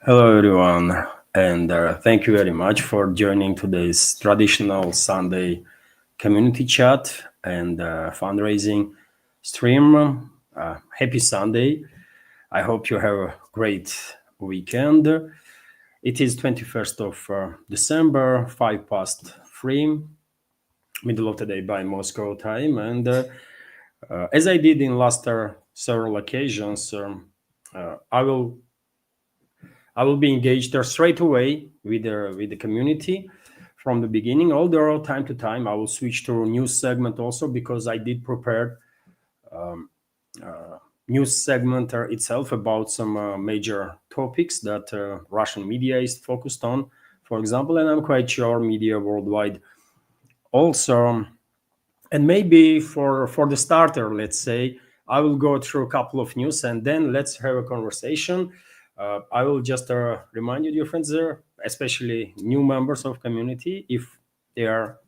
Hello, everyone, and thank you very much for joining today's traditional Sunday community chat and fundraising stream. Happy Sunday. I hope you have a great weekend. It is 21st of December, 5 past 3, middle of the day by Moscow time. And as I did in last several occasions, I will be engaged there straight away with the community from the beginning. Although time to time I will switch to a news segment also because I did prepare news segment itself about some major topics that Russian media is focused on, for example, and I'm quite sure media worldwide also. And maybe for the starter, let's say I will go through a couple of news and then let's have a conversation. I will just remind you, dear friends, there, especially new members of community, if they are,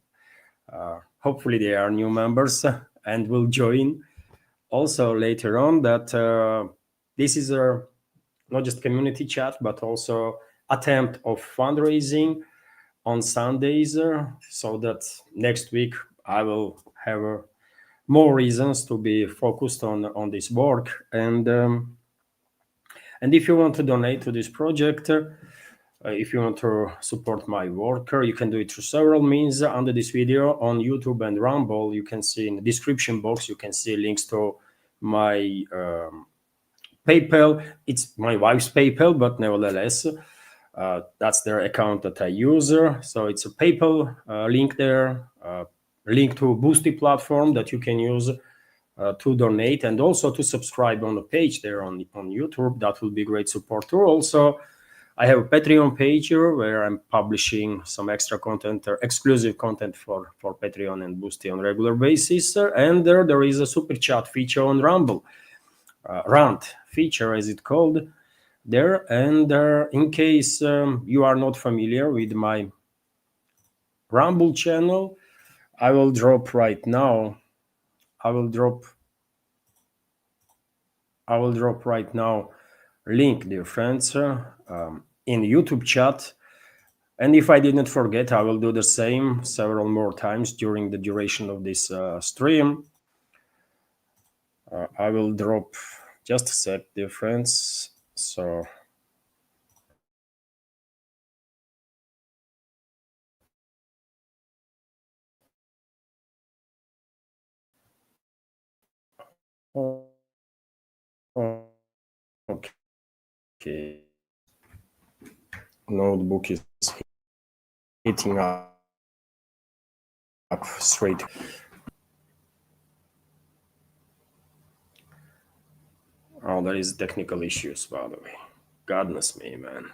hopefully they are new members and will join also later on. That this is a not just community chat, but also attempt of fundraising on Sundays, so that next week I will have more reasons to be focused on this work. And if you want to donate to this project, if you want to support my work, you can do it through several means under this video on YouTube and Rumble. You can see in the description box, you can see links to my PayPal. It's my wife's PayPal, but nevertheless, that's their account that I use. So it's a PayPal link there, link to Boosty platform that you can use to donate and also to subscribe on the page there on YouTube. That will be great support too. Also, I have a Patreon page here where I'm publishing some extra content or exclusive content for Patreon and Boosty on regular basis. And there is a super chat feature on Rumble, rant feature as it's called there. And in case you are not familiar with my Rumble channel, I will drop right now. I will drop right now link, dear friends, in YouTube chat. And if I didn't forget, I will do the same several more times during the duration of this stream. I will drop just a sec, dear friends. So okay, notebook is heating up straight. Oh, there is technical issues, by the way. Goodness me, man.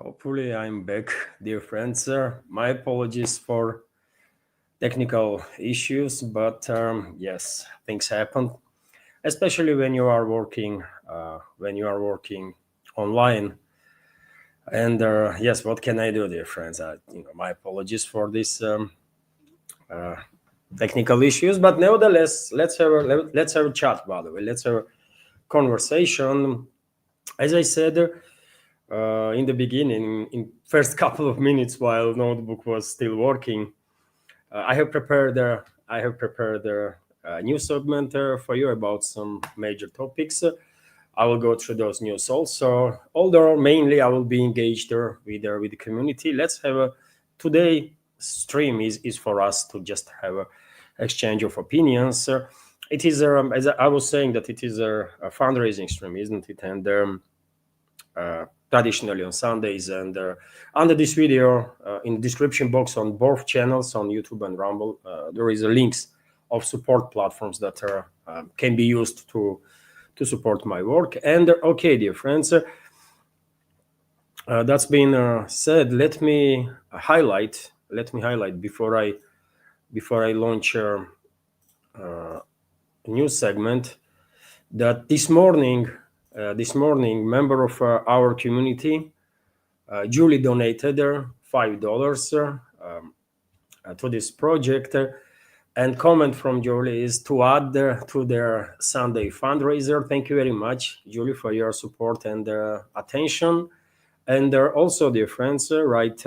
Hopefully, I'm back, dear friends. My apologies for technical issues, but yes, things happen, especially when you are working online. And yes, what can I do, dear friends? My apologies for this technical issues, but nevertheless, let's have a chat. By the way, let's have a conversation. As I said in the beginning, in first couple of minutes while notebook was still working, I have prepared a new segment for you about some major topics. I will go through those news also. Although mainly I will be engaged with the community. Let's have a today stream is for us to just have a exchange of opinions. It is as I was saying that it is a fundraising stream, isn't it? And traditionally on Sundays. And under this video, in the description box on both channels, on YouTube and Rumble, there is a links of support platforms that can be used to support my work. And okay, dear friends, that's been said. Let me highlight before I launch a new segment that this morning, member of our community, Julie, donated $5 to this project. And comment from Julie is to add to their Sunday fundraiser. Thank you very much, Julie, for your support and attention. And also, dear friends, right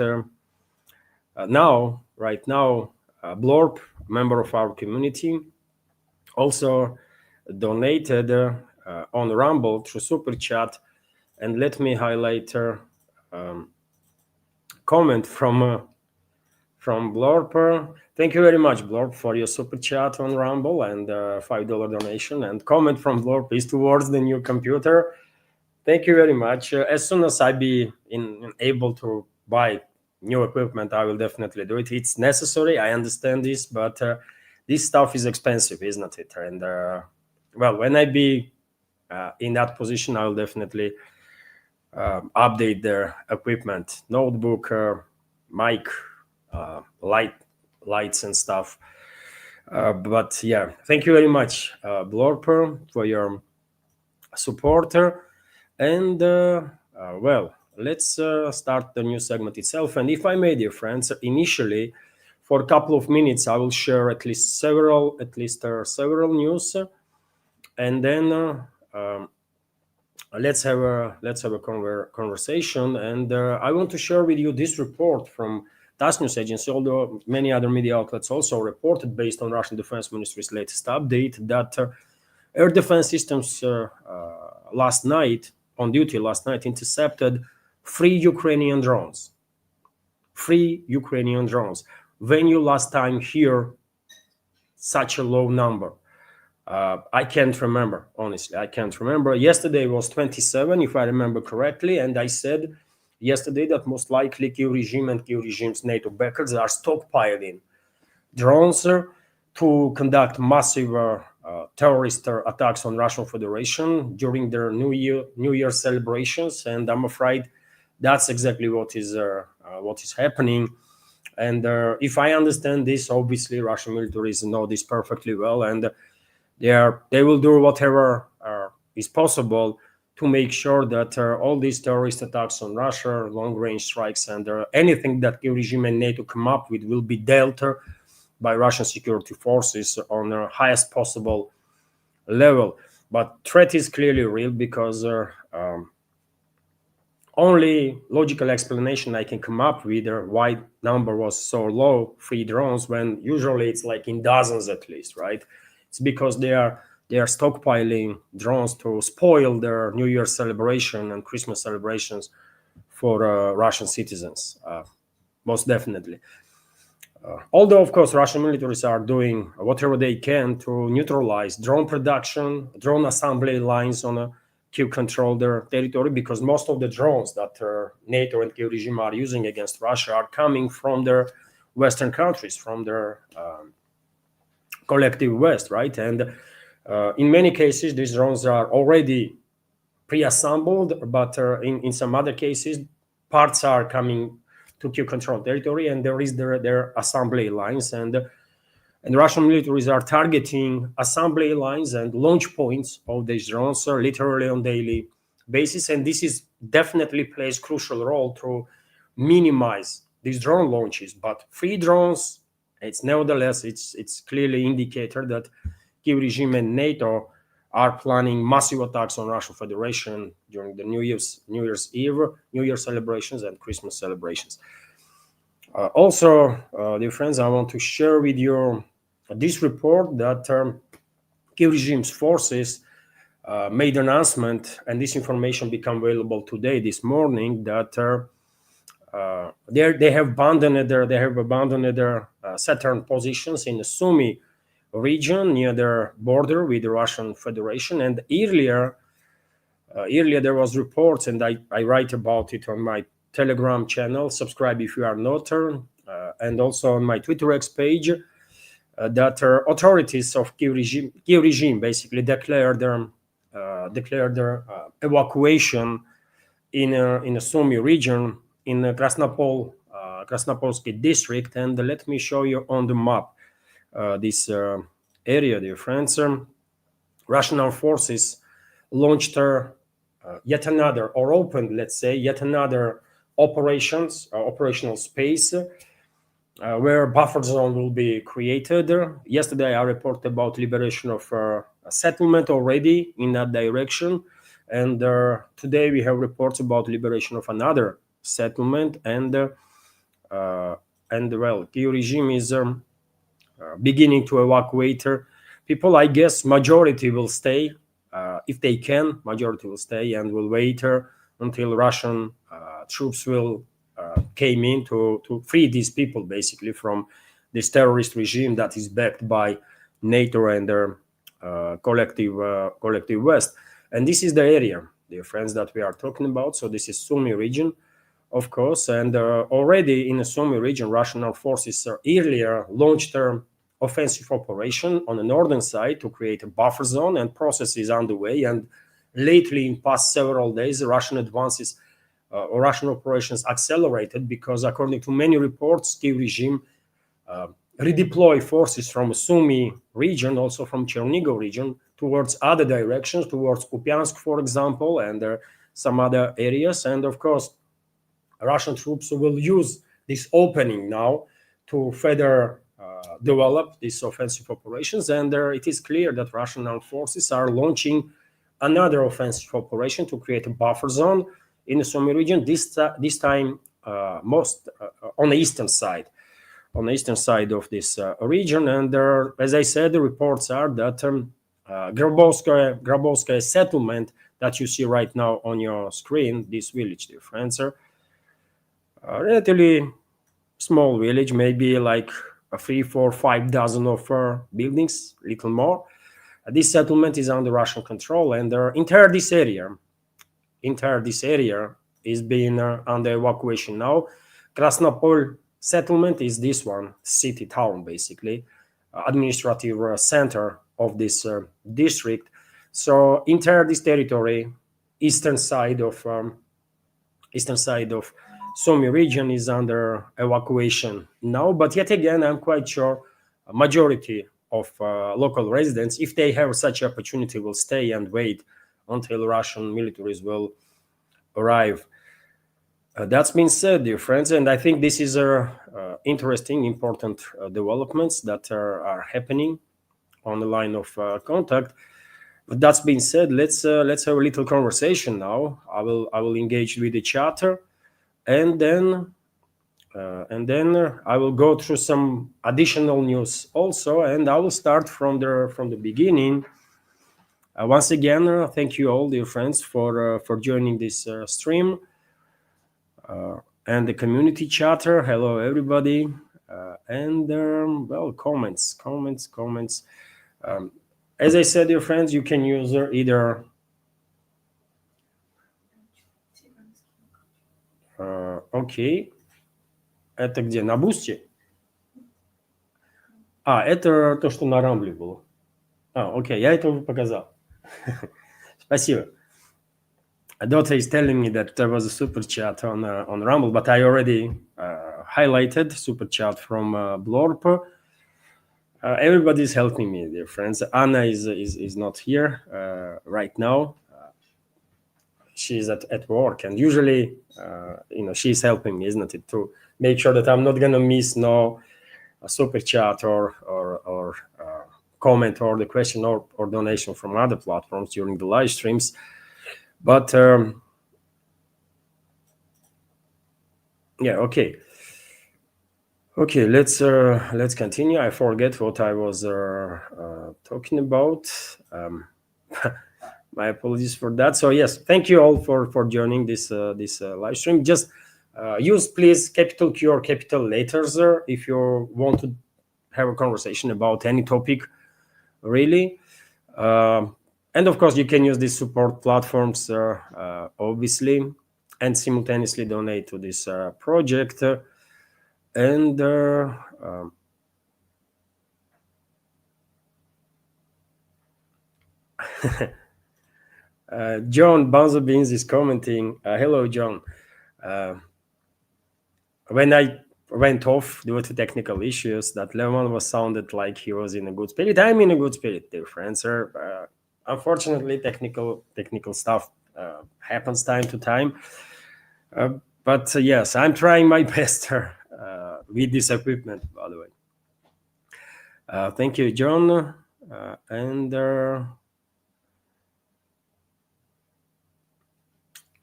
now, Blorp, member of our community, also donated on Rumble through Super Chat. And let me highlight comment from Blorp. Thank you very much, Blorp, for your super chat on Rumble and $5 donation. And comment from Blorp is towards the new computer. Thank you very much. As soon as I be able to buy new equipment, I will definitely do it. It's necessary. I understand this, but this stuff is expensive, isn't it? And well, when I be in that position, I will definitely update their equipment, notebook, mic, lights and stuff. But yeah, thank you very much, Blorper, for your support. And well, let's start the new segment itself. And if I may, dear friends, initially, for a couple of minutes, I will share at least several news, and then let's have a conversation. And I want to share with you this report from TASS News Agency, although many other media outlets also reported, based on Russian Defense Ministry's latest update, that air defense systems on duty last night intercepted three Ukrainian drones. When you last time hear such a low number? I can't remember, honestly. I can't remember. Yesterday was 27, if I remember correctly, and I said yesterday that most likely Kyiv regime and Kyiv regime's NATO backers are stockpiling drones to conduct massive terrorist attacks on Russian Federation during their New Year celebrations, and I'm afraid that's exactly what is happening. And if I understand this, obviously Russian militaries know this perfectly well, and they will do whatever is possible to make sure that all these terrorist attacks on Russia, long-range strikes, and anything that Kyiv regime and NATO come up with will be dealt by Russian security forces on the highest possible level. But threat is clearly real, because only logical explanation I can come up with why number was so low, 3 drones, when usually it's like in dozens at least, right? It's because they are stockpiling drones to spoil their New Year celebration and Christmas celebrations for Russian citizens, most definitely. Although, of course, Russian militaries are doing whatever they can to neutralize drone production, drone assembly lines on Kyiv control their territory, because most of the drones that NATO and Kyiv regime are using against Russia are coming from their Western countries, from their collective West, right? And in many cases, these drones are already pre-assembled, but in some other cases, parts are coming to Kiev control territory, and there is their assembly lines, and Russian militaries are targeting assembly lines and launch points of these drones literally on daily basis, and this is definitely plays crucial role to minimize these drone launches. But free drones, it's nevertheless it's clearly indicator that Kiev regime and NATO are planning massive attacks on Russian Federation during the New Year's Eve, New Year celebrations, and Christmas celebrations. Also, dear friends, I want to share with you this report that Kiev regime's forces made announcement, and this information became available today, this morning, that they have abandoned their southern positions in the Sumy region near their border with the Russian Federation. And earlier there was reports, and I write about it on my Telegram channel. Subscribe if you are not, and also on my Twitter X page. That authorities of Kiev regime basically declared their evacuation in the Sumy region in the Krasnopolsky district. And let me show you on the map this area, dear friends. Russian armed forces launched yet another, or opened, let's say, yet another operational space where buffer zone will be created. Yesterday, I reported about liberation of a settlement already in that direction, and today we have reports about liberation of another settlement. And well, Kiev regime is beginning to evacuate people. I guess majority will stay, if they can. Majority will stay and will wait until Russian troops will came in to free these people basically from this terrorist regime that is backed by NATO and their collective West. And this is the area, dear friends, that we are talking about. So this is Sumy region, of course, and already in the Sumy region, Russian armed forces earlier launched their offensive operation on the northern side to create a buffer zone, and process is underway. And lately, in past several days, Russian advances or Russian operations accelerated because, according to many reports, Kiev regime redeploy forces from Sumy region, also from Chernigov region, towards other directions, towards Kupiansk, for example, and some other areas. And of course, Russian troops will use this opening now to further develop these offensive operations. And it is clear that Russian armed forces are launching another offensive operation to create a buffer zone in the Sumy region, this time most on the eastern side of this region. And as I said, the reports are that Grabovskaya settlement that you see right now on your screen, this village, dear friends, are a relatively small village, maybe like 3, 4, 5 dozen of buildings, little more. This settlement is under Russian control, and entire this area is being under evacuation now. Krasnopol settlement is this one, city town, basically, administrative center of this district. So entire this territory, eastern side of Sumy region is under evacuation now. But yet again, I'm quite sure a majority of local residents, if they have such opportunity, will stay and wait until Russian militaries will arrive. That's been said, dear friends, and I think this is interesting, important developments that are happening on the line of contact. But that's been said, let's have a little conversation now. I will engage with the chatter, and then I will go through some additional news also, and I will start from the beginning. Once again, thank you all, dear friends, for joining this stream and the community chatter. Hello, everybody, and well, comments. As I said, dear friends, you can use either окей. Это где? На Бусти? Это то, что на Рамбле было. Окей, я это уже показал. Спасибо. Dota is telling me that there was a super chat on Rumble, but I already highlighted super chat from Blorp. Everybody's helping me, dear friends. Anna is not here right now. She's at work, and usually, she's helping me, isn't it, to make sure that I'm not gonna miss no a super chat or comment or the question or donation from other platforms during the live streams. But yeah, okay. Let's continue. I forget what I was talking about. My apologies for that. So yes, thank you all for joining this live stream. Just use please capital Q or capital letters if you want to have a conversation about any topic, really. And of course, you can use these support platforms, obviously, and simultaneously donate to this project. And John Banzo Beans is commenting. Hello, John. Uh, when I went off due to technical issues, that Levan was sounded like he was in a good spirit. I'm in a good spirit, dear friends. Sir. Unfortunately, technical stuff happens time to time. Uh, but yes, I'm trying my best with this equipment, by the way. Thank you, John. And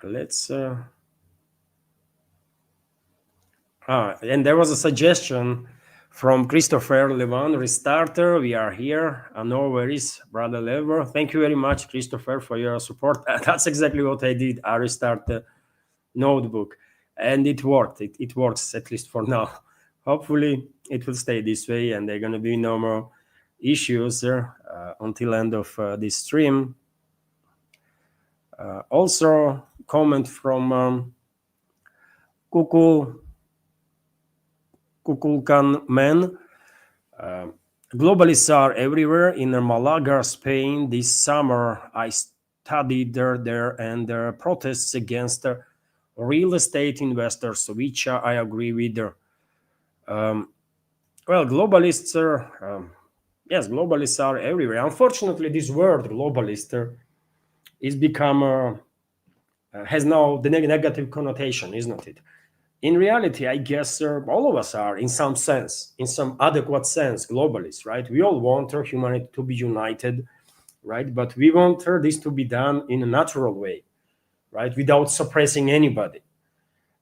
let's. And there was a suggestion from Christopher Levan, restarter. We are here. No worries, brother Lever. Thank you very much, Christopher, for your support. That's exactly what I did. I restart the notebook, and it worked. It works, at least for now. Hopefully, it will stay this way, and there are going to be no more issues until end of this stream. Also, comment from Kukulkan Man. Globalists are everywhere. In Malaga, Spain, this summer, I studied there and there are protests against real estate investors, which I agree with. Well, globalists are, yes, globalists are everywhere. Unfortunately, this word globalist is become has now the negative connotation, isn't it? In reality, I guess all of us are, in some sense, in some adequate sense, globalists, right? We all want our humanity to be united, right? But we want this to be done in a natural way, right? Without suppressing anybody.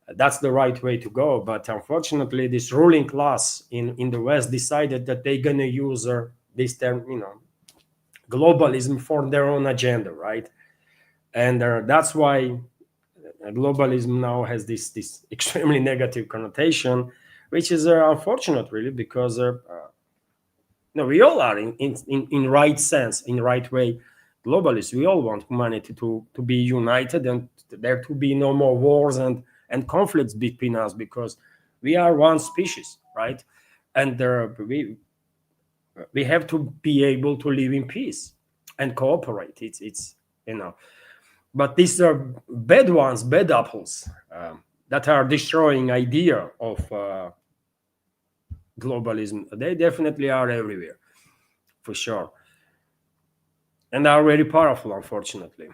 That's the right way to go. But unfortunately, this ruling class in the West decided that they're going to use this term, globalism for their own agenda, right? And that's why globalism now has this extremely negative connotation, which is unfortunate, really, because no, we all are in right sense, in right way, globalists. We all want humanity to be united and there to be no more wars and conflicts between us because we are one species, right? And we have to be able to live in peace and cooperate. It's but these are bad ones, bad apples that are destroying idea of globalism. They definitely are everywhere, for sure, and are very powerful, unfortunately.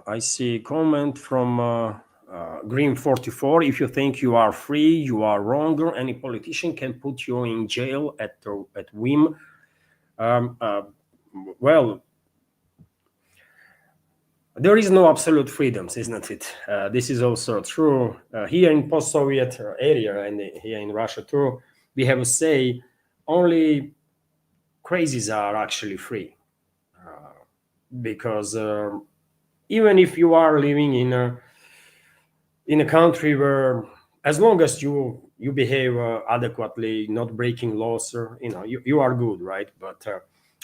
I see a comment from Green 44. If you think you are free, you are wrong. Any politician can put you in jail at whim. Um, uh, well, there is no absolute freedoms, isn't it? This is also true here in post-Soviet area and here in Russia too. We have a say only crazies are actually free because even if you are living in a country where, as long as you behave adequately, not breaking laws, or you are good, right? But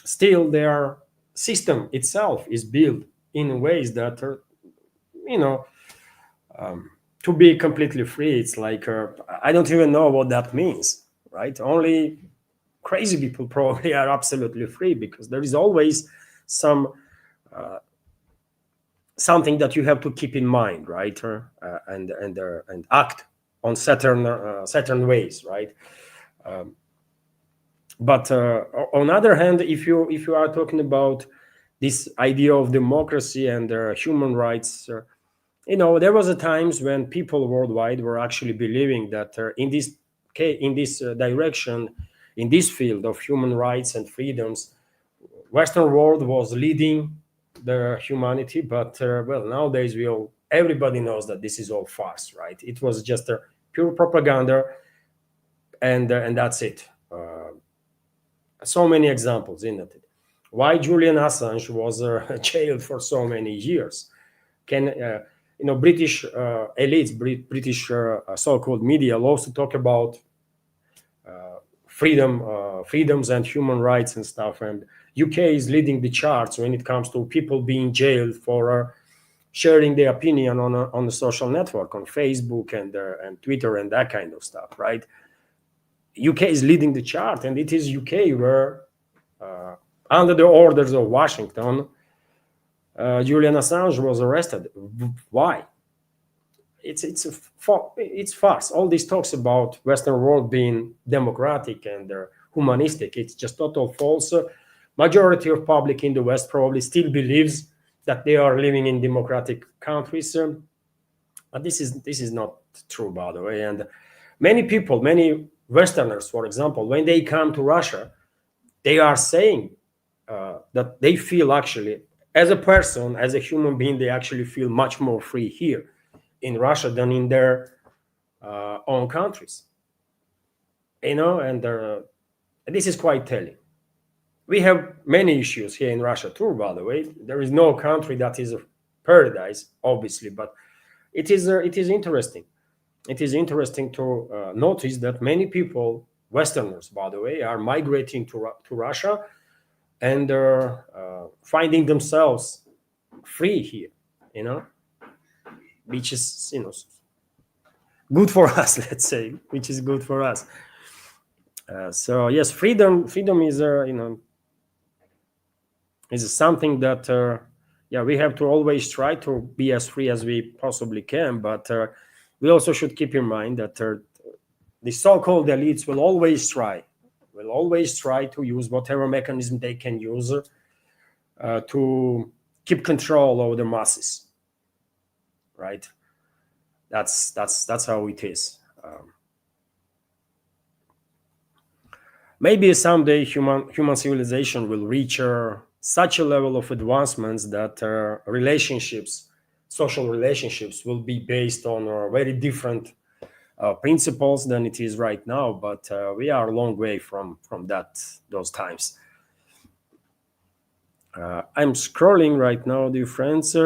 still, their system itself is built in ways that are, you know To be completely free, it's like I don't even know what that means, right? Only crazy people probably are absolutely free, because there is always some something that you have to keep in mind, right? And act on certain ways, right? But on the other hand, if you are talking about this idea of democracy and human rights, there was a times when people worldwide were actually believing that in this direction, in this field of human rights and freedoms, Western world was leading the humanity. But well, nowadays everybody knows that this is all farce, right? It was just a pure propaganda, and that's it. So many examples, isn't it? Why Julian Assange was jailed for so many years? Can British elites, British so-called media loves to talk about freedoms and human rights and stuff, and UK is leading the charts when it comes to people being jailed for sharing their opinion on the social network, on Facebook and Twitter and that kind of stuff, right? UK is leading the chart, and it is UK where, under the orders of Washington, Julian Assange was arrested. Why? It's farce. All these talks about Western world being democratic and humanistic, it's just total false. Majority of public in the West probably still believes that they are living in democratic countries, but this is not true, by the way. And many people, many Westerners, for example, when they come to Russia, they are saying that they feel actually, as a person, as a human being, they actually feel much more free here in Russia than in their own countries. And this is quite telling. We have many issues here in Russia too, by the way. There is no country that is a paradise, obviously, but it is interesting. It is interesting to notice that many people, Westerners, by the way, are migrating to Russia and finding themselves free here, you know, which is good for us, let's say, which is good for us. So yes, freedom is something that yeah, we have to always try to be as free as we possibly can, but we also should keep in mind that the so-called elites will always try to use whatever mechanism they can use to keep control over the masses, right? That's how it is. Maybe someday human civilization will reach such a level of advancements that social relationships, will be based on very different principles than it is right now. But we are a long way from those times. I'm scrolling right now, dear friends.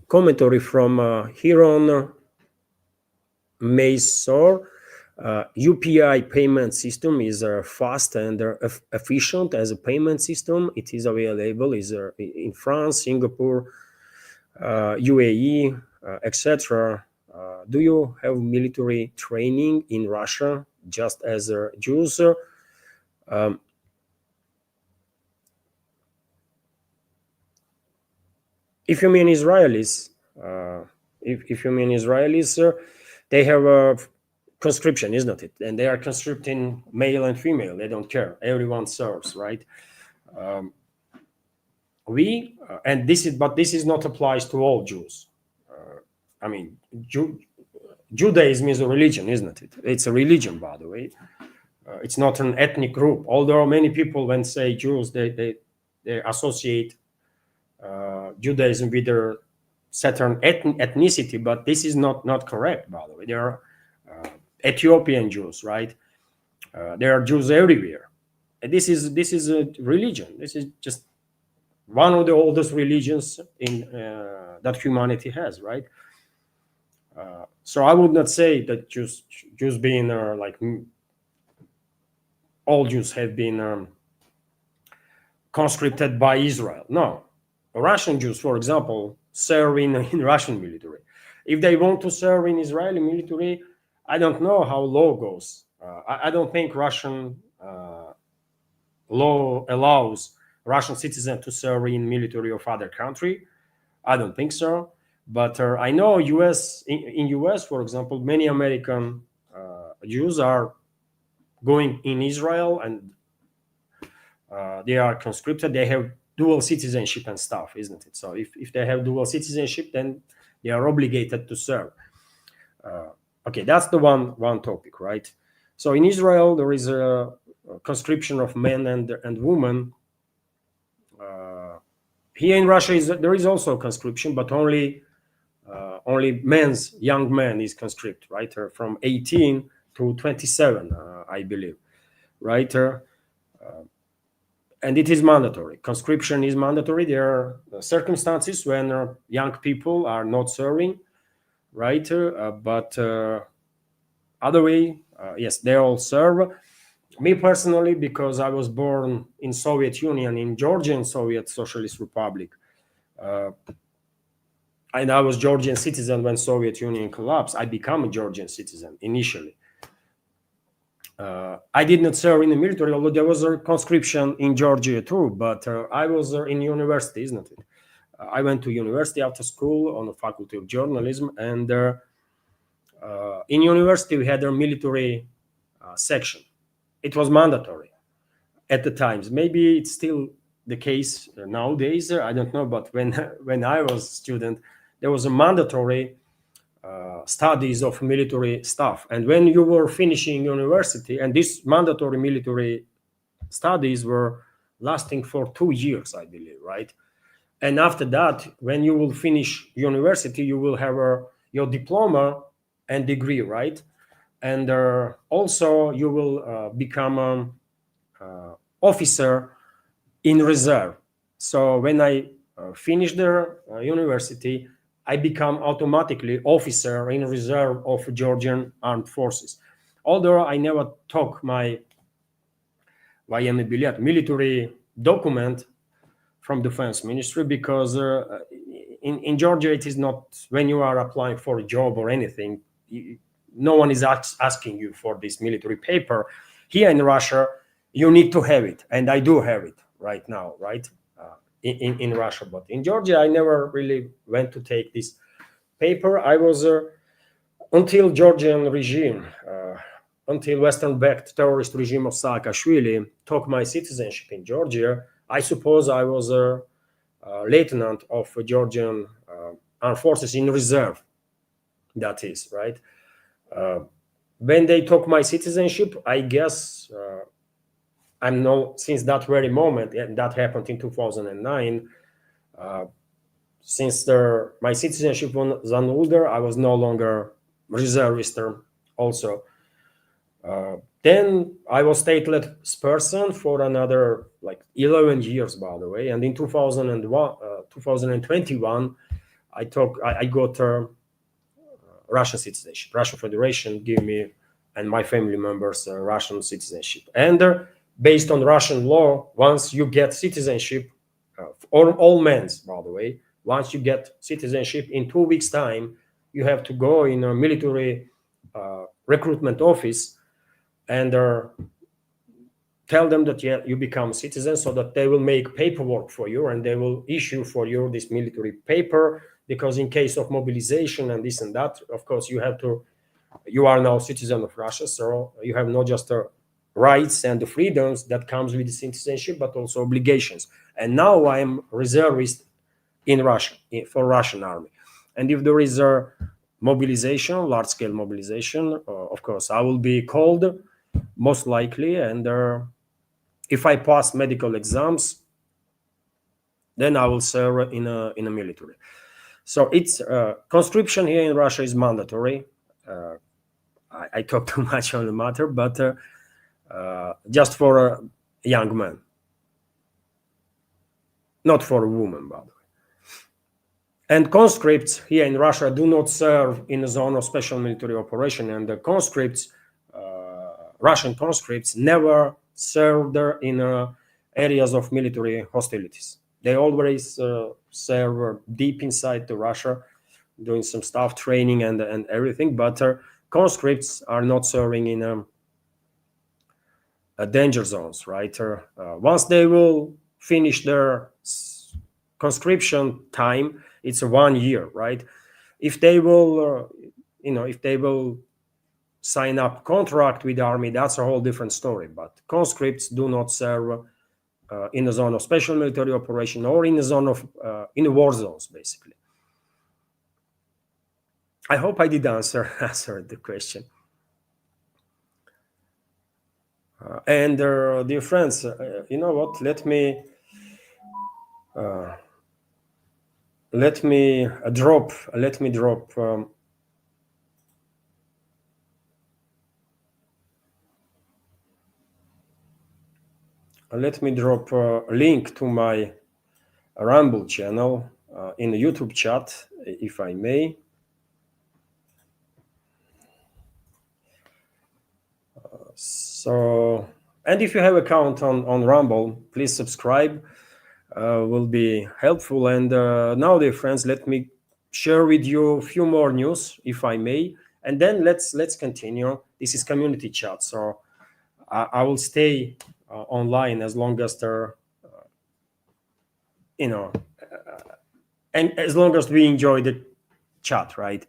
Commentary from Hiron Maysor. UPI payment system is fast and efficient as a payment system. It is available in France, Singapore, UAE, etc. Do you have military training in Russia, just as Jews? Um, if you mean Israelis, if you mean Israelis, they have a conscription, isn't it? And they are conscripting male and female. They don't care. Everyone serves, right? And this is not applies to all Jews. I mean, Judaism is a religion, isn't it? It's a religion, by the way. It's not an ethnic group. Although many people, when say Jews, they associate Judaism with their certain ethnicity, but this is not correct, by the way. There are Ethiopian Jews, right? There are Jews everywhere. And this is a religion. This is just one of the oldest religions that humanity has, right? So I would not say that Jews being like all Jews have been conscripted by Israel. No, Russian Jews, for example, serve in Russian military. If they want to serve in Israeli military, I don't know how law goes. I don't think Russian law allows Russian citizens to serve in military of other country. I don't think so. But I know U.S. in U.S. for example, many American Jews are going in Israel and they are conscripted. They have dual citizenship and stuff, isn't it? So if they have dual citizenship, then they are obligated to serve. Okay, that's the one topic, right? So in Israel, there is a conscription of men and women. Here in Russia, there is also conscription, but only young men is conscript, right? From 18 to 27, I believe, right? And it is mandatory. Conscription is mandatory. There are circumstances when young people are not serving, right? But other way, yes, they all serve. Me personally, because I was born in Soviet Union, in Georgian Soviet Socialist Republic, and I was Georgian citizen when Soviet Union collapsed. I became a Georgian citizen initially. I did not serve in the military, although there was a conscription in Georgia too. But I was in university, isn't it? I went to university after school on the faculty of journalism, and in university we had a military section. It was mandatory at the times. Maybe it's still the case nowadays. I don't know, but when I was a student, there was a mandatory studies of military stuff. And when you were finishing university, and these mandatory military studies were lasting for 2 years, I believe, right? And after that, when you will finish university, you will have your diploma and degree, right? And also you will become an officer in reserve. So when I finished the university, I become automatically officer in reserve of Georgian Armed Forces. Although I never took my military document from Defense Ministry, because in Georgia it is not, when you are applying for a job or anything, no one is asking you for this military paper. Here in Russia, you need to have it, and I do have it right now, right? In Russia, but in Georgia, I never really went to take this paper. I was until Georgian regime, until Western-backed terrorist regime of Saakashvili took my citizenship in Georgia. I suppose I was a lieutenant of Georgian armed forces in reserve. That is right. When they took my citizenship, I guess. I'm no, since that very moment, and that happened in 2009, since my citizenship was older, I was no longer reservist also. Then I was stateless person for another like 11 years, by the way. And in 2021, I got Russian citizenship. Russian Federation gave me and my family members Russian citizenship. And based on Russian law, once you get citizenship, all men's, by the way, once you get citizenship, in 2 weeks' time, you have to go in a military recruitment office and tell them that you become citizen, so that they will make paperwork for you and they will issue for you this military paper. Because in case of mobilization and this and that, of course, you are now citizen of Russia, so you have not just rights and the freedoms that comes with the citizenship, but also obligations. And now I am reservist in Russia for Russian army. And if there is a mobilization, large-scale mobilization, of course, I will be called most likely. And if I pass medical exams, then I will serve in a military. So it's conscription here in Russia is mandatory. I talk too much on the matter, but just for a young man, not for a woman, by the way. And conscripts here in Russia do not serve in a zone of special military operation, and the conscripts, Russian conscripts, never served in areas of military hostilities. They always serve deep inside the Russia, doing some stuff, training and everything. But conscripts are not serving in danger zones, right? Once they will finish their conscription time, it's 1 year, right? If they will, if they will sign up contract with the army, that's a whole different story. But conscripts do not serve in a zone of special military operation or in a zone of in the war zones, basically. I hope I did answer the question. And dear friends, you know what? Let me drop. Let me drop. Let me drop a link to my Rumble channel in the YouTube chat, if I may. So, and if you have account on Rumble, please subscribe. Will be helpful. And now, dear friends, let me share with you a few more news, if I may, and then let's continue. This is community chat, so I will stay online as long as there, you know, and as long as we enjoy the chat, right?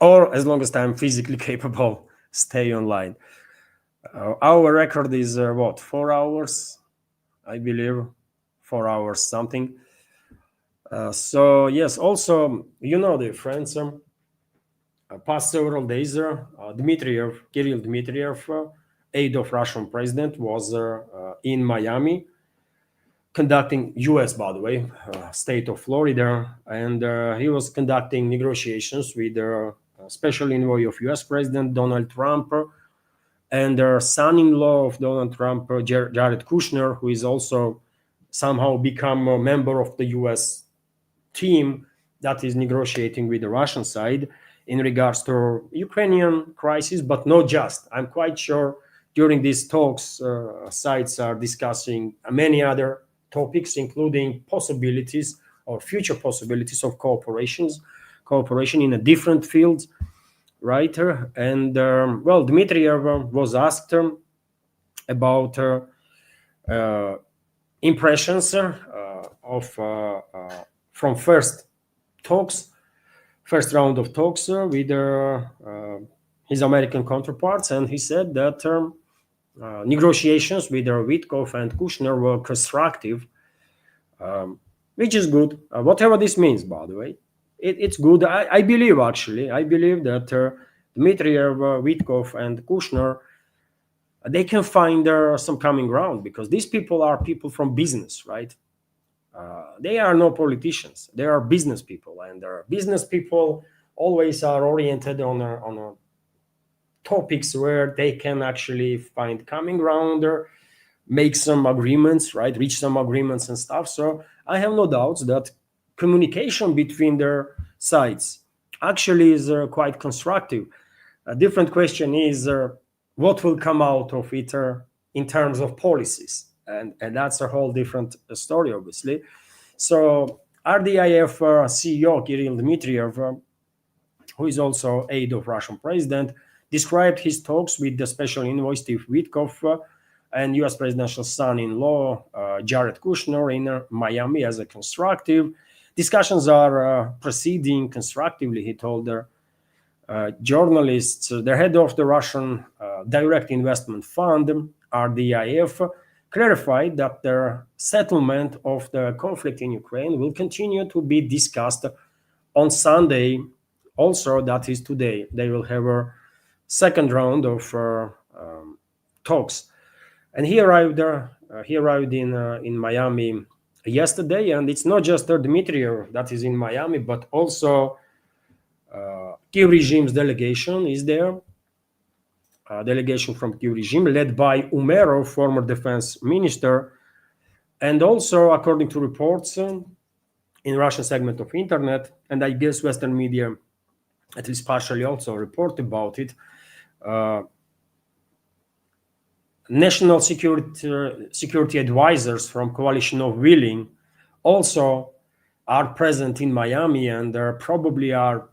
Or as long as I'm physically capable, stay online. Our record is what, 4 hours, I believe, 4 hours something. So yes, also, the friends, past several days, Kirill Dmitriev, aide of Russian president, was in Miami, conducting U.S., by the way, state of Florida, and he was conducting negotiations with the special envoy of U.S. President Donald Trump and the son-in-law of Donald Trump, Jared Kushner, who is also somehow become a member of the U.S. team that is negotiating with the Russian side in regards to Ukrainian crisis, but not just. I'm quite sure during these talks, sides are discussing many other topics, including possibilities or future possibilities of cooperation in a different fields, right? And well, Dmitriev was asked about impressions of from first round of talks with his American counterparts, and he said that negotiations with Witkoff and Kushner were constructive, which is good. Whatever this means, by the way, it's good. I believe that Dmitriev, Witkoff, and Kushner, they can find some common ground, because these people are people from business, right? They are no politicians. They are business people, and business people always are oriented on topics where they can actually find common ground or make some agreements, right? Reach some agreements and stuff. So I have no doubts that communication between their sides actually is quite constructive. A different question is what will come out of it in terms of policies, and that's a whole different story, obviously. So RDIF CEO Kirill Dmitriev, who is also aide of Russian president, described his talks with the special envoy Steve Witkoff and U.S. presidential son-in-law Jared Kushner in Miami as a constructive. Discussions are proceeding constructively, he told the journalists. The head of the Russian Direct Investment Fund, RDIF, clarified that the settlement of the conflict in Ukraine will continue to be discussed on Sunday. Also, that is today, they will have a second round of talks. And he arrived in Miami yesterday, and it's not just Dmitriev that is in Miami, but also Kiev regime's delegation is there. A delegation from Kiev regime led by Umerov, former defense minister, and also, according to reports in Russian segment of internet, and I guess Western media at least partially also report about it, national security advisors from coalition of willing also are present in Miami, and probably are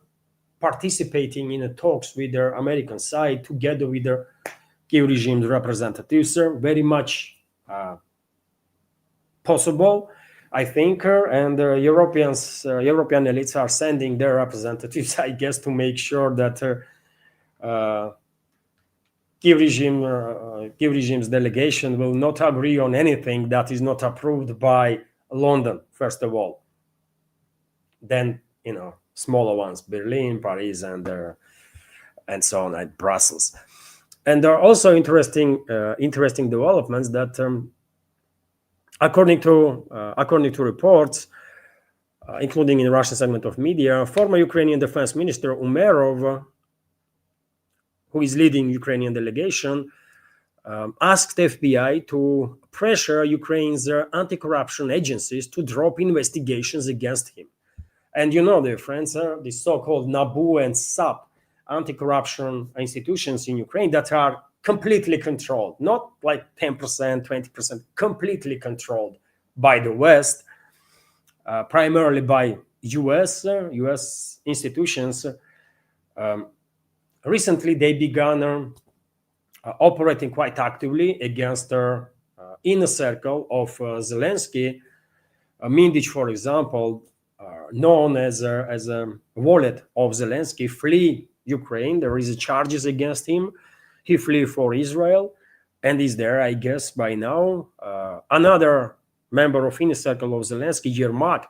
participating in the talks with their American side together with their Kiev regime's representatives. Very much possible, I think, and European elites are sending their representatives, I guess, to make sure that Kiev regime's delegation will not agree on anything that is not approved by London, first of all. Then, smaller ones, Berlin, Paris, and so on, at Brussels. And there are also interesting developments that, according to reports, including in the Russian segment of media, former Ukrainian Defense Minister Umerov, who is leading Ukrainian delegation, asked FBI to pressure Ukraine's anti-corruption agencies to drop investigations against him. And dear friends, the so-called NABU and SAP anti-corruption institutions in Ukraine that are completely controlled, not like 10%, 20%, completely controlled by the West, primarily by US institutions. Recently, they began operating quite actively against the inner circle of Zelensky. Mindich, for example, known as a wallet of Zelensky, flee Ukraine. There is charges against him. He flee for Israel and is there, I guess, by now. Another member of inner circle of Zelensky, Yermak,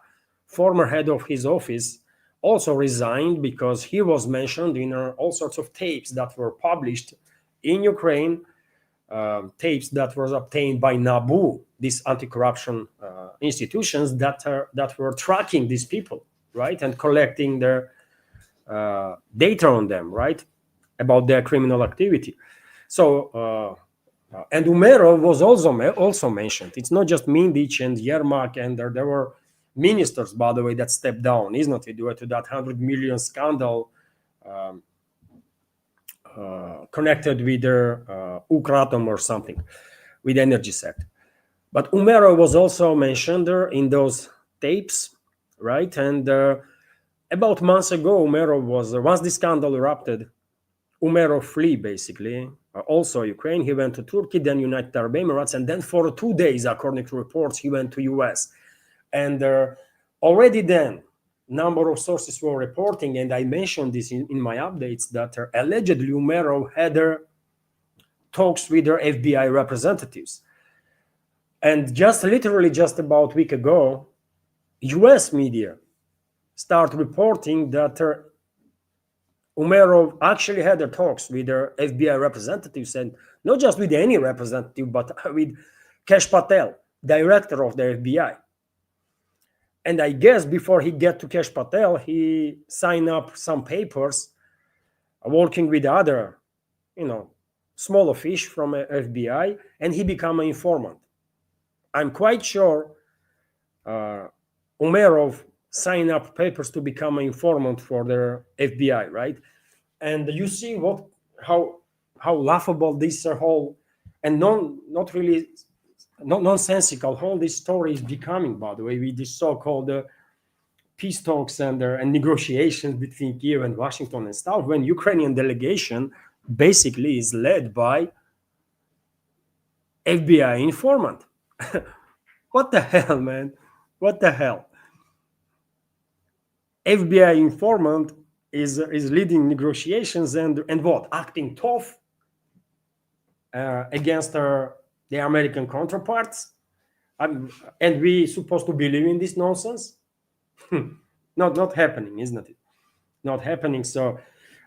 former head of his office, also resigned because he was mentioned in all sorts of tapes that were published in Ukraine, tapes that were obtained by NABU, these anti-corruption institutions that were tracking these people, right, and collecting their data on them, right, about their criminal activity. So, and Umerov was also mentioned. It's not just Mindich and Yermak, and there were ministers, by the way, that stepped down, isn't it, due to that 100 million scandal connected with their Ukratom or something, with energy sector. But Umerov was also mentioned there in those tapes, right? And about months ago, Umerov was, once the scandal erupted, Umerov flee, basically, also Ukraine. He went to Turkey, then United Arab Emirates, and then for 2 days, according to reports, he went to US. And already then, number of sources were reporting, and I mentioned this in my updates, that allegedly Umerov had talks with their FBI representatives. And literally just about a week ago, US media start reporting that Umerov actually had their talks with their FBI representatives, and not just with any representative, but with Kesh Patel, director of the FBI. And I guess before he get to Kesh Patel, he signed up some papers working with other, smaller fish from FBI, and he became an informant. I'm quite sure Umerov signed up papers to become an informant for their FBI, right? And you see how laughable this whole and not really nonsensical whole this story is becoming, by the way, with this so-called peace talks and negotiations between Kiev and Washington and stuff, when Ukrainian delegation basically is led by FBI informant. What the hell, man? What the hell? FBI informant is leading negotiations and what? Acting tough against the American counterparts? And we supposed to believe in this nonsense? Not happening, isn't it? Not happening. So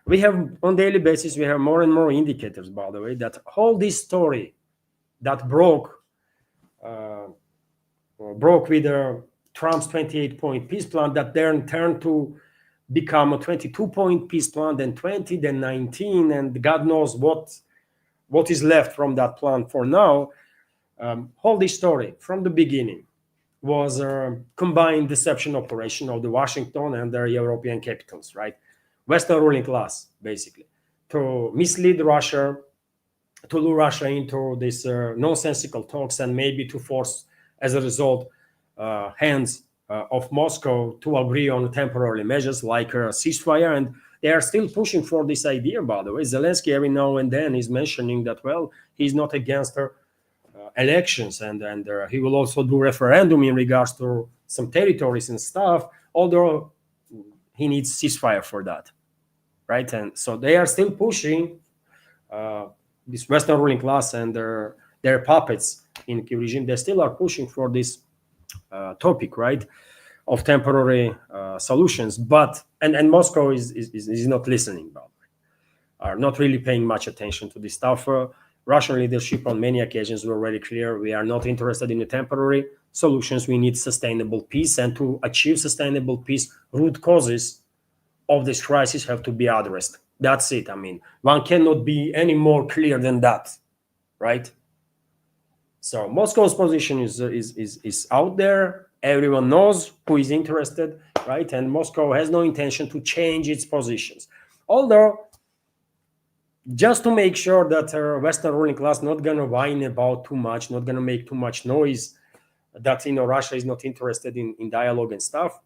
we have, on daily basis, we have more and more indicators, by the way, that all this story that broke with Trump's 28-point peace plan, that then turned to become a 22-point peace plan, then 20, then 19, and God knows what is left from that plan for now. All this story from the beginning was a combined deception operation of the Washington and their European capitals, right? Western ruling class, basically, to mislead Russia, to lure Russia into this nonsensical talks, and maybe to force, as a result, hands of Moscow to agree on temporary measures like a ceasefire. And they are still pushing for this idea, by the way. Zelensky every now and then is mentioning that, well, he's not against elections, and he will also do referendum in regards to some territories and stuff, although he needs ceasefire for that, right? And so they are still pushing this Western ruling class and their puppets in Kyiv regime. They still are pushing for this topic, right, of temporary solutions. But and Moscow is not listening, by the way, are not really paying much attention to this stuff. Russian leadership on many occasions were very clear: we are not interested in the temporary solutions. We need sustainable peace, and to achieve sustainable peace, root causes of this crisis have to be addressed. That's it. I mean, one cannot be any more clear than that, right? So Moscow's position is out there. Everyone knows who is interested, right? And Moscow has no intention to change its positions. Although, just to make sure that Western ruling class not gonna whine about too much, not gonna make too much noise, that Russia is not interested in dialogue and stuff,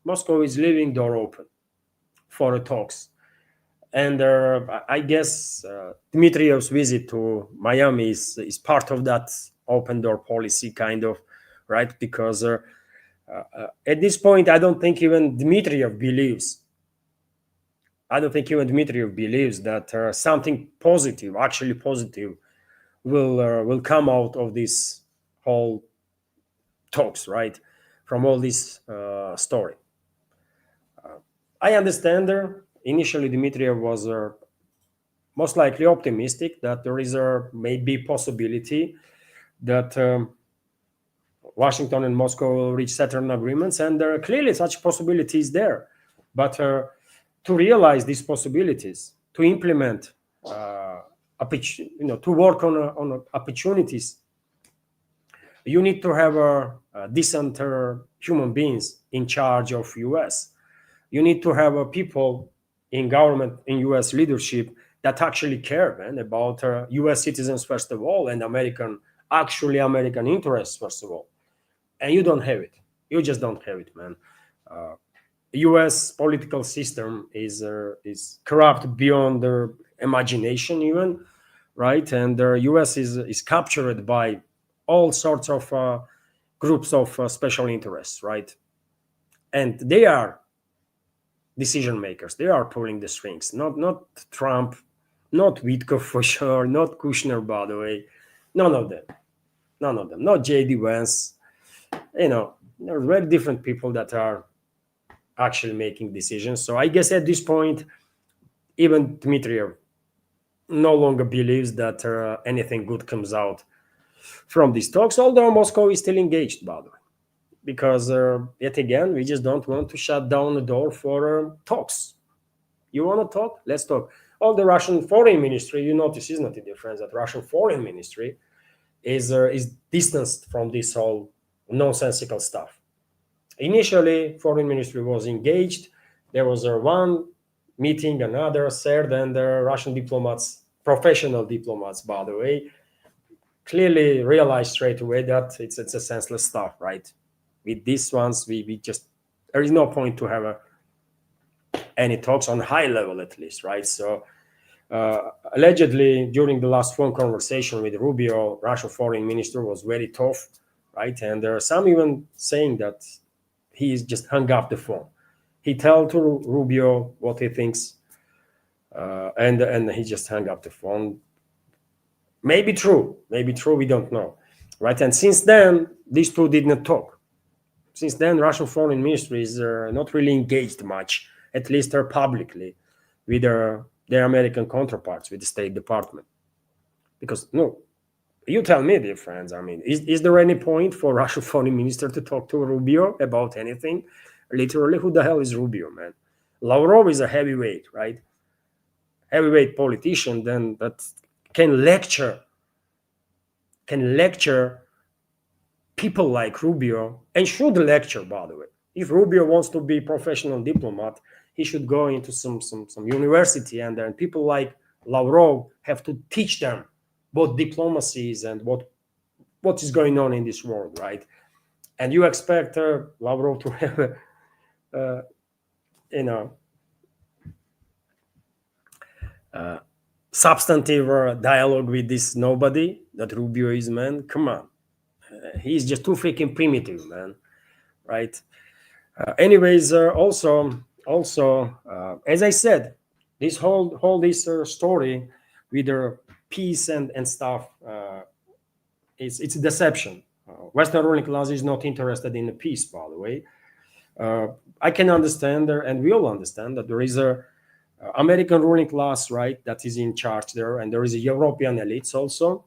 Moscow is leaving door open for talks. And I guess Dmitriev's visit to Miami is part of that open door policy, kind of, right? Because at this point, I don't think even Dmitriev believes. I don't think even Dmitriev believes that something positive, actually positive, will come out of this whole talks, right? From all this story. I understand initially Dmitriev was most likely optimistic that there is a maybe possibility that Washington and Moscow will reach certain agreements, and clearly such possibility is there. But to realize these possibilities, to implement, to work on opportunities, you need to have decent human beings in charge of U.S. You need to have people in government, in U.S. leadership that actually care, man, about U.S. citizens first of all, and American interests first of all. And you don't have it. You just don't have it, man. U.S. political system is corrupt beyond their imagination, even, right? And the U.S. is captured by all sorts of groups of special interests, right? And they are decision makers. They are pulling the strings. Not Trump, not Witkoff for sure, not Kushner, by the way. None of them. Not J.D. Vance. There are very different people that are actually making decisions. So I guess at this point, even Dmitriev no longer believes that anything good comes out from these talks, although Moscow is still engaged, by the way, because yet again, we just don't want to shut down the door for talks. You want to talk? Let's talk. All the Russian foreign ministry, you notice, is not a difference, that Russian foreign ministry is distanced from this whole nonsensical stuff. Initially, foreign ministry was engaged. There was one meeting, another, third, and the Russian diplomats, professional diplomats, by the way, clearly realized straight away that it's a senseless stuff, right? With these ones, we just, there is no point to have any talks on high level, at least, right? So allegedly, during the last phone conversation with Rubio, Russian foreign minister was very tough, right? And there are some even saying that he's just hung up the phone. He told to Rubio what he thinks, and he just hung up the phone. Maybe true, we don't know, right? And since then, these two did not talk. Since then, Russian foreign ministry is not really engaged much, at least publicly, with their American counterparts, with the State Department. Because, no, you tell me, dear friends, I mean, is there any point for Russian foreign minister to talk to Rubio about anything? Literally, who the hell is Rubio, man? Lavrov is a heavyweight, right? Heavyweight politician, then that can lecture people like Rubio, and should lecture, by the way. If Rubio wants to be a professional diplomat, he should go into some university, and then people like Lavrov have to teach them both diplomacies and what is going on in this world, right? And you expect Lavrov to have uh, you know substantive dialogue with this nobody that Rubio is, man. Come on, he's just too freaking primitive, man. Right? Anyways, also, as I said, this whole this story with the peace and stuff, it's a deception. Western ruling class is not interested in the peace, by the way. I can understand, and we all understand that there is a American ruling class, right, that is in charge there, and there is a European elites also.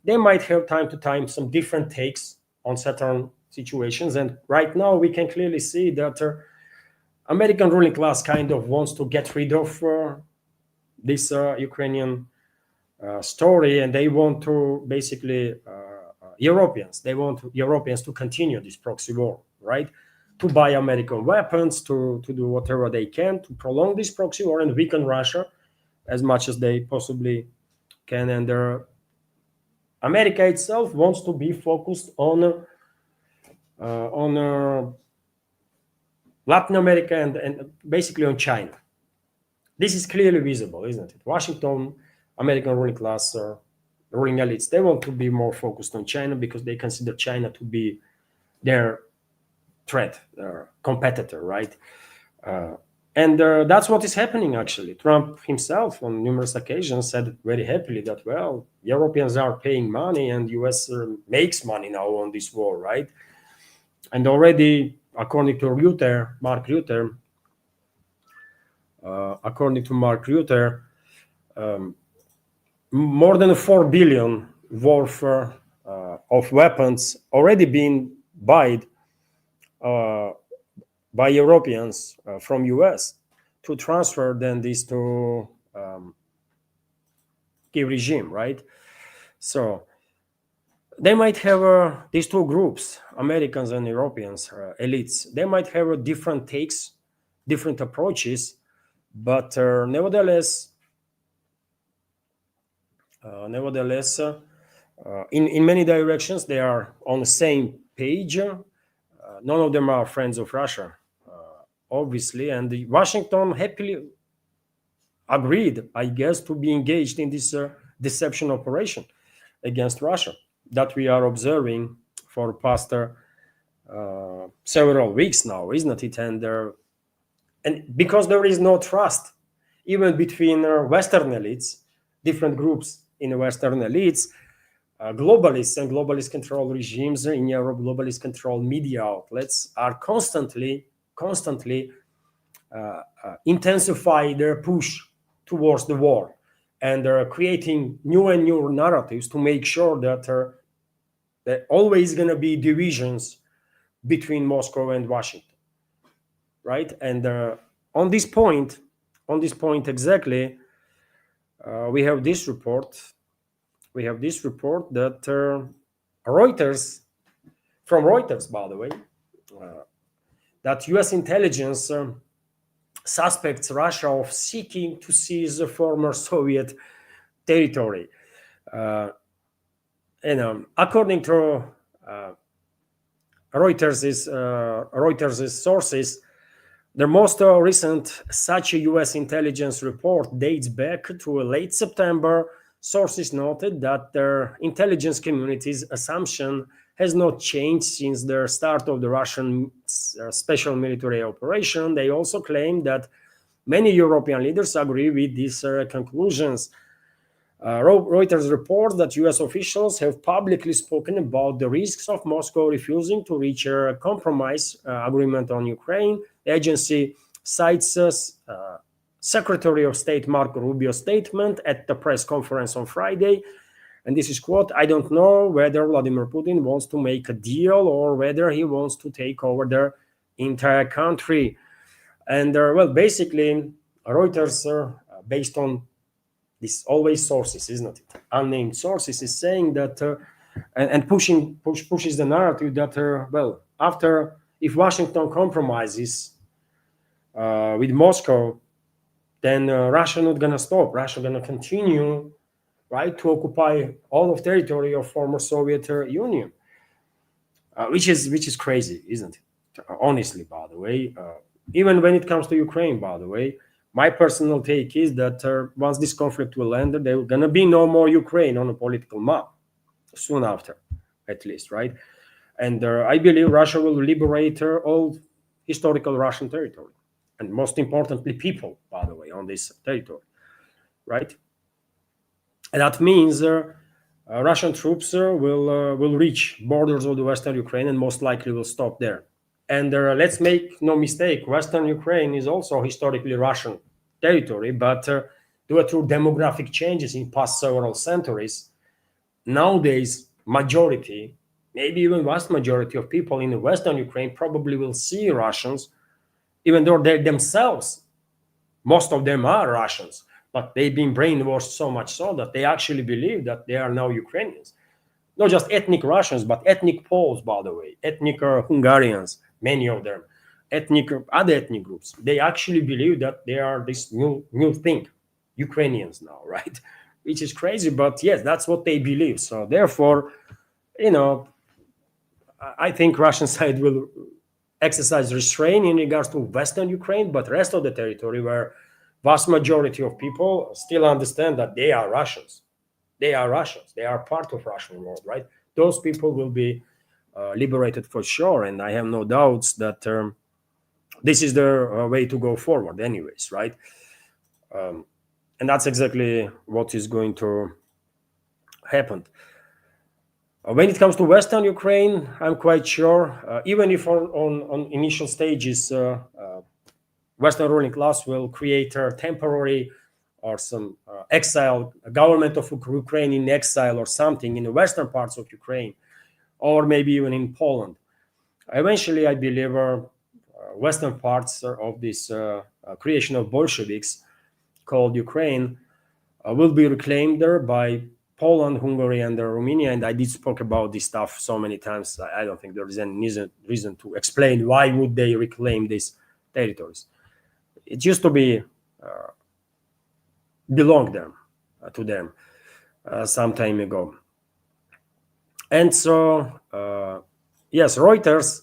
They might have time to time some different takes on certain situations, and right now we can clearly see that American ruling class kind of wants to get rid of this Ukrainian story, and they want to basically Europeans. They want Europeans to continue this proxy war, right? To buy American weapons, to do whatever they can to prolong this proxy war and weaken Russia as much as they possibly can. And America itself wants to be focused on Latin America and basically on China. This is clearly visible, isn't it? Washington, American ruling class, ruling elites, they want to be more focused on China because they consider China to be their threat, their competitor, right? And that's what is happening, actually. Trump himself, on numerous occasions, said very happily that, well, Europeans are paying money and US makes money now on this war, right? And already, according to Mark Rutte, more than 4 billion worth of weapons already been bought by Europeans from US to transfer then this to Kiev regime, right? So they might have these two groups, Americans and Europeans, elites. They might have different takes, different approaches, but nevertheless, in many directions, they are on the same page. None of them are friends of Russia, obviously, and Washington happily agreed, I guess, to be engaged in this deception operation against Russia that we are observing for past several weeks now, isn't it? And because there is no trust, even between Western elites, different groups in the Western elites, globalists and globalist control regimes in Europe, globalist control media outlets are constantly intensify their push towards the war, and they're creating new and new narratives to make sure that there always going to be divisions between Moscow and Washington, right? And on this point exactly, we have this report that Reuters, from Reuters, by the way, that US intelligence suspects Russia of seeking to seize the former Soviet territory. According to Reuters' sources, the most recent such a US intelligence report dates back to late September. Sources noted that their intelligence community's assumption has not changed since the start of the Russian special military operation. They also claim that many European leaders agree with these conclusions. Reuters reports that US officials have publicly spoken about the risks of Moscow refusing to reach a compromise agreement on Ukraine. The agency cites Secretary of State Marco Rubio's statement at the press conference on Friday. And this is quote, "I don't know whether Vladimir Putin wants to make a deal or whether he wants to take over the entire country." And basically, Reuters, based on this always sources, isn't it? Unnamed sources, is saying that and pushes the narrative that after, if Washington compromises with Moscow, then Russia not gonna stop. Russia gonna continue right, to occupy all of territory of former Soviet Union, which is crazy, isn't it? Honestly, by the way, even when it comes to Ukraine, by the way, my personal take is that once this conflict will end, there will gonna be no more Ukraine on a political map soon after, at least, right? And I believe Russia will liberate all historical Russian territory, and most importantly, people, by the way, on this territory, right? And that means Russian troops will reach borders of the Western Ukraine and most likely will stop there. And let's make no mistake, Western Ukraine is also historically Russian territory, but due to demographic changes in past several centuries, nowadays majority, maybe even vast majority of people in the Western Ukraine probably will see Russians, even though they themselves, most of them are Russians, but they've been brainwashed so much so that they actually believe that they are now Ukrainians. Not just ethnic Russians, but ethnic Poles, by the way, ethnic Hungarians, many of them, ethnic other ethnic groups. They actually believe that they are this new thing, Ukrainians now, right? Which is crazy, but yes, that's what they believe. So therefore, you know, I think Russian side will exercise restraint in regards to Western Ukraine, but rest of the territory where vast majority of people still understand that they are Russians. They are Russians. They are part of Russian world, right? Those people will be liberated for sure, and I have no doubts that this is the way to go forward, anyways, right? And that's exactly what is going to happen. When it comes to Western Ukraine, I'm quite sure, even if on initial stages, Western ruling class will create a temporary or some exile, a government of Ukraine in exile or something in the western parts of Ukraine, or maybe even in Poland. Eventually, I believe western parts of this creation of Bolsheviks called Ukraine will be reclaimed there by Poland, Hungary, and Romania. And I did spoke about this stuff so many times. I don't think there is any reason to explain why would they reclaim these territories. It used to be belong them to them some time ago. And so, yes, Reuters,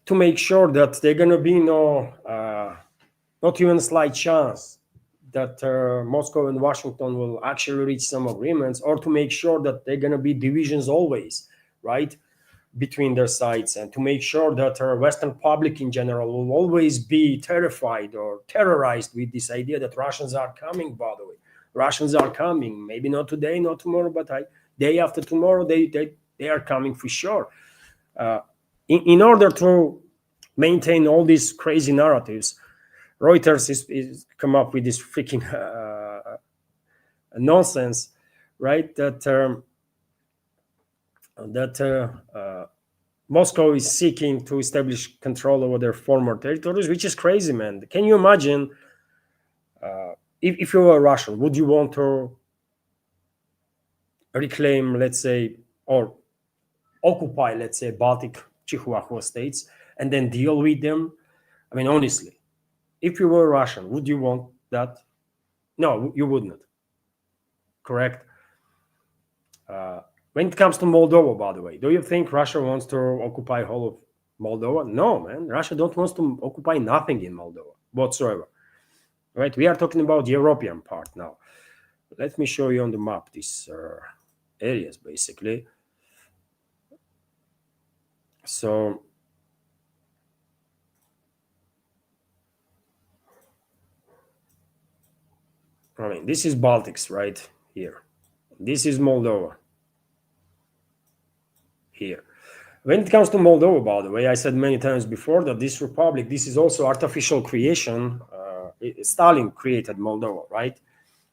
to make sure that there's going to be no, not even a slight chance that Moscow and Washington will actually reach some agreements, or to make sure that there are going to be divisions always, right, between their sides, and to make sure that Western public in general will always be terrified or terrorized with this idea that Russians are coming, by the way. Russians are coming, maybe not today, not tomorrow, but day after tomorrow, they are coming for sure. In order to maintain all these crazy narratives, Reuters is come up with this freaking nonsense, right? That Moscow is seeking to establish control over their former territories, which is crazy, man. Can you imagine if you were Russian, would you want to reclaim, let's say, or occupy, let's say, Baltic Chihuahua states and then deal with them? I mean, honestly, if you were Russian, would you want that? No, you wouldn't. Correct? When it comes to Moldova, by the way, do you think Russia wants to occupy whole of Moldova? No, man. Russia don't want to occupy nothing in Moldova whatsoever. Right? We are talking about the European part now. Let me show you on the map these areas, basically. So, I mean, this is Baltics right here. This is Moldova here. When it comes to Moldova, by the way, I said many times before that this republic, this is also artificial creation. Stalin created Moldova, right?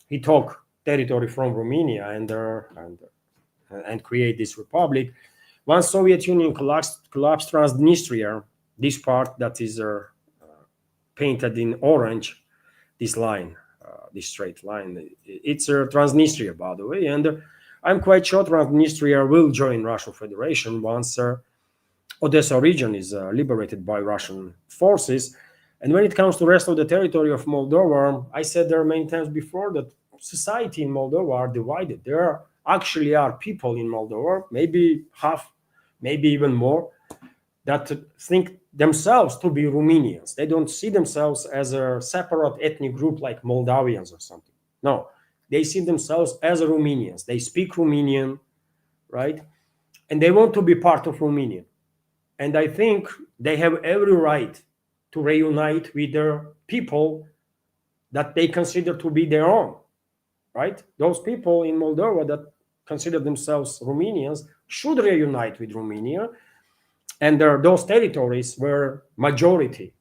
He took territory from Romania and create this republic. Once Soviet Union collapsed Transnistria, this part that is painted in orange, this line, this straight line, it's Transnistria, by the way, and I'm quite sure Transnistria will join Russian Federation once Odessa region is liberated by Russian forces. And when it comes to the rest of the territory of Moldova, I said there many times before that society in Moldova are divided. There actually are people in Moldova, maybe half, maybe even more, that think themselves to be Romanians. They don't see themselves as a separate ethnic group like Moldavians or something. No, they see themselves as Romanians. They speak Romanian, right? And they want to be part of Romania. And I think they have every right to reunite with their people that they consider to be their own, right? Those people in Moldova that consider themselves Romanians should reunite with Romania, and there are those territories where majority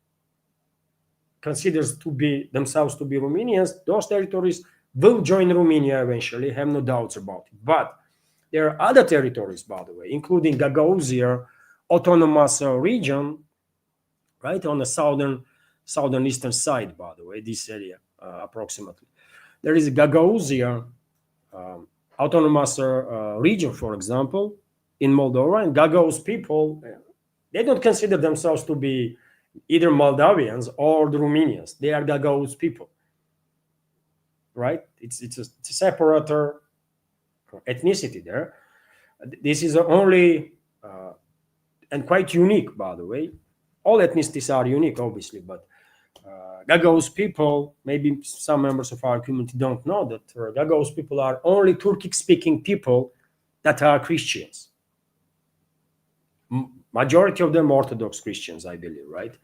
considers to be themselves to be Romanians. Those territories will join Romania eventually, have no doubts about it. But there are other territories, by the way, including Gagauzia autonomous region, right on the southern eastern side, by the way, this area approximately. There is Gagauzia autonomous region, for example, in Moldova, and Gagauz people, they don't consider themselves to be either Moldavians or the Romanians. They are Gagauz people, right? It's a separate ethnicity there. This is only and quite unique, by the way. All ethnicities are unique, obviously, but Gagauz people, maybe some members of our community don't know that Gagauz people are only Turkic-speaking people that are Christians. Majority of them Orthodox Christians, I believe, right?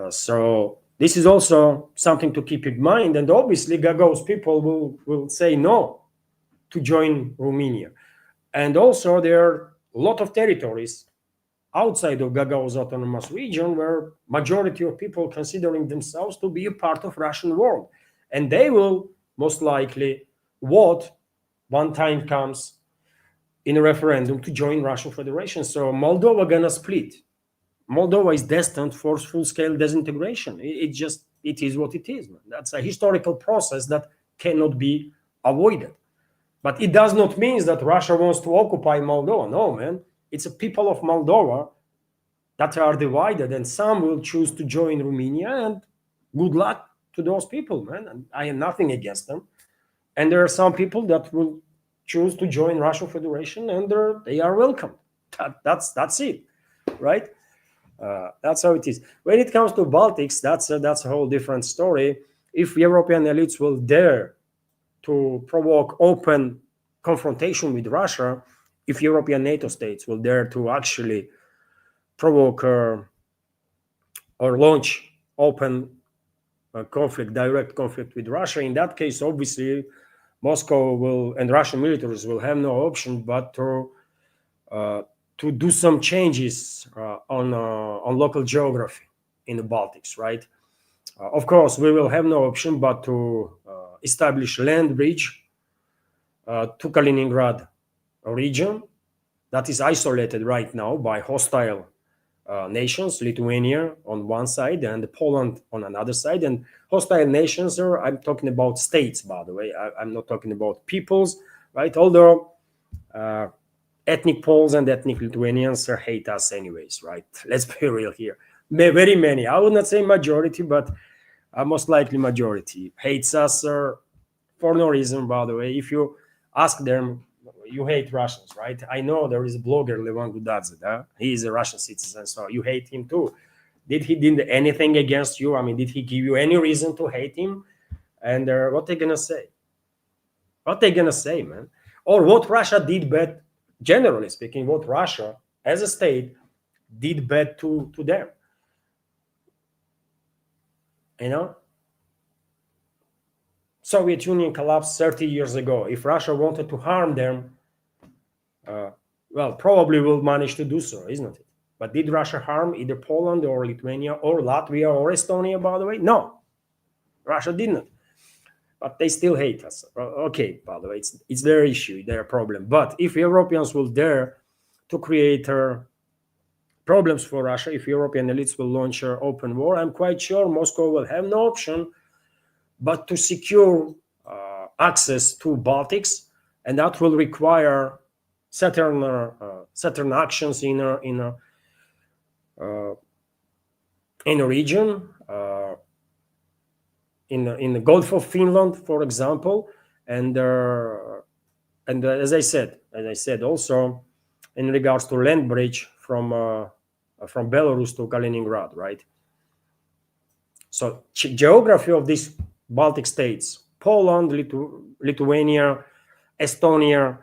So this is also something to keep in mind. And obviously, Gagauz people will say no to join Romania. And also, there are a lot of territories outside of Gagauz autonomous region where majority of people considering themselves to be a part of Russian world. And they will most likely vote one time comes in a referendum to join Russian Federation. So Moldova gonna split. Moldova is destined for full-scale disintegration. It is what it is. Man. That's a historical process that cannot be avoided. But it does not mean that Russia wants to occupy Moldova. No, man. It's a people of Moldova that are divided, and some will choose to join Romania, and good luck to those people, man. And I have nothing against them. And there are some people that will choose to join Russian Federation, and they are welcome. That's it, right? That's how it is. When it comes to Baltics, that's a whole different story. If European elites will dare to provoke open confrontation with Russia, if European NATO states will dare to actually provoke or launch open conflict, direct conflict with Russia, in that case, obviously, Moscow will and Russian militaries will have no option but to do some changes on local geography in the Baltics, right? Of course, we will have no option but to establish land bridge to Kaliningrad region that is isolated right now by hostile nations, Lithuania on one side and Poland on another side. And hostile nations are, I'm talking about states, by the way. I'm not talking about peoples, right? Although ethnic Poles and ethnic Lithuanians hate us anyways, right? Let's be real here. Very many, I would not say majority, but most likely majority hates us for no reason, by the way. If you ask them, you hate Russians, right? I know there is a blogger, Levan Gudadze. Huh? He is a Russian citizen, so you hate him too. Did he do anything against you? I mean, did he give you any reason to hate him? And what they gonna say? What they gonna say, man? Or what Russia did bad, generally speaking, what Russia as a state did bad to them? You know? Soviet Union collapsed 30 years ago. If Russia wanted to harm them, well, probably will manage to do so, isn't it? But did Russia harm either Poland or Lithuania or Latvia or Estonia, by the way? No, Russia didn't. But they still hate us. Okay, by the way, it's their issue, their problem. But if Europeans will dare to create problems for Russia, if European elites will launch an open war, I'm quite sure Moscow will have no option but to secure access to Baltics, and that will require certain actions in a region. in the Gulf of Finland, for example, and as I said also in regards to land bridge from Belarus to Kaliningrad, right? So geography of these Baltic states, Poland, Lithuania, Estonia,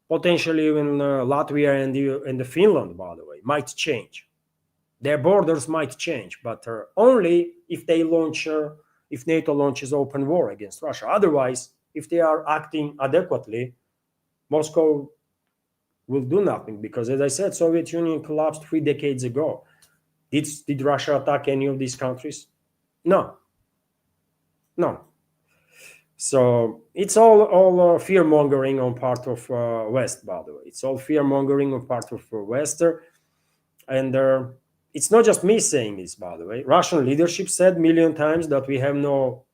potentially even Latvia and the Finland, by the way, might change. Their borders might change, but only if if NATO launches open war against Russia. Otherwise, if they are acting adequately, Moscow will do nothing because, as I said, Soviet Union collapsed 3 decades ago. Did Russia attack any of these countries? No, no. So it's all fear mongering on part of West. By the way, it's all fear mongering on part of West, and it's not just me saying this. By the way, Russian leadership said a million times that we have no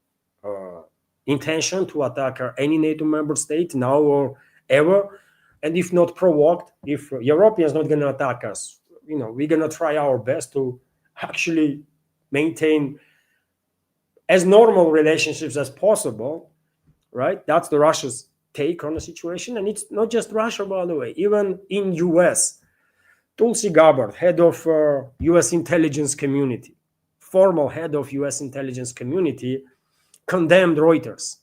uh, intention to attack any NATO member state now or ever, and if not provoked, if Europeans not going to attack us, we're going to try our best to actually maintain as normal relationships as possible, right? That's the Russia's take on the situation, and it's not just Russia, by the way. Even in US, Tulsi Gabbard, head of US intelligence community, formal head of US intelligence community, condemned Reuters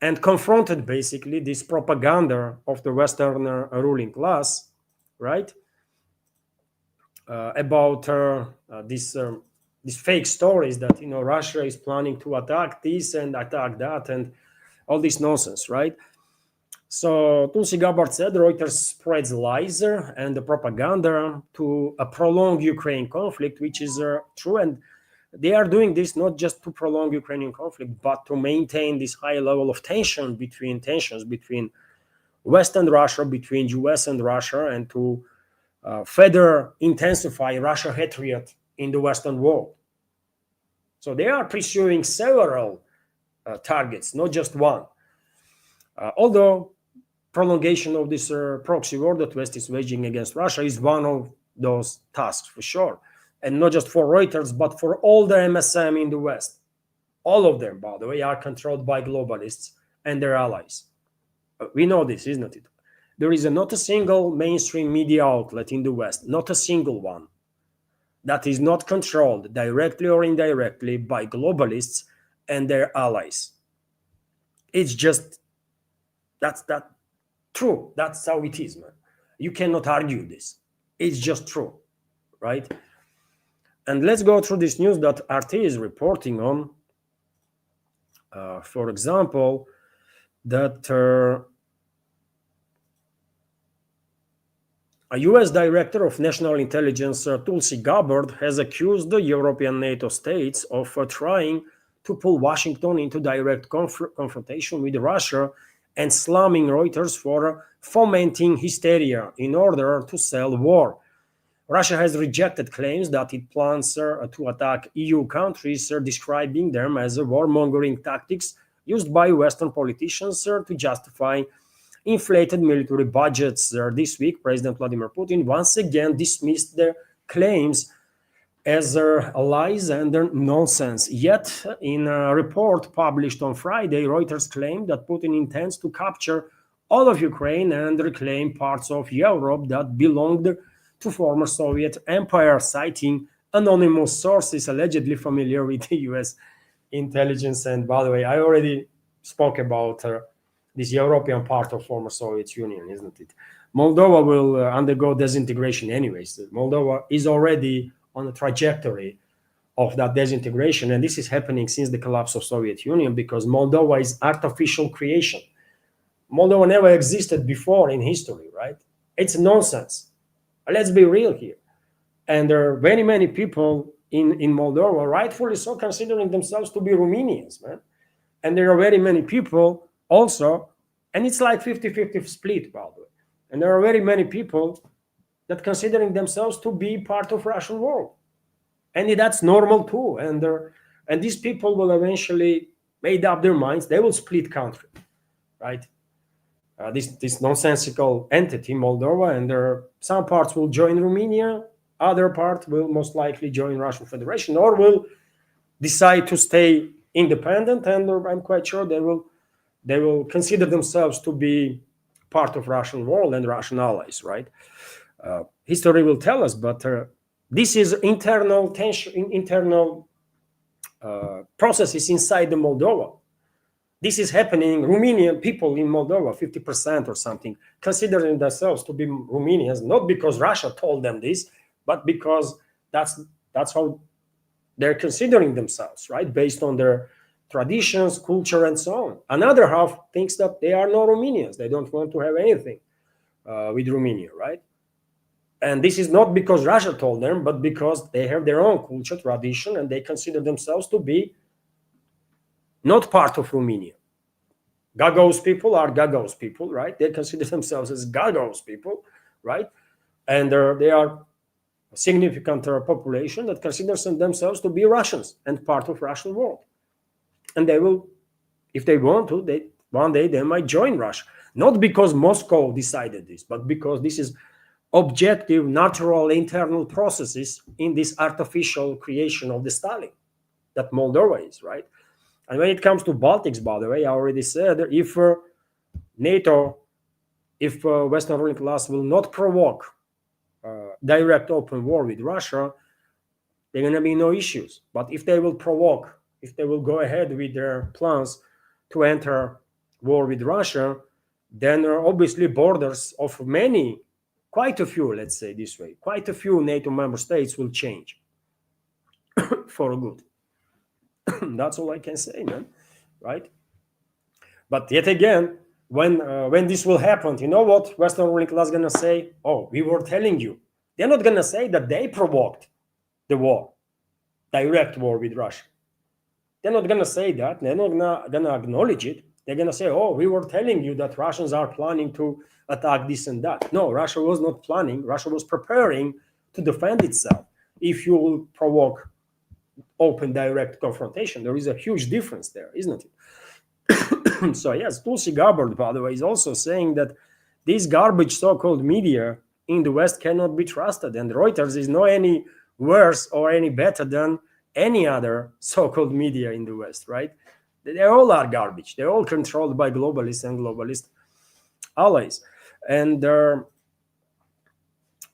and confronted basically this propaganda of the Western ruling class, right? About these fake stories that Russia is planning to attack this and attack that and all this nonsense, right? So Tulsi Gabbard said Reuters spreads lies and the propaganda to prolong Ukraine conflict, which is true, and they are doing this not just to prolong Ukrainian conflict, but to maintain this high level of tensions between West and Russia, between US and Russia, and to further intensify Russia hatred in the Western world. So they are pursuing several targets, not just one. Although prolongation of this proxy war that West is waging against Russia is one of those tasks for sure. And not just for Reuters, but for all the MSM in the West. All of them, by the way, are controlled by globalists and their allies. We know this, isn't it? There is not a single mainstream media outlet in the West, not a single one, that is not controlled directly or indirectly by globalists and their allies. It's just, that's true. That's how it is, man. You cannot argue this. It's just true, right? And let's go through this news that RT is reporting on. For example, that a US Director of National Intelligence, Tulsi Gabbard, has accused the European NATO states of trying to pull Washington into direct confrontation with Russia and slamming Reuters for fomenting hysteria in order to sell war. Russia has rejected claims that it plans to attack EU countries, describing them as warmongering tactics used by Western politicians to justify inflated military budgets. This week, President Vladimir Putin once again dismissed the claims as lies and nonsense. Yet, in a report published on Friday, Reuters claimed that Putin intends to capture all of Ukraine and reclaim parts of Europe that belonged to former Soviet empire, citing anonymous sources allegedly familiar with the US intelligence. And by the way, I already spoke about this European part of former Soviet Union, isn't it? Moldova will undergo disintegration anyways. Moldova is already on a trajectory of that disintegration, and this is happening since the collapse of Soviet Union because Moldova is artificial creation. Moldova never existed before in history, right? It's nonsense. Let's be real here. And there are very many people in Moldova, rightfully so, considering themselves to be Romanians, man. And there are very many people also, and it's like 50-50 split, by the way. And there are very many people that considering themselves to be part of Russian world. And that's normal too. And these people will eventually made up their minds. They will split country, right? This nonsensical entity, Moldova, and some parts will join Romania, other part will most likely join Russian Federation, or will decide to stay independent, and I'm quite sure they will consider themselves to be part of Russian world and Russian allies, right? History will tell us, but this is internal tension, internal processes inside the Moldova. This is happening. Romanian people in Moldova, 50% or something, considering themselves to be Romanians, not because Russia told them this, but because that's how they're considering themselves, right? Based on their traditions, culture, and so on. Another half thinks that they are not Romanians. They don't want to have anything with Romania, right? And this is not because Russia told them, but because they have their own culture, tradition, and they consider themselves to be not part of Romania. Gagos people are Gagos people, right? They consider themselves as Gagos people, right? And they are a significant population that considers themselves to be Russians and part of Russian world. And they will, if they want to, one day they might join Russia. Not because Moscow decided this, but because this is objective, natural, internal processes in this artificial creation of the Stalin that Moldova is, right? And when it comes to Baltics, by the way, I already said, if NATO, if Western ruling class will not provoke direct open war with Russia, there are going to be no issues. But if they will provoke, if they will go ahead with their plans to enter war with Russia, then obviously borders of many, quite a few, let's say this way, quite a few NATO member states will change for good. That's all I can say, man, right? But yet again, when this will happen, you know what Western ruling class gonna say? Oh, we were telling you. They're not gonna say that they provoked the war, direct war with Russia. They're not gonna say that. They're not gonna acknowledge it. They're gonna say, oh, we were telling you that Russians are planning to attack this and that. No, Russia was not planning. Russia was preparing to defend itself. If you will provoke open direct confrontation, there is a huge difference there, isn't it? So yes, Tulsi Gabbard, by the way, is also saying that this garbage so-called media in the West cannot be trusted, and Reuters is not any worse or any better than any other so-called media in the West, right? They all are garbage. They're all controlled by globalists and globalist allies. And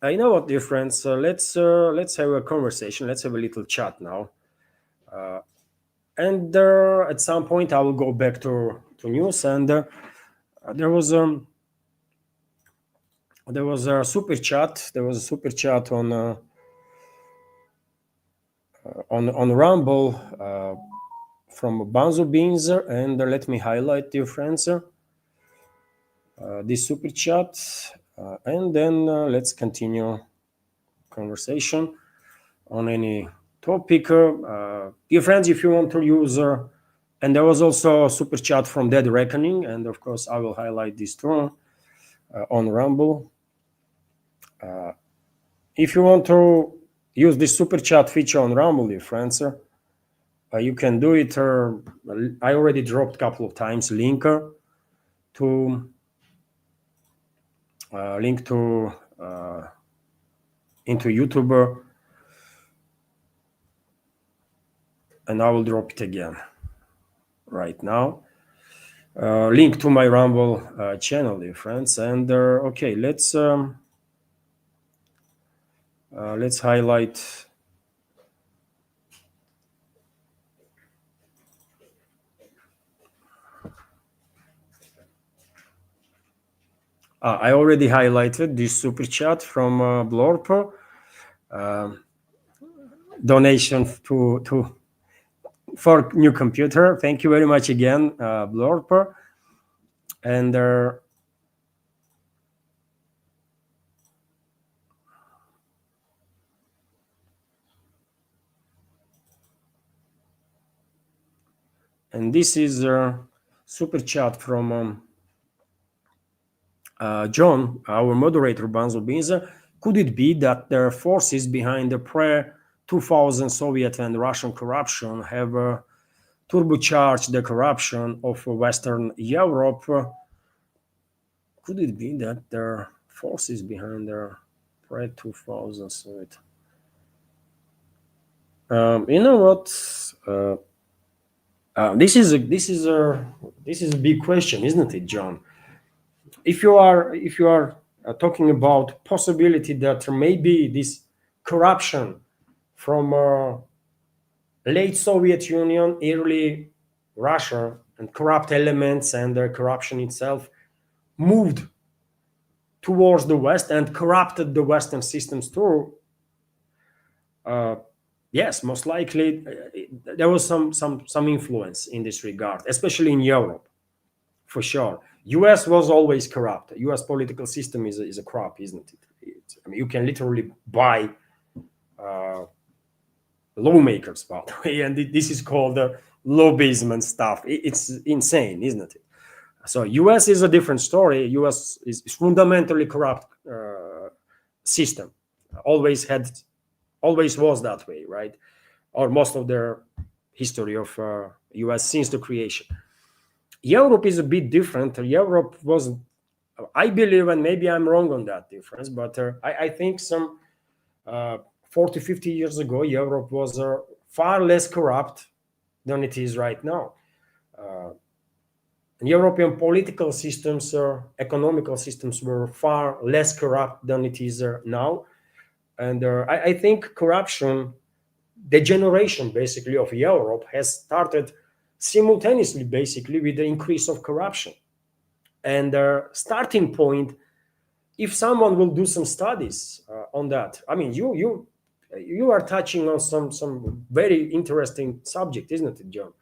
I know what, dear friends. Let's have a conversation. Let's have a little chat now. And at some point, I will go back to news. And there was a super chat. There was a super chat on Rumble from Banzo Beans, and let me highlight, dear friends, this super chat, and then let's continue conversation on any topic. Dear friends, if you want to use, and there was also a super chat from Dead Reckoning, and of course I will highlight this too on Rumble. If you want to use this super chat feature on Rumble, dear friends, you can do it. I already dropped a couple of times link to into YouTube, and I will drop it again right now. Link to my Rumble channel, dear friends. And okay, let's highlight. I already highlighted this super chat from Blorp. Donation for new computer. Thank you very much again, Blorp. And this is a super chat from John, our moderator, Banzo Binza. Could it be that their forces behind the pre-2000 Soviet and Russian corruption have turbocharged the corruption of Western Europe? Could it be that their forces behind their pre-2000 Soviet? You know what? This is a big question, isn't it, John? If you are talking about possibility that there may be this corruption from late Soviet Union, early Russia, and corrupt elements and the corruption itself moved towards the West and corrupted the Western systems too. Uh, yes, most likely there was some influence in this regard, especially in Europe, for sure. U.S. was always corrupt. U.S. political system is a crap, isn't it? I mean, you can literally buy uh, lawmakers, by the way, and this is called lobbyism and stuff. It's insane, isn't it? So U.S. is a different story. U.S. is fundamentally corrupt system. Always had, always was that way, right? Or most of their history of U.S. since the creation. Europe is a bit different. Europe was, I believe, and maybe I'm wrong on that difference, but I think some 40, 50 years ago, Europe was far less corrupt than it is right now. European political systems or economical systems were far less corrupt than it is now. And I think corruption, the generation basically of Europe has started simultaneously basically with the increase of corruption. And starting point, if someone will do some studies on that, I mean, you are touching on some very interesting subject, isn't it, John?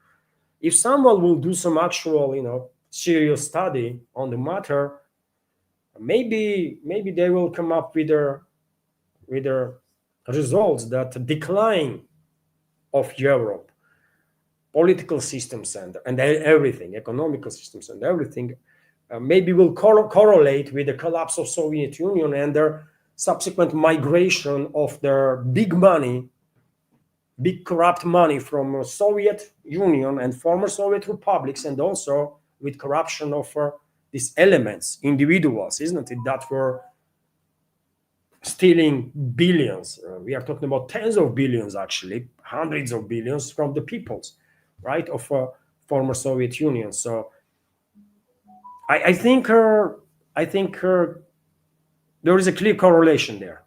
If someone will do some actual, serious study on the matter, maybe they will come up with their results that decline of Europe, political systems and everything, economical systems and everything, maybe will correlate with the collapse of Soviet Union and their subsequent migration of their big money, big corrupt money from Soviet Union and former Soviet republics, and also with corruption of these elements, individuals, isn't it, that were stealing billions. We are talking about tens of billions, actually, hundreds of billions from the peoples, right, of former Soviet Union. So I think there is a clear correlation there,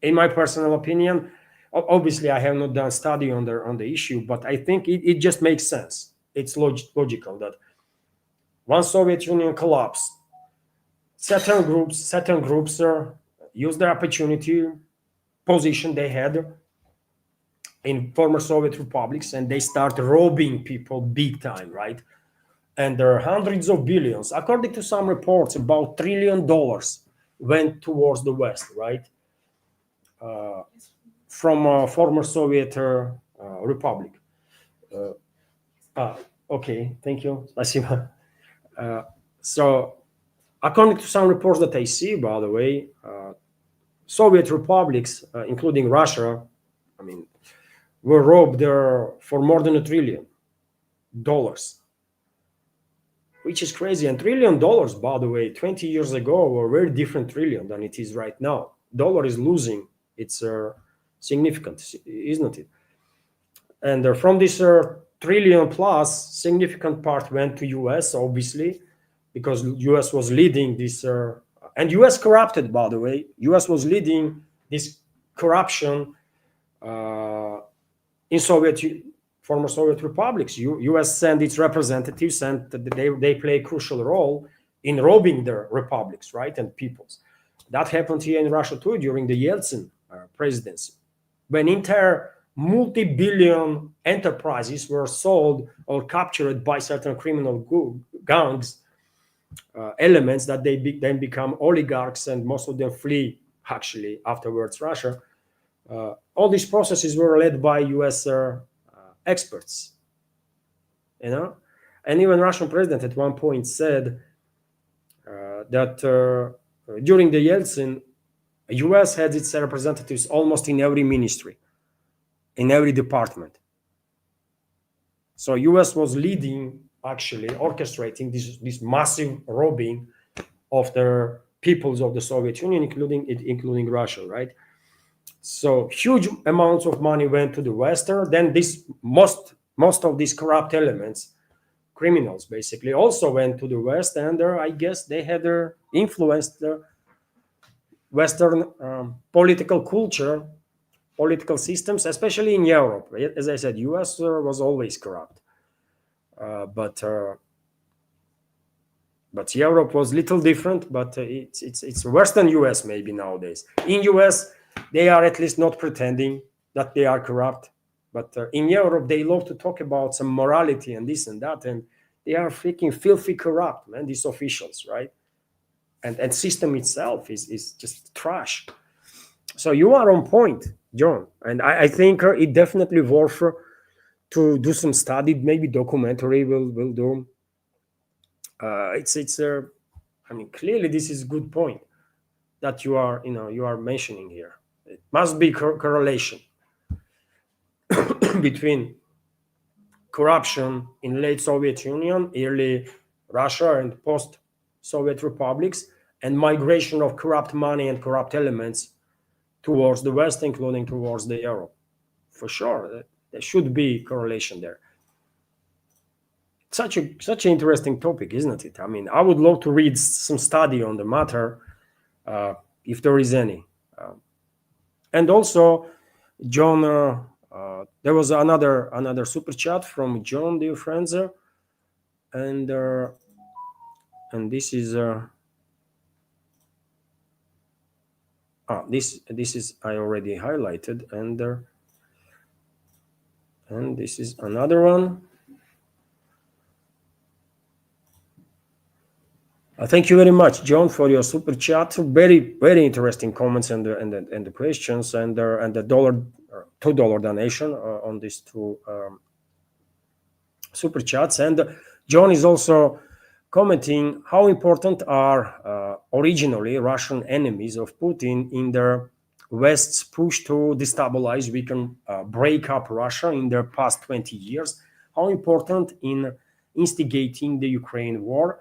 in my personal opinion. Obviously, I have not done study on the issue, but I think it just makes sense. It's logical that once Soviet Union collapsed, certain groups used the opportunity position they had in former Soviet republics, and they start robbing people big time, right? And there are hundreds of billions, according to some reports, about $1 trillion went towards the West, right? From a former Soviet republic. Okay, thank you. Спасибо. So, according to some reports that I see, by the way, Soviet republics, including Russia, I mean, were robbed for more than $1 trillion, which is crazy. And $1 trillion, by the way, 20 years ago were a very different trillion than it is right now. Dollar is losing its significance, isn't it? And from this trillion plus, significant part went to US, obviously, because US was leading this, and US corrupted, by the way. US was leading this corruption in former Soviet republics. US sent its representatives, and they play a crucial role in robbing their republics, right, and peoples. That happened here in Russia too during the Yeltsin presidency, when entire multi-billion enterprises were sold or captured by certain criminal gangs, elements that they then become oligarchs, and most of them flee actually afterwards Russia. All these processes were led by US experts, and even Russian president at one point said that during the Yeltsin, US had its representatives almost in every ministry, in every department. So US was leading, actually orchestrating this massive robbing of the peoples of the Soviet Union, including Russia, right? So huge amounts of money went to the Western. Then this most most of these corrupt elements, criminals basically, also went to the West, and I guess they had influenced the Western political culture, political systems, especially in Europe. As I said, US was always corrupt, uh, but uh, but Europe was little different. But it's Western US maybe nowadays. In US, they are at least not pretending that they are corrupt. But in Europe, they love to talk about some morality and this and that, and they are freaking filthy corrupt, man. These officials, right? And system itself is just trash. So you are on point, John, and I think it definitely worth to do some study, maybe documentary will do. It's I mean, clearly this is a good point that you are mentioning here. It must be correlation between corruption in late Soviet Union, early Russia, and post Soviet republics, and migration of corrupt money and corrupt elements towards the West, including towards the Europe. For sure, there should be correlation there. Such an interesting topic, isn't it? I mean, I would love to read some study on the matter, uh, if there is any. And also, John, there was another super chat from John, dear friends, and this is this is I already highlighted, and this is another one. Thank you very much, John, for your super chat. Very interesting comments and the questions and the $2 donation on these two super chats. And John is also commenting how important are originally Russian enemies of Putin in their West's push to destabilize, weaken, break up Russia in their past 20 years. How important in instigating the Ukraine war.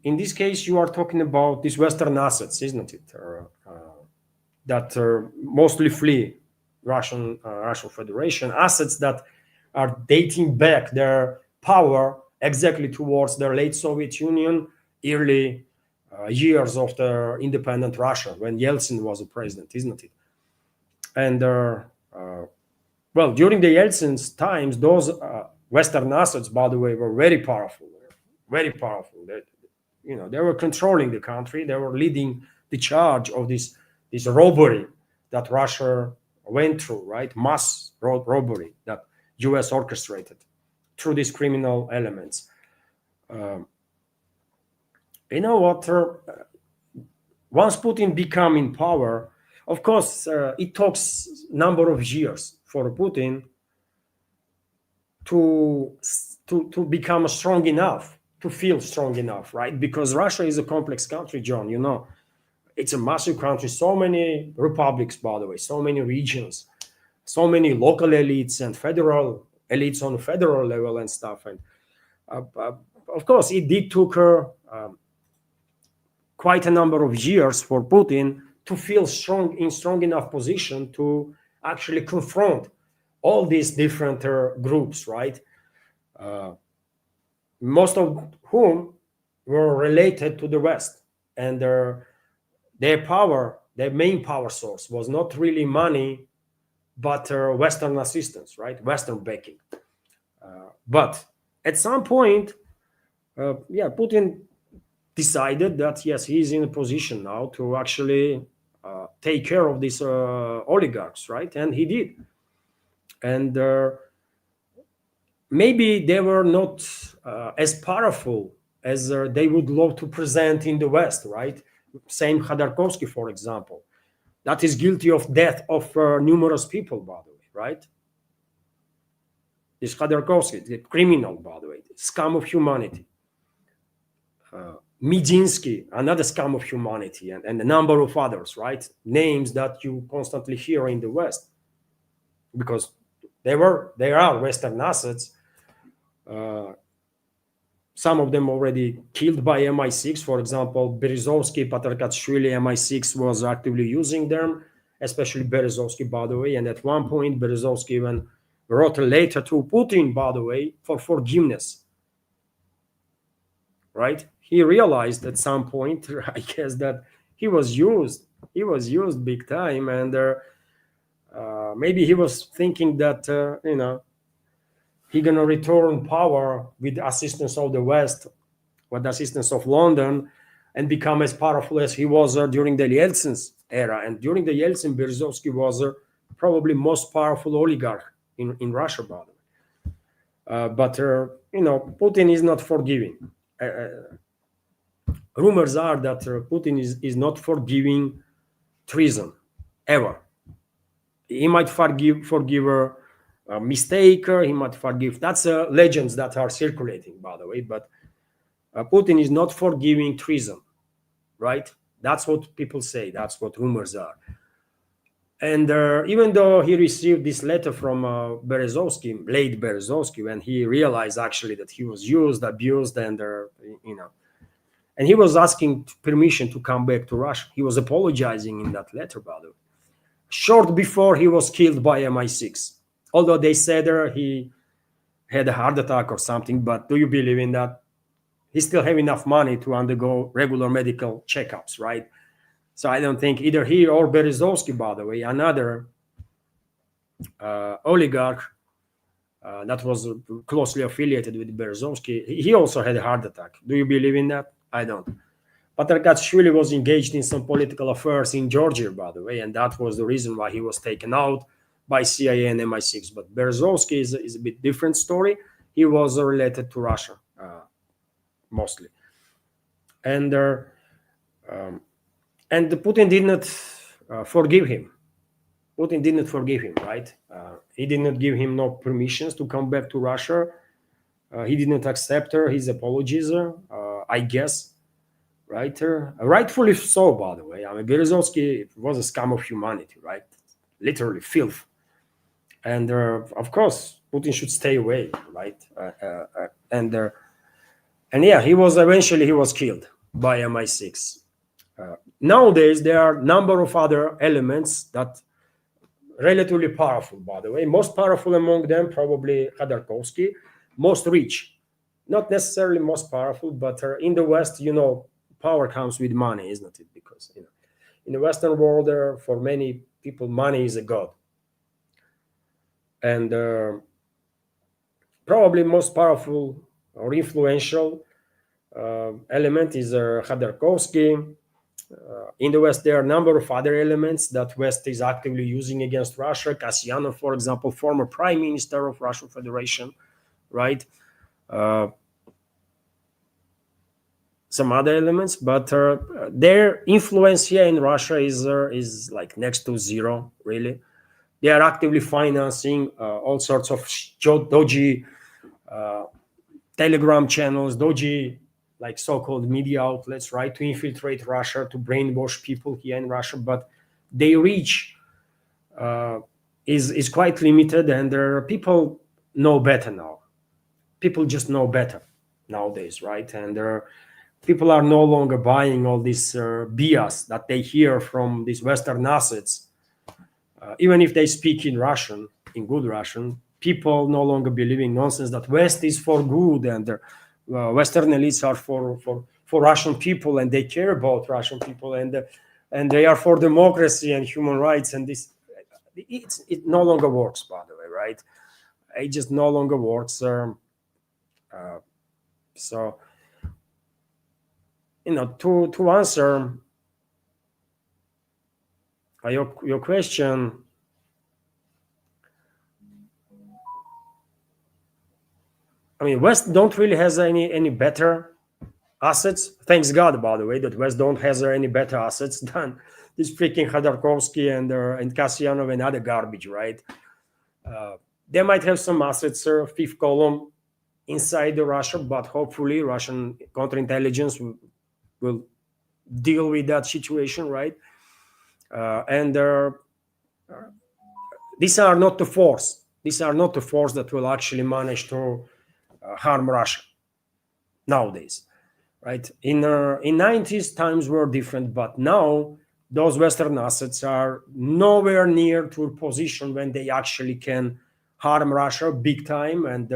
In this case, you are talking about these Western assets, isn't it? That mostly flee Russian Federation, assets that are dating back their power exactly towards the late Soviet Union, early years of the independent Russia when Yeltsin was a president, isn't it? And well, during the Yeltsin's times, those Western assets, by the way, were very powerful, very powerful. They were controlling the country. They were leading the charge of this robbery that Russia went through, right? Mass robbery that U.S. orchestrated through these criminal elements. You know what? Once Putin became in power, of course, it takes number of years for Putin to become strong enough, to feel strong enough, right? Because Russia is a complex country, John. It's a massive country. So many republics, by the way, so many regions, so many local elites and federal elites on the federal level and stuff. And of course, it did took quite a number of years for Putin to feel strong enough position to actually confront all these different groups, right? Most of whom were related to the West, and their power, their main power source was not really money, but Western assistance, right? Western backing. But at some point, Putin decided that yes, he's in a position now to actually take care of these oligarchs, right? And he did. And maybe they were not as powerful as they would love to present in the West, right? Same Khodorkovsky, for example, that is guilty of death of numerous people, by the way, right? This Khodorkovsky, the criminal, by the way, the scum of humanity. Medinsky, another scum of humanity, and a number of others, right? Names that you constantly hear in the West, because they are Western assets. Some of them already killed by MI6. For example, Berezovsky, Patarkatshvili, MI6 was actively using them. especially Berezovsky, by the way. And at one point, Berezovsky even wrote a letter to Putin, by the way, for forgiveness. Right? He realized at some point, I guess, that he was used. He was used big time, and maybe he was thinking that he gonna return power with the assistance of the West, with the assistance of London, and become as powerful as he was during the Yeltsin's era. And during the Yeltsin, Berezovsky was probably most powerful oligarch in Russia, by the way. But Putin is not forgiving. Rumors are that Putin is not forgiving treason ever. He might forgive a mistake. He might forgive. That's legends that are circulating, by the way. But Putin is not forgiving treason, right? That's what people say. That's what rumors are. And even though he received this letter from Berezovsky, late Berezovsky, when he realized actually that he was used, abused, and and he was asking permission to come back to Russia. He was apologizing in that letter, by the way, short before he was killed by MI6. Although they said he had a heart attack or something, but do you believe in that? He still have enough money to undergo regular medical checkups, right? So I don't think either he or Berezovsky, by the way, another oligarch that was closely affiliated with Berezovsky, he also had a heart attack. Do you believe in that? I don't. But Saakashvili was engaged in some political affairs in Georgia, by the way, and that was the reason why he was taken out by CIA and MI6. But Berezovsky is a bit different story. He was related to Russia, mostly. And Putin did not forgive him. Putin did not forgive him, right? He did not give him no permissions to come back to Russia. He did not accept his apologies, I guess, right? Rightfully so, by the way. I mean, Berezovsky was a scum of humanity, right? Literally filth. And of course, Putin should stay away, right? And yeah, he was killed by MI6. Nowadays, there are a number of other elements that relatively powerful, by the way. Most powerful among them, probably Khodorkovsky, most rich. Not necessarily most powerful, but in the West, power comes with money, isn't it? Because in the Western world, for many people, money is a god. And probably most powerful or influential element is Khodorkovsky. In the West, there are a number of other elements that West is actively using against Russia. Kasyanov, for example, former prime minister of Russian Federation, right? Some other elements, but their influence here in Russia is like next to zero, really. They are actively financing all sorts of dodgy Telegram channels, dodgy like so-called media outlets, right, to infiltrate Russia, to brainwash people here in Russia. But their reach is quite limited, and people know better now. People just know better nowadays, right? And people are no longer buying all this BS that they hear from these Western assets. Even if they speak in Russian, in good Russian, people no longer believe in nonsense that West is for good and Western elites are for Russian people and they care about Russian people and they are for democracy and human rights. And it no longer works, by the way, right? It just no longer works. So to answer your question, I mean, West don't really has any better assets. Thanks God, by the way, that West don't has any better assets than this freaking Khodorkovsky and Kasyanov and other garbage, right? They might have some assets, fifth column inside Russia, but hopefully Russian counterintelligence will deal with that situation, right? And these are not the force. These are not the force that will actually manage to harm Russia nowadays, right? In 90s, times were different, but now those Western assets are nowhere near to a position when they actually can harm Russia big time and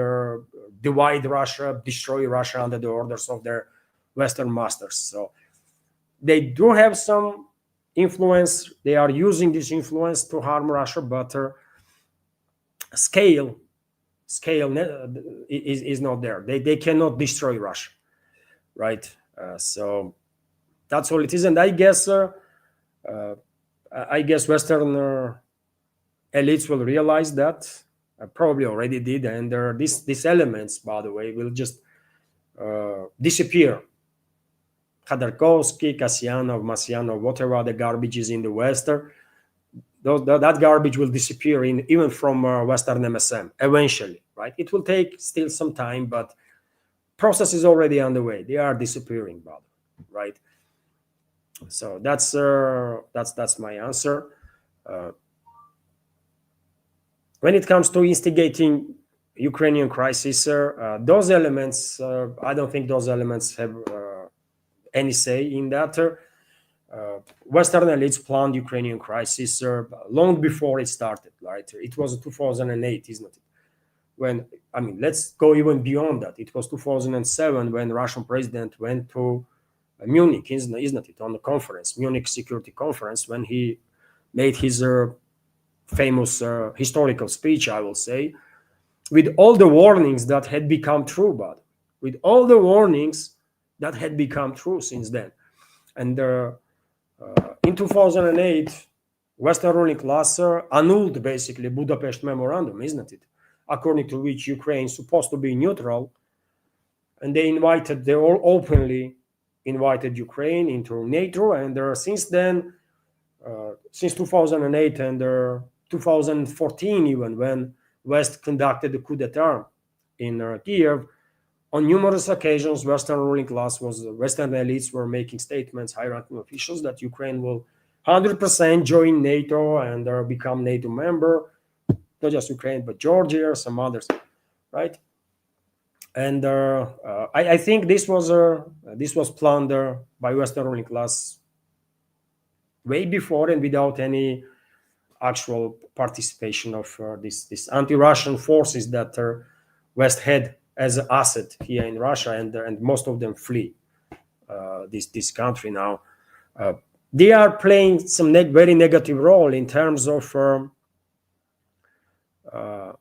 divide Russia, destroy Russia under the orders of their Western masters. So they do have some influence. They are using this influence to harm Russia, but scale is not there. They cannot destroy Russia, right? So that's all it is. And I guess Western elites will realize that. Probably already did, and these elements, by the way, will just disappear. Khodorkovsky, Kasyanov, Masyanov, whatever the garbage is in the West, that garbage will disappear even from Western MSM eventually, right? It will take still some time, but process is already underway. They are disappearing, by the way, right? So that's my answer. When it comes to instigating Ukrainian crisis, those elements, I don't think those elements have any say in that. Western elites planned Ukrainian crisis long before it started, right? It was 2008, isn't it? When, I mean, let's go even beyond that. It was 2007 when Russian president went to Munich, isn't it, on the conference, Munich Security Conference, when he made his famous historical speech, I will say, with all the warnings that had become true, but with all the warnings that had become true since then. And in 2008, Western ruling class annulled basically Budapest Memorandum, isn't it? According to which Ukraine is supposed to be neutral, and they all openly invited Ukraine into NATO, and since then, since 2008 and 2014 even, when West conducted the coup d'etat in Kiev, on numerous occasions, Western elites were making statements, high-ranking officials, that Ukraine will 100% join NATO and become NATO member, not just Ukraine, but Georgia, some others, right? And I think this was planned by Western ruling class way before and without any actual participation of these anti-Russian forces that West had as an asset here in Russia, and most of them flee this country now. They are playing some very negative role in terms of, I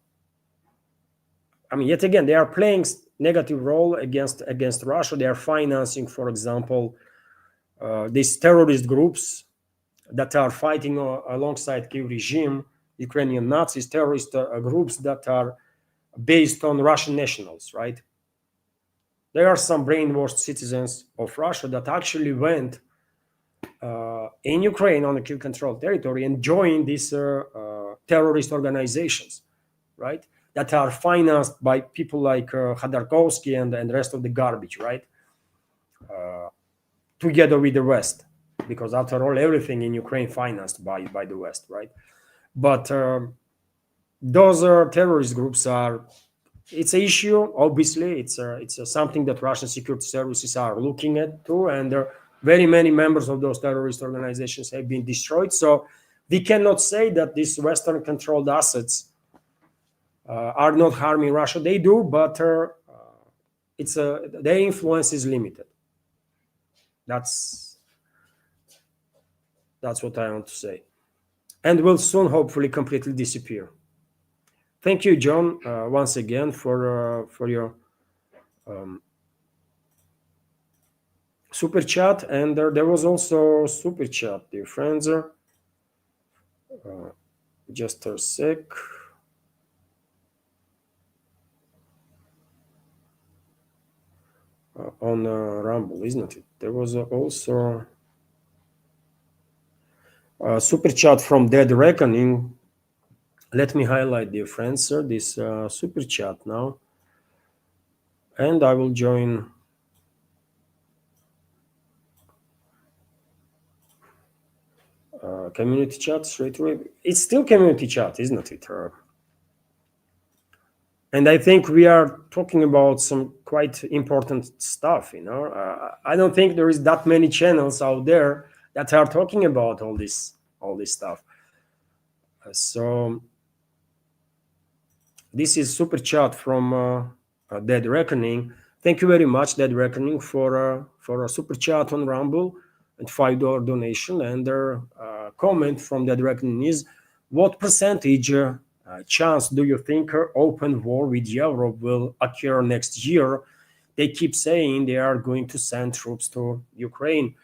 mean, yet again, they are playing negative role against Russia. They are financing, for example, these terrorist groups that are fighting alongside Kiev regime, Ukrainian Nazis, terrorist groups that are based on Russian nationals, right? There are some brainwashed citizens of Russia that actually went in Ukraine on the Kiev-controlled territory and joined these terrorist organizations, right? That are financed by people like Khodorkovsky and the rest of the garbage, right? Together with the West, because after all, everything in Ukraine financed by the West, right? But those terrorist groups it's an issue. Obviously, it's something that Russian security services are looking at too, and very many members of those terrorist organizations have been destroyed. So we cannot say that these Western-controlled assets are not harming Russia. They do, but their influence is limited. That's what I want to say, and will soon hopefully completely disappear. Thank you, John, once again for your super chat, and there was also super chat, dear friends. Just a sec. On Rumble, isn't it? There was also a super chat from Dead Reckoning. Let me highlight, dear friends, this super chat now, and I will join community chat straight away. It's still community chat, isn't it? And I think we are talking about some quite important stuff, you know. I don't think there is that many channels out there that are talking about all this stuff. So this is super chat from Dead Reckoning. Thank you very much, Dead Reckoning, for a super chat on Rumble and $5 donation. And their comment from Dead Reckoning is, what percentage chance do you think open war with Europe will occur next year? They keep saying they are going to send troops to Ukraine.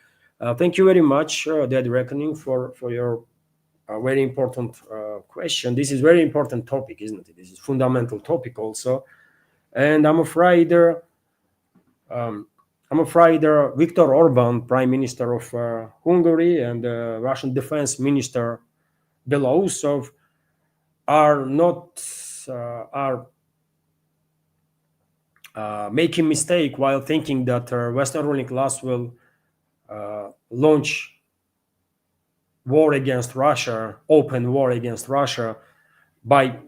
Thank you very much, Dead Reckoning, for your a very important question. This is very important topic, isn't it? This is fundamental topic also, and I'm afraid Viktor Orban, Prime Minister of Hungary, and Russian Defense Minister Belousov are not are making mistake while thinking that Western ruling class will launch war against Russia, open war against Russia by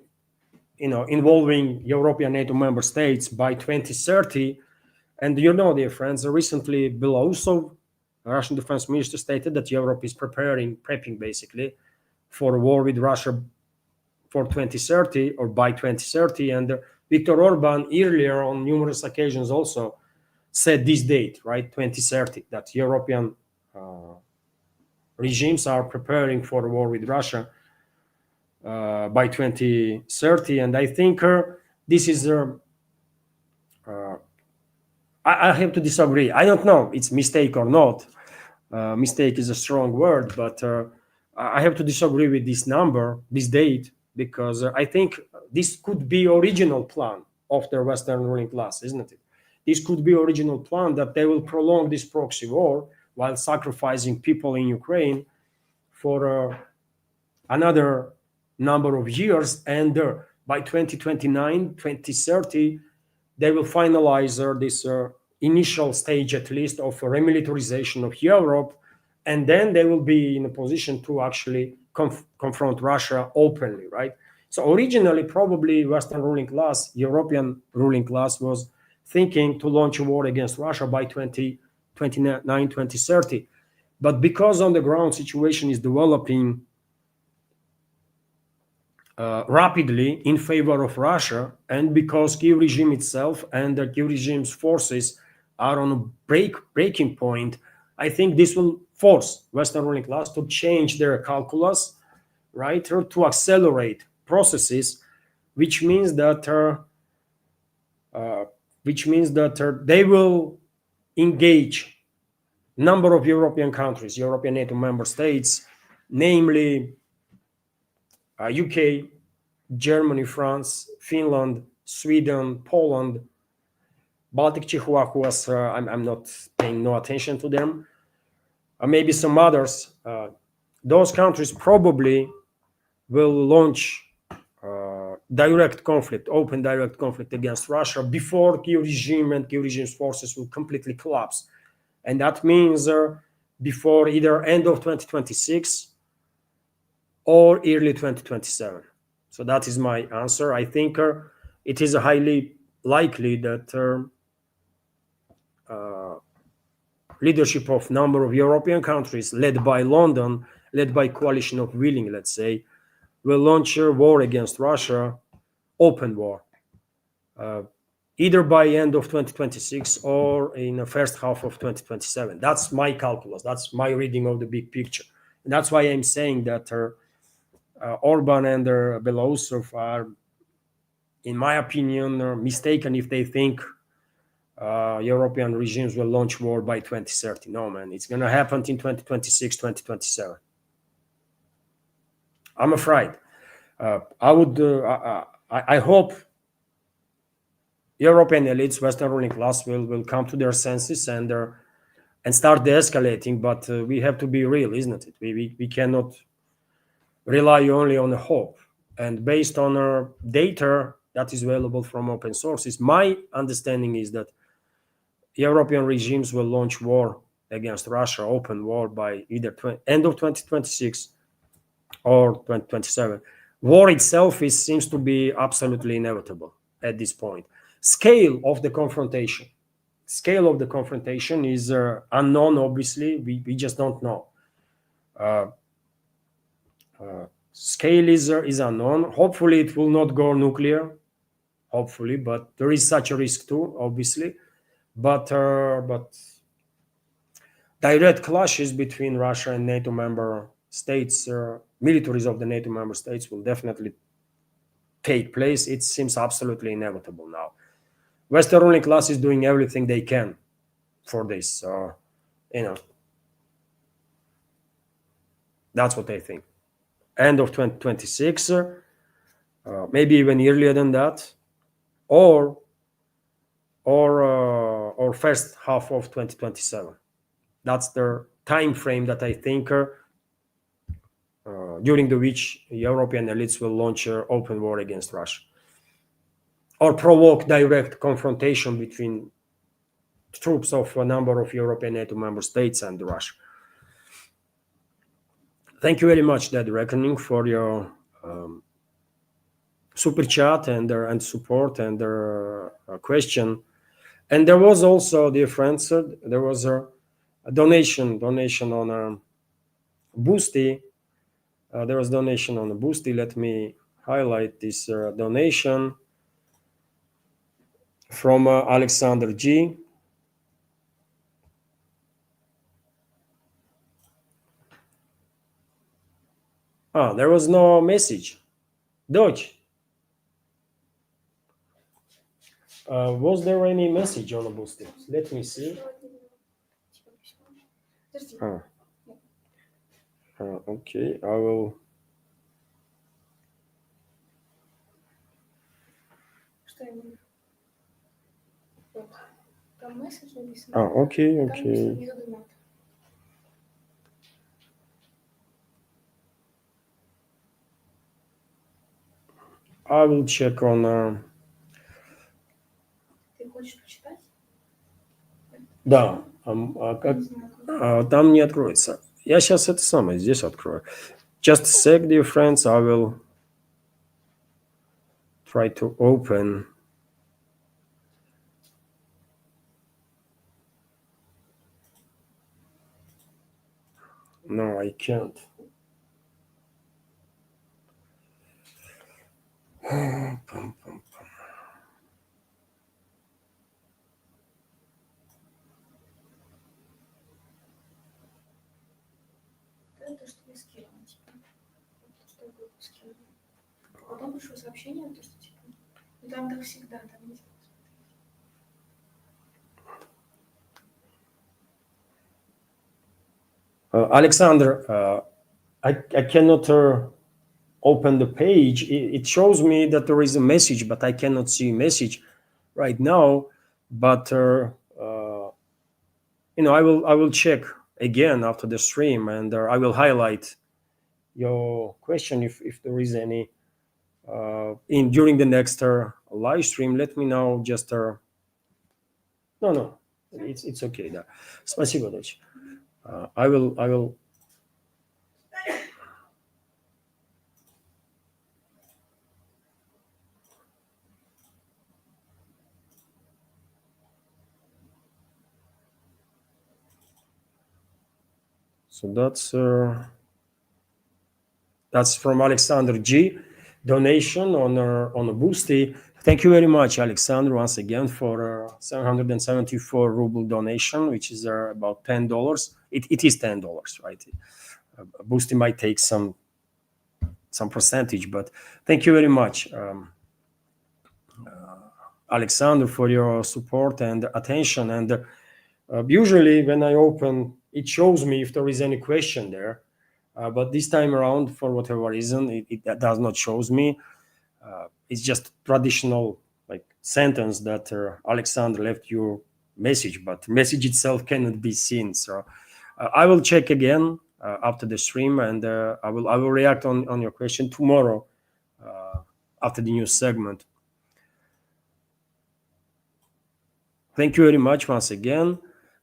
involving European NATO member states by 2030. And dear friends, recently Belousov, Russian defense minister, stated that Europe is prepping basically for a war with Russia for 2030 or by 2030. And Viktor Orban earlier on numerous occasions also said this date, right, 2030, that European regimes are preparing for a war with Russia by 2030. And I think this is I have to disagree. I don't know it's mistake or not. Mistake is a strong word, but I have to disagree with this number, this date, because I think this could be original plan of the Western ruling class, isn't it? This could be original plan that they will prolong this proxy war while sacrificing people in Ukraine for another number of years, and by 2029, 2030, they will finalize this initial stage, at least, of remilitarization of Europe, and then they will be in a position to actually confront Russia openly, right? So originally, probably Western ruling class, European ruling class, was thinking to launch a war against Russia by 2029, 2030. But because on the ground situation is developing rapidly in favor of Russia, and because Kiev regime itself and the Kiev regime's forces are on a breaking point, I think this will force Western ruling class to change their calculus, right, or to accelerate processes, which means that they will engage number of European countries, European NATO member states, namely UK, Germany, France, Finland, Sweden, Poland, Baltic Chihuahuas. I'm not paying no attention to them. Maybe some others. Those countries probably will launch direct conflict, open direct conflict against Russia before Kiev regime and Kiev regime's forces will completely collapse. And that means before either end of 2026 or early 2027. So that is my answer. I think it is highly likely that leadership of number of European countries, led by London, led by coalition of willing, let's say, will launch a war against Russia, open war, either by end of 2026 or in the first half of 2027. That's my calculus. That's my reading of the big picture. And that's why I'm saying that Orban and Belousov are, in my opinion, mistaken if they think European regimes will launch war by 2030. No, man, it's going to happen in 2026, 2027. I'm afraid. I hope European elites, Western ruling class, will come to their senses and start de-escalating. But we have to be real, isn't it? We cannot rely only on hope. And based on our data that is available from open sources, my understanding is that European regimes will launch war against Russia, open war, by either end of 2026 or 2027. War itself seems to be absolutely inevitable at this point. Scale of the confrontation is unknown, obviously. We just don't know. Scale is unknown. Hopefully, it will not go nuclear. Hopefully, but there is such a risk too, obviously. But direct clashes between Russia and NATO member states, militaries of the NATO member states, will definitely take place. It seems absolutely inevitable now. Western ruling class is doing everything they can for this. So, you know, that's what I think. End of 2026, maybe even earlier than that, or or first half of 2027. That's the time frame that I think during the which European elites will launch an open war against Russia or provoke direct confrontation between troops of a number of European NATO member states and Russia. Thank you very much, Dead Reckoning, for your super chat and support and question. And there was also, dear friends, there was a donation on Boosty. There was donation on Boosty. Let me highlight this donation from Alexander G. There was no message. Dodge, was there any message on Boosty? Let me see. Ah, okay, I will. Okay, okay. I will check on. Да, там не откроется. Я сейчас это самое здесь открою. Just a sec, dear friends, I will try to open. No, I can't. Alexander, I cannot open the page. It shows me that there is a message, but I cannot see a message right now. But I will check again after the stream, and I will highlight your question if there is any in during the next live stream. Let me know. Just no, it's okay. Да. Спасибо, дочь. I will. So that's from Alexander G. Donation on a Boosty. Thank you very much, Alexander, once again for 774 ruble donation, which is about $10. It is $10, right? Boosty might take some percentage, but thank you very much, Alexander, for your support and attention. And usually when I open, it shows me if there is any question there. But this time around, for whatever reason, it does not shows me. It's just traditional like sentence that Alexander left your message, but message itself cannot be seen. So I will check again after the stream, and I will react on your question tomorrow after the news segment. Thank you very much once again.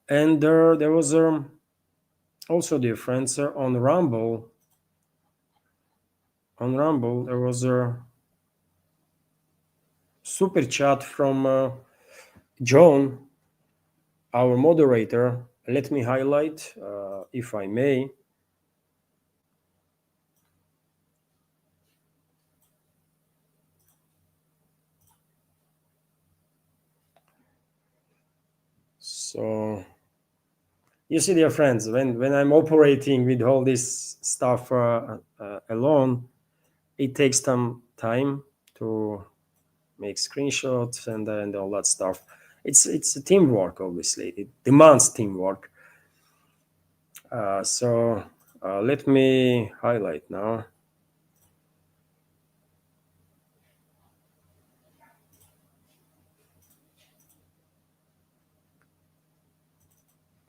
And there was also, dear friends, on Rumble. On Rumble, there was a super chat from John, our moderator. Let me highlight, if I may. So you see, dear friends, when I'm operating with all this stuff alone, it takes some time to make screenshots and all that stuff. It's a teamwork, obviously. It demands teamwork. So let me highlight now.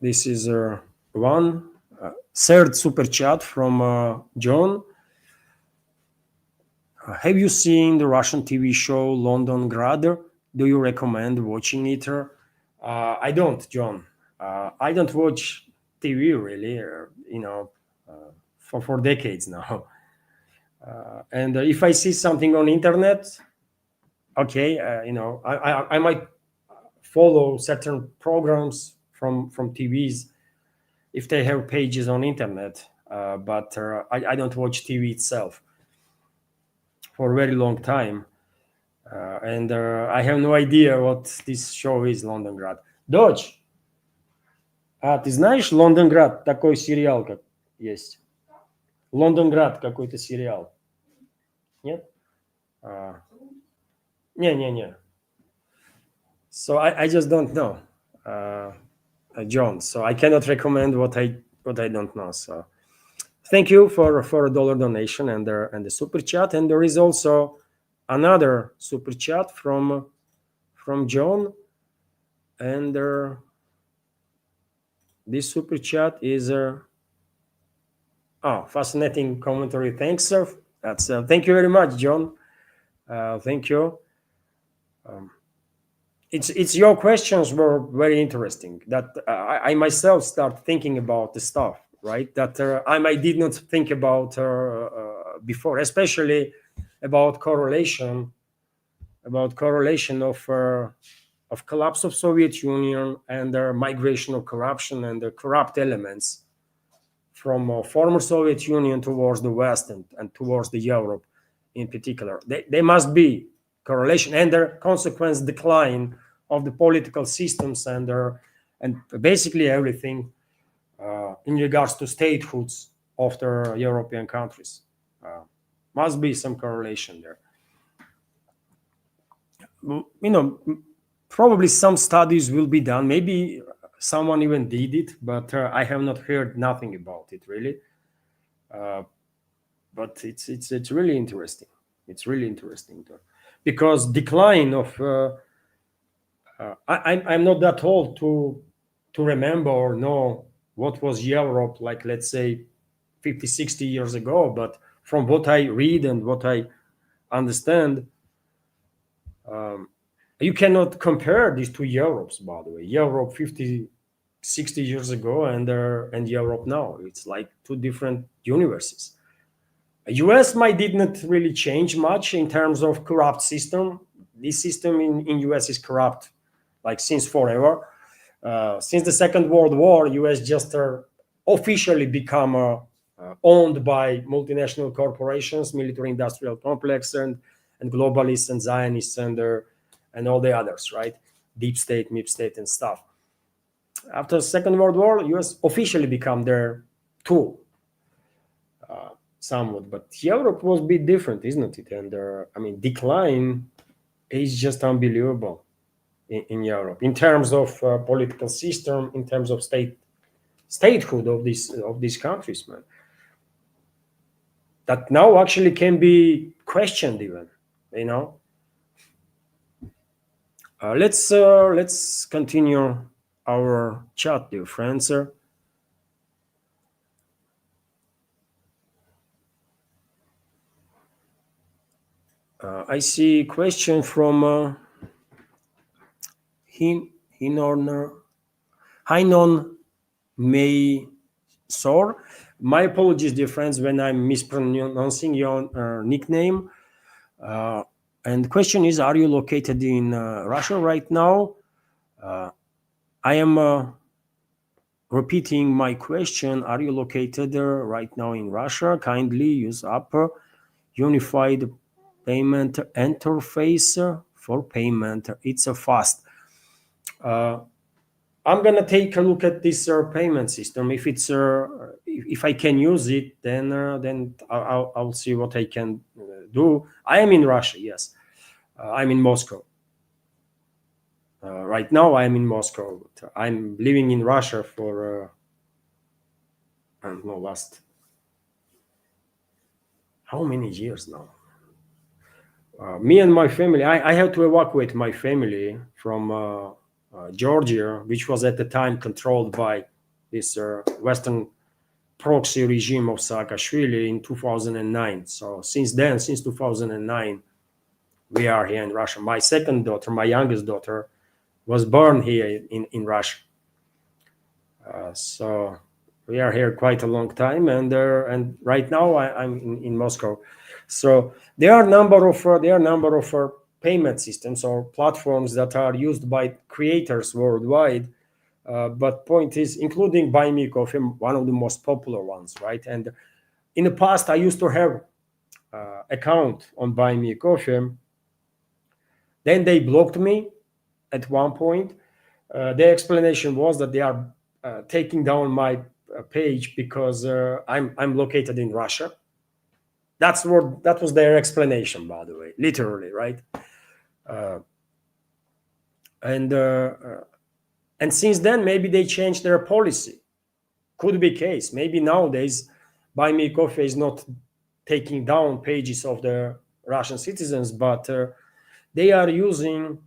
This is one third super chat from John. Have you seen the Russian TV show London Grad? Do you recommend watching it? I don't, John. I don't watch TV really, for decades now. And if I see something on internet, okay, I might follow certain programs from TVs if they have pages on internet. But I don't watch TV itself for a very long time. And I have no idea what this show is, Londongrad. Дочь, а ты знаешь Лондонград, такой сериал как есть? Лондонград какой-то сериал. Нет? А, не. So I just don't know, uh, John. So I cannot recommend what I don't know. So thank you for a dollar donation and the super chat. And there is also another super chat from John, and this super chat is fascinating commentary. Thanks, sir. That's thank you very much, John. Thank you. It's your questions were very interesting. That I myself start thinking about the stuff, right? That I did not think about before, especially about correlation of collapse of Soviet Union and the migration of corruption and the corrupt elements from former Soviet Union towards the West and towards the Europe in particular. They must be correlation and their consequence decline of the political systems and basically everything in regards to statehoods of the European countries. Must be some correlation there. Probably some studies will be done. Maybe someone even did it, but I have not heard nothing about it really. But it's really interesting. It's really interesting because decline of I'm not that old to remember or know what was Europe like, let's say 50, 60 years ago. But from what I read and what I understand, you cannot compare these two Europes, by the way. Europe 50, 60 years ago and Europe now. It's like two different universes. US might did not really change much in terms of corrupt system. This system in US is corrupt like since forever. Since the Second World War, US just officially become owned by multinational corporations, military-industrial complex, and globalists and Zionists and all the others, right? Deep state, MIP state, and stuff. After the Second World War, US officially become their tool, somewhat. But Europe was a bit different, isn't it? And decline is just unbelievable in Europe in terms of political system, in terms of statehood of these countries, man. That now actually can be questioned even, you know. Let's continue our chat, dear friends. I see a question from Heinon May Sor. My apologies, dear friends, when I'm mispronouncing your nickname. And the question is, are you located in Russia right now? I am repeating my question. Are you located right now in Russia? Kindly use Upper Unified Payment Interface for payment. It's a fast. I'm gonna take a look at this payment system. If it's if I can use it, then I'll see what I can do. I am in Russia, yes. I'm in Moscow. Right now, I'm in Moscow. But I'm living in Russia for I don't know, last how many years now? Me and my family, I had to evacuate my family from Georgia, which was at the time controlled by this Western proxy regime of Saakashvili in 2009. So since then, since 2009, we are here in Russia. My second daughter, my youngest daughter, was born here in Russia. So we are here quite a long time, and right now I'm in Moscow. So there are number of payment systems or platforms that are used by creators worldwide. But point is, including Buy Me Coffee, one of the most popular ones, right? And in the past, I used to have account on Buy Me Coffee. Then they blocked me at one point. The explanation was that they are taking down my page because I'm located in Russia. That was their explanation, by the way, literally, right? Uh, and uh, uh, and since then, maybe they changed their policy. Could be case. Maybe nowadays, Buy Me Coffee is not taking down pages of the Russian citizens, but they are using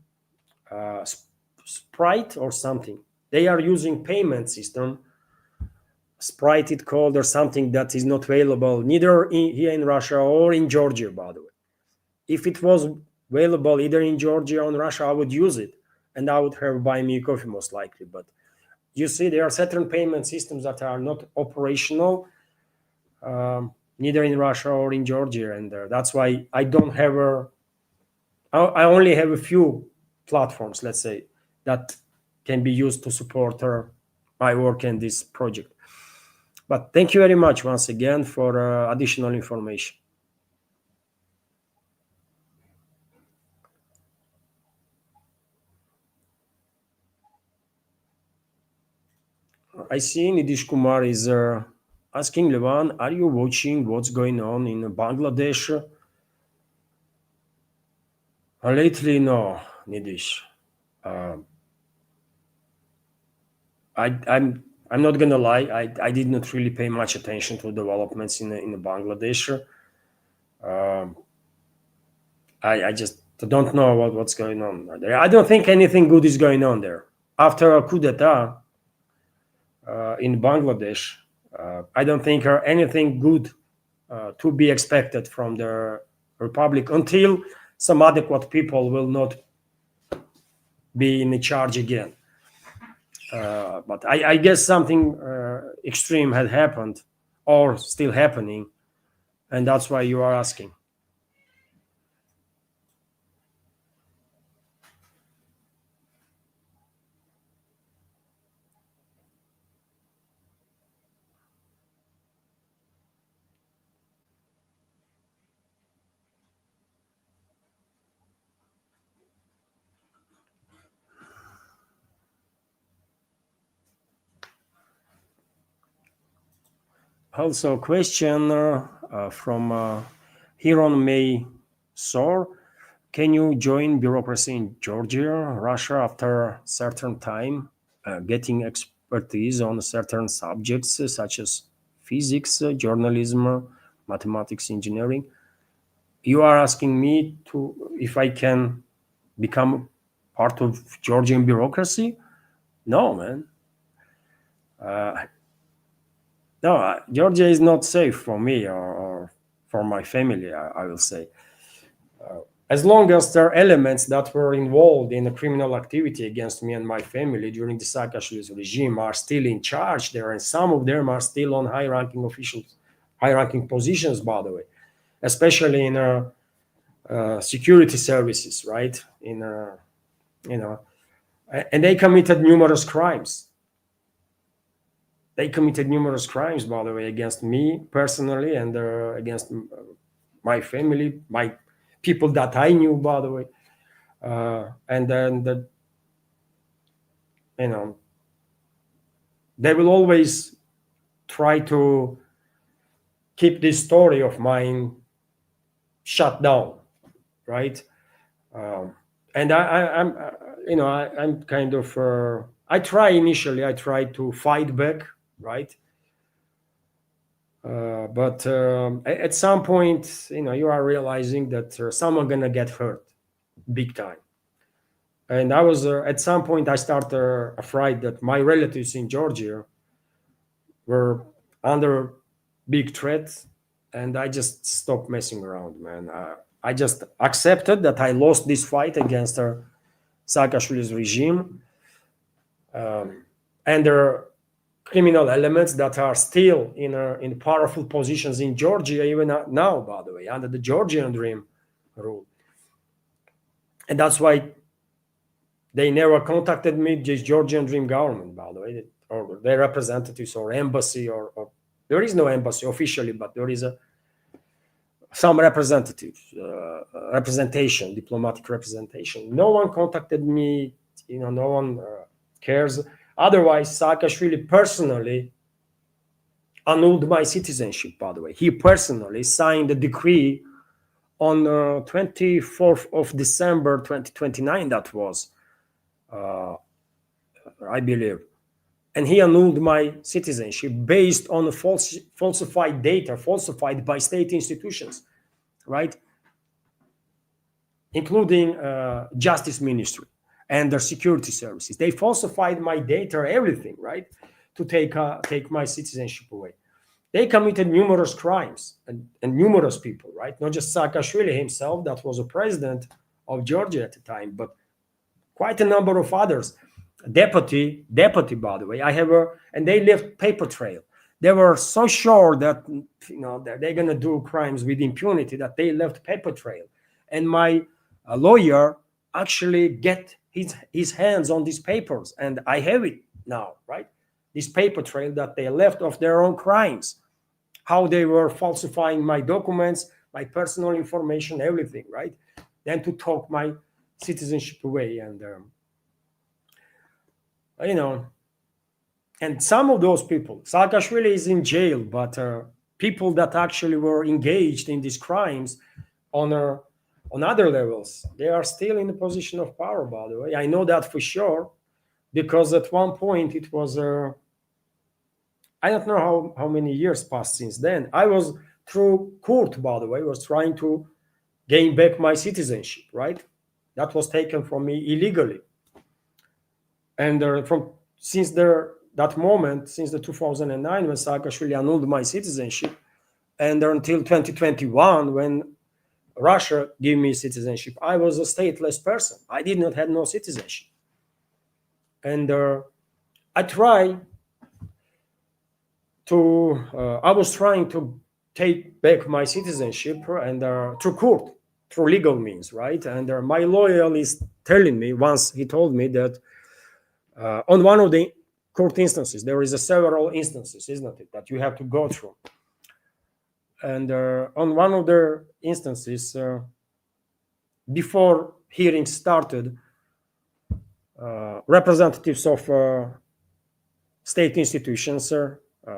Sprite or something. They are using payment system, Sprite it called, or something that is not available neither here in Russia or in Georgia, by the way. If it was available either in Georgia or in Russia, I would use it, and I would have Buy Me Coffee most likely. But you see, there are certain payment systems that are not operational, neither in Russia or in Georgia, and that's why I don't have a. I only have a few platforms, let's say, that can be used to support my work in this project. But thank you very much once again for additional information. I see Nidish Kumar is asking Levan, are you watching what's going on in Bangladesh? Lately, no, Nidish. Uh, I'm not gonna lie. I did not really pay much attention to developments in Bangladesh. Um, I just don't know what's going on there. I don't think anything good is going on there. After a coup d'état in Bangladesh, I don't think anything good to be expected from the republic until some adequate people will not be in charge again. But I guess something extreme had happened or still happening, and that's why you are asking. Also, question from Hiron May Sor. Can you join bureaucracy in Georgia, Russia after certain time, getting expertise on certain subjects such as physics, journalism, mathematics, engineering? You are asking me to if I can become part of Georgian bureaucracy? No, man. Uh, no, Georgia is not safe for me or for my family. I will say, as long as there are elements that were involved in a criminal activity against me and my family during the Saakashvili's regime are still in charge there, and some of them are still on high-ranking officials, high-ranking positions, by the way, especially in security services, right? In you know, and they committed numerous crimes. They committed numerous crimes, by the way, against me personally and against my family, my people that I knew, by the way. And then the you know they will always try to keep this story of mine shut down, right? Um, and I'm, I'm kind of, I try to fight back, right? But at some point, you are realizing that someone gonna get hurt big time. And I was at some point I started afraid that my relatives in Georgia were under big threat, and I just stopped messing around, man. I just accepted that I lost this fight against Saakashvili's regime, and there are criminal elements that are still in powerful positions in Georgia even now, by the way, under the Georgian Dream rule, and that's why they never contacted me, just Georgian Dream government, by the way, or their representatives or embassy, or there is no embassy officially, but there is some representatives, representation, diplomatic representation. No one contacted me, no one cares. Otherwise, Saakashvili personally annulled my citizenship, by the way. He personally signed a decree on 24th of December 2029, that was, I believe. And he annulled my citizenship based on falsified data, falsified by state institutions, right? Including Justice Ministry and their security services. They falsified my data, everything, right? To take my citizenship away. They committed numerous crimes and numerous people, right? Not just Saakashvili himself, that was a president of Georgia at the time, but quite a number of others. Deputy, by the way, and they left paper trail. They were so sure that that they're gonna do crimes with impunity that they left paper trail. And my lawyer actually get his hands on these papers, and I have it now, right? This paper trail that they left of their own crimes, how they were falsifying my documents, my personal information, everything, right? Then to talk my citizenship away, and and some of those people, Saakashvili is in jail, but people that actually were engaged in these crimes on other levels, they are still in the position of power, by the way. I know that for sure, because at one point it was, I don't know how many years passed since then. I was through court, by the way, was trying to gain back my citizenship, right? That was taken from me illegally. And that moment, since the 2009, when Saakashvili annulled my citizenship, and until 2021, when Russia gave me citizenship, I was a stateless person. I did not have no citizenship. And I was trying to take back my citizenship, and through court, through legal means, right? And my lawyer is telling me, once he told me that on one of the court instances, there is several instances, isn't it, that you have to go through. And on one of the instances, before hearing started, representatives of state institutions,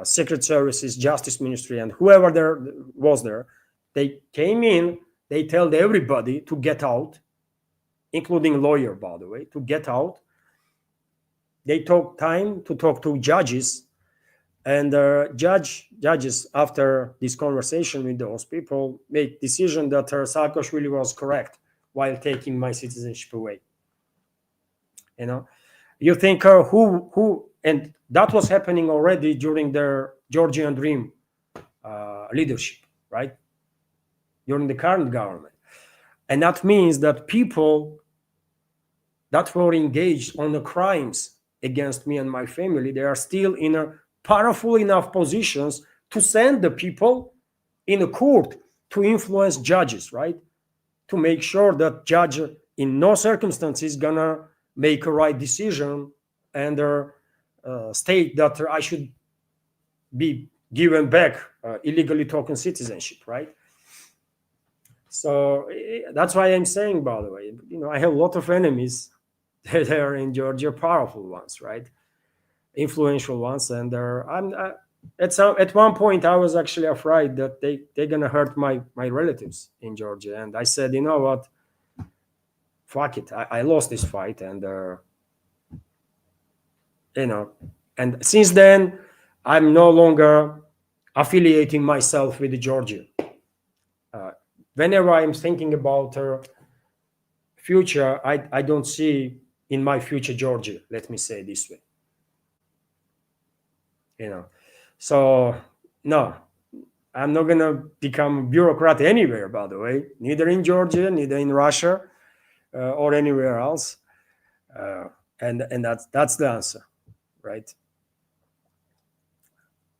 secret services, justice ministry, and whoever there was there, they came in, they told everybody to get out, including lawyer, by the way, to get out. They took time to talk to judges, and judges, after this conversation with those people, made decision that Saakashvili was correct while taking my citizenship away. You think who, and that was happening already during their Georgian Dream leadership, right? During the current government. And that means that people that were engaged on the crimes against me and my family, they are still in a powerful enough positions to send the people in a court to influence judges, right? To make sure that judge in no circumstances gonna make a right decision and state that I should be given back illegally taken citizenship, right? So that's why I'm saying, by the way, I have a lot of enemies that are in Georgia, powerful ones, right? influential ones. And at one point I was actually afraid that they're gonna hurt my relatives in Georgia, and I said, you know what, fuck it, I lost this fight, and you know, and since then I'm no longer affiliating myself with Georgia. Uh, Whenever I'm thinking about future, I don't see in my future Georgia. Let me say this way, you know. So no, I'm not gonna become a bureaucrat anywhere. By the way, neither in Georgia, neither in Russia, or anywhere else. Uh, and that's the answer, right?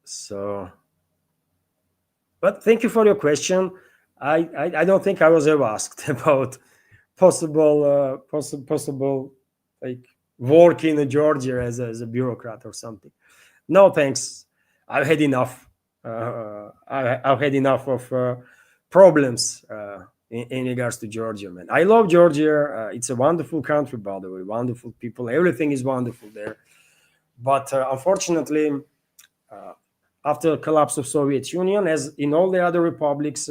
So, but thank you for your question. I don't think I was ever asked about possible like work in Georgia as a bureaucrat or something. No, thanks. I've had enough. I've had enough of problems in regards to Georgia, man. I love Georgia. It's a wonderful country, by the way. Wonderful people. Everything is wonderful there. But unfortunately, uh, after the collapse of Soviet Union, as in all the other republics,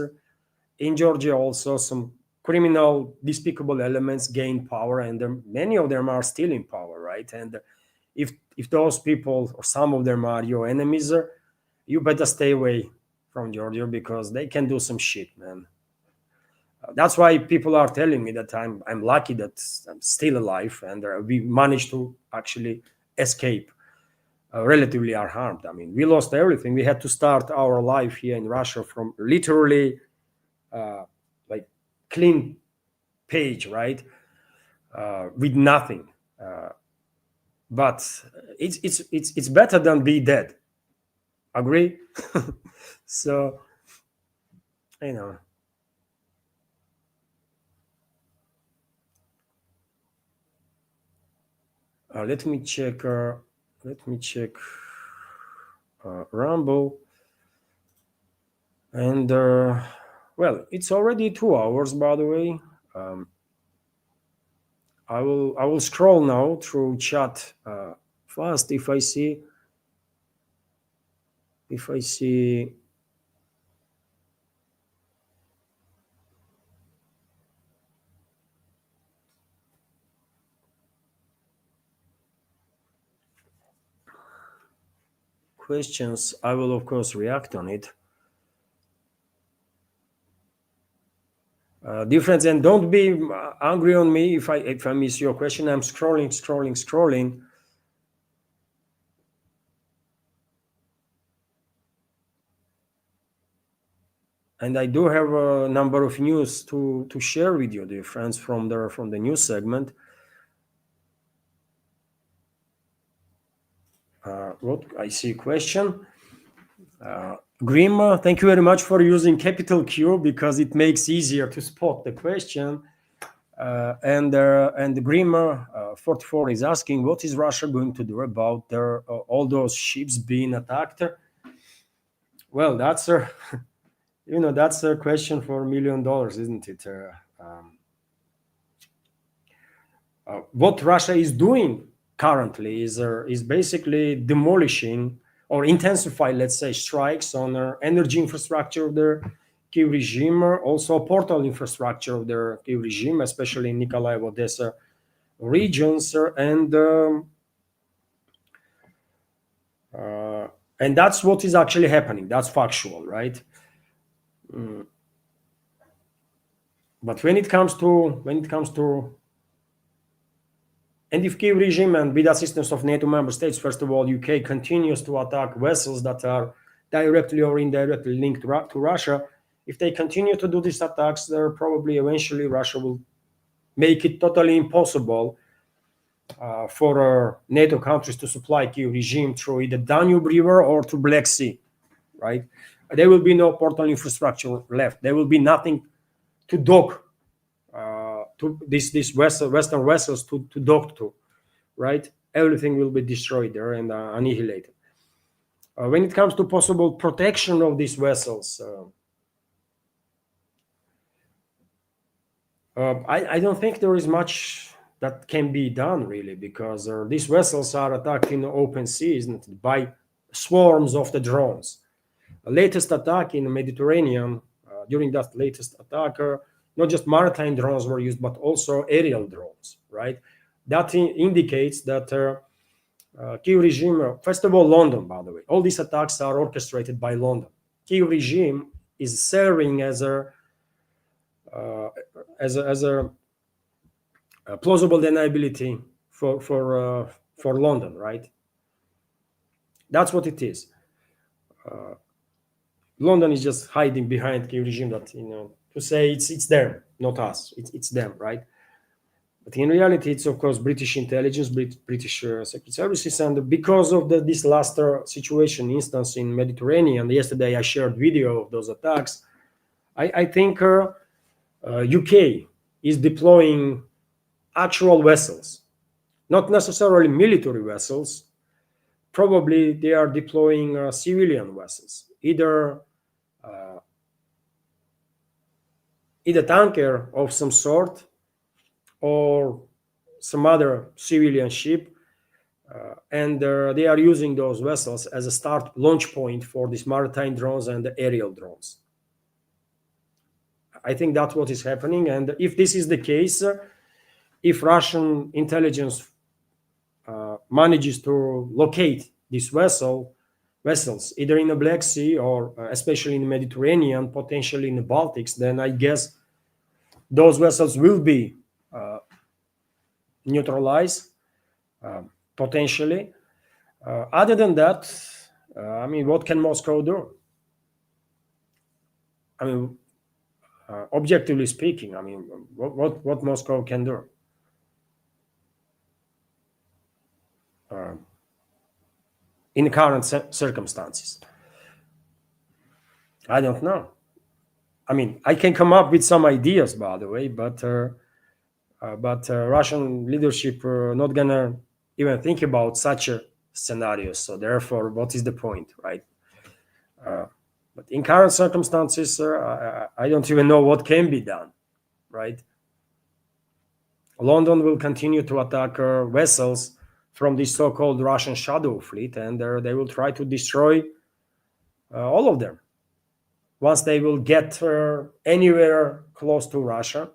in Georgia also some criminal, despicable elements gain power, and many of them are still in power, right? And if those people or some of them are your enemies, you better stay away from Georgia because they can do some shit, man. That's why people are telling me that I'm lucky that I'm still alive, and we managed to actually escape relatively unharmed. I mean, we lost everything. We had to start our life here in Russia from literally uh, like clean page, right? With nothing. Uh, but it's better than be dead. Agree? So you know, let me check. Let me check. Rumble, and well, it's already 2 hours, by the way. Um, I will scroll now through chat fast if I see questions. I will of course react on it. Difference, and don't be angry on me if I miss your question. I'm scrolling, and I do have a number of news to share with you, dear friends, from the news segment. What I see a question. Grim, thank you very much for using capital Q because it makes easier to spot the question. And Grim 44 is asking, what is Russia going to do about their all those ships being attacked? Well, that's a that's a question for $1 million, isn't it? What Russia is doing currently is basically demolishing or intensify, let's say, strikes on energy infrastructure of their Kiev regime, also portal infrastructure of their Kiev regime, especially in Nikolaev, Odessa regions, and that's what is actually happening. That's factual, right? But when it comes to and if Kiev regime and with assistance of NATO member states, first of all, UK continues to attack vessels that are directly or indirectly linked to Russia, if they continue to do these attacks, there probably eventually Russia will make it totally impossible for NATO countries to supply Kiev regime through either Danube River or to Black Sea, right? There will be no portal infrastructure left. There will be nothing to dock to these Western vessels to dock to, right? Everything will be destroyed there and annihilated. When it comes to possible protection of these vessels, I don't think there is much that can be done really, because these vessels are attacked in the open sea, isn't it, by swarms of the drones. The latest attack in the Mediterranean, during that latest attack, not just maritime drones were used, but also aerial drones, right? That indicates that Kiev regime, first of all, London, by the way, all these attacks are orchestrated by London. Kiev regime is serving as uh, a plausible deniability for London, right? That's what it is. London is just hiding behind Kiev regime, that, to say it's them, not us. It's them, right? But in reality, it's of course British intelligence, British secret services, and because of this last situation instance in Mediterranean, yesterday I shared video of those attacks. I think UK is deploying actual vessels, not necessarily military vessels. Probably they are deploying civilian vessels, either tanker of some sort or some other civilian ship, and they are using those vessels as a start launch point for these maritime drones and the aerial drones. I think that's what is happening, and if this is the case, if Russian intelligence manages to locate these vessels either in the Black Sea or especially in the Mediterranean, potentially in the Baltics, then I guess those vessels will be neutralized, potentially. Other than that, I mean, what can Moscow do? I mean, objectively speaking, I mean, what Moscow can do? In current circumstances, I don't know. I mean, I can come up with some ideas, by the way, but Russian leadership not gonna even think about such a scenario. So therefore, what is the point, right? But in current circumstances, I don't even know what can be done, right? London will continue to attack vessels from the so-called Russian shadow fleet, and they will try to destroy all of them once they will get anywhere close to Russia,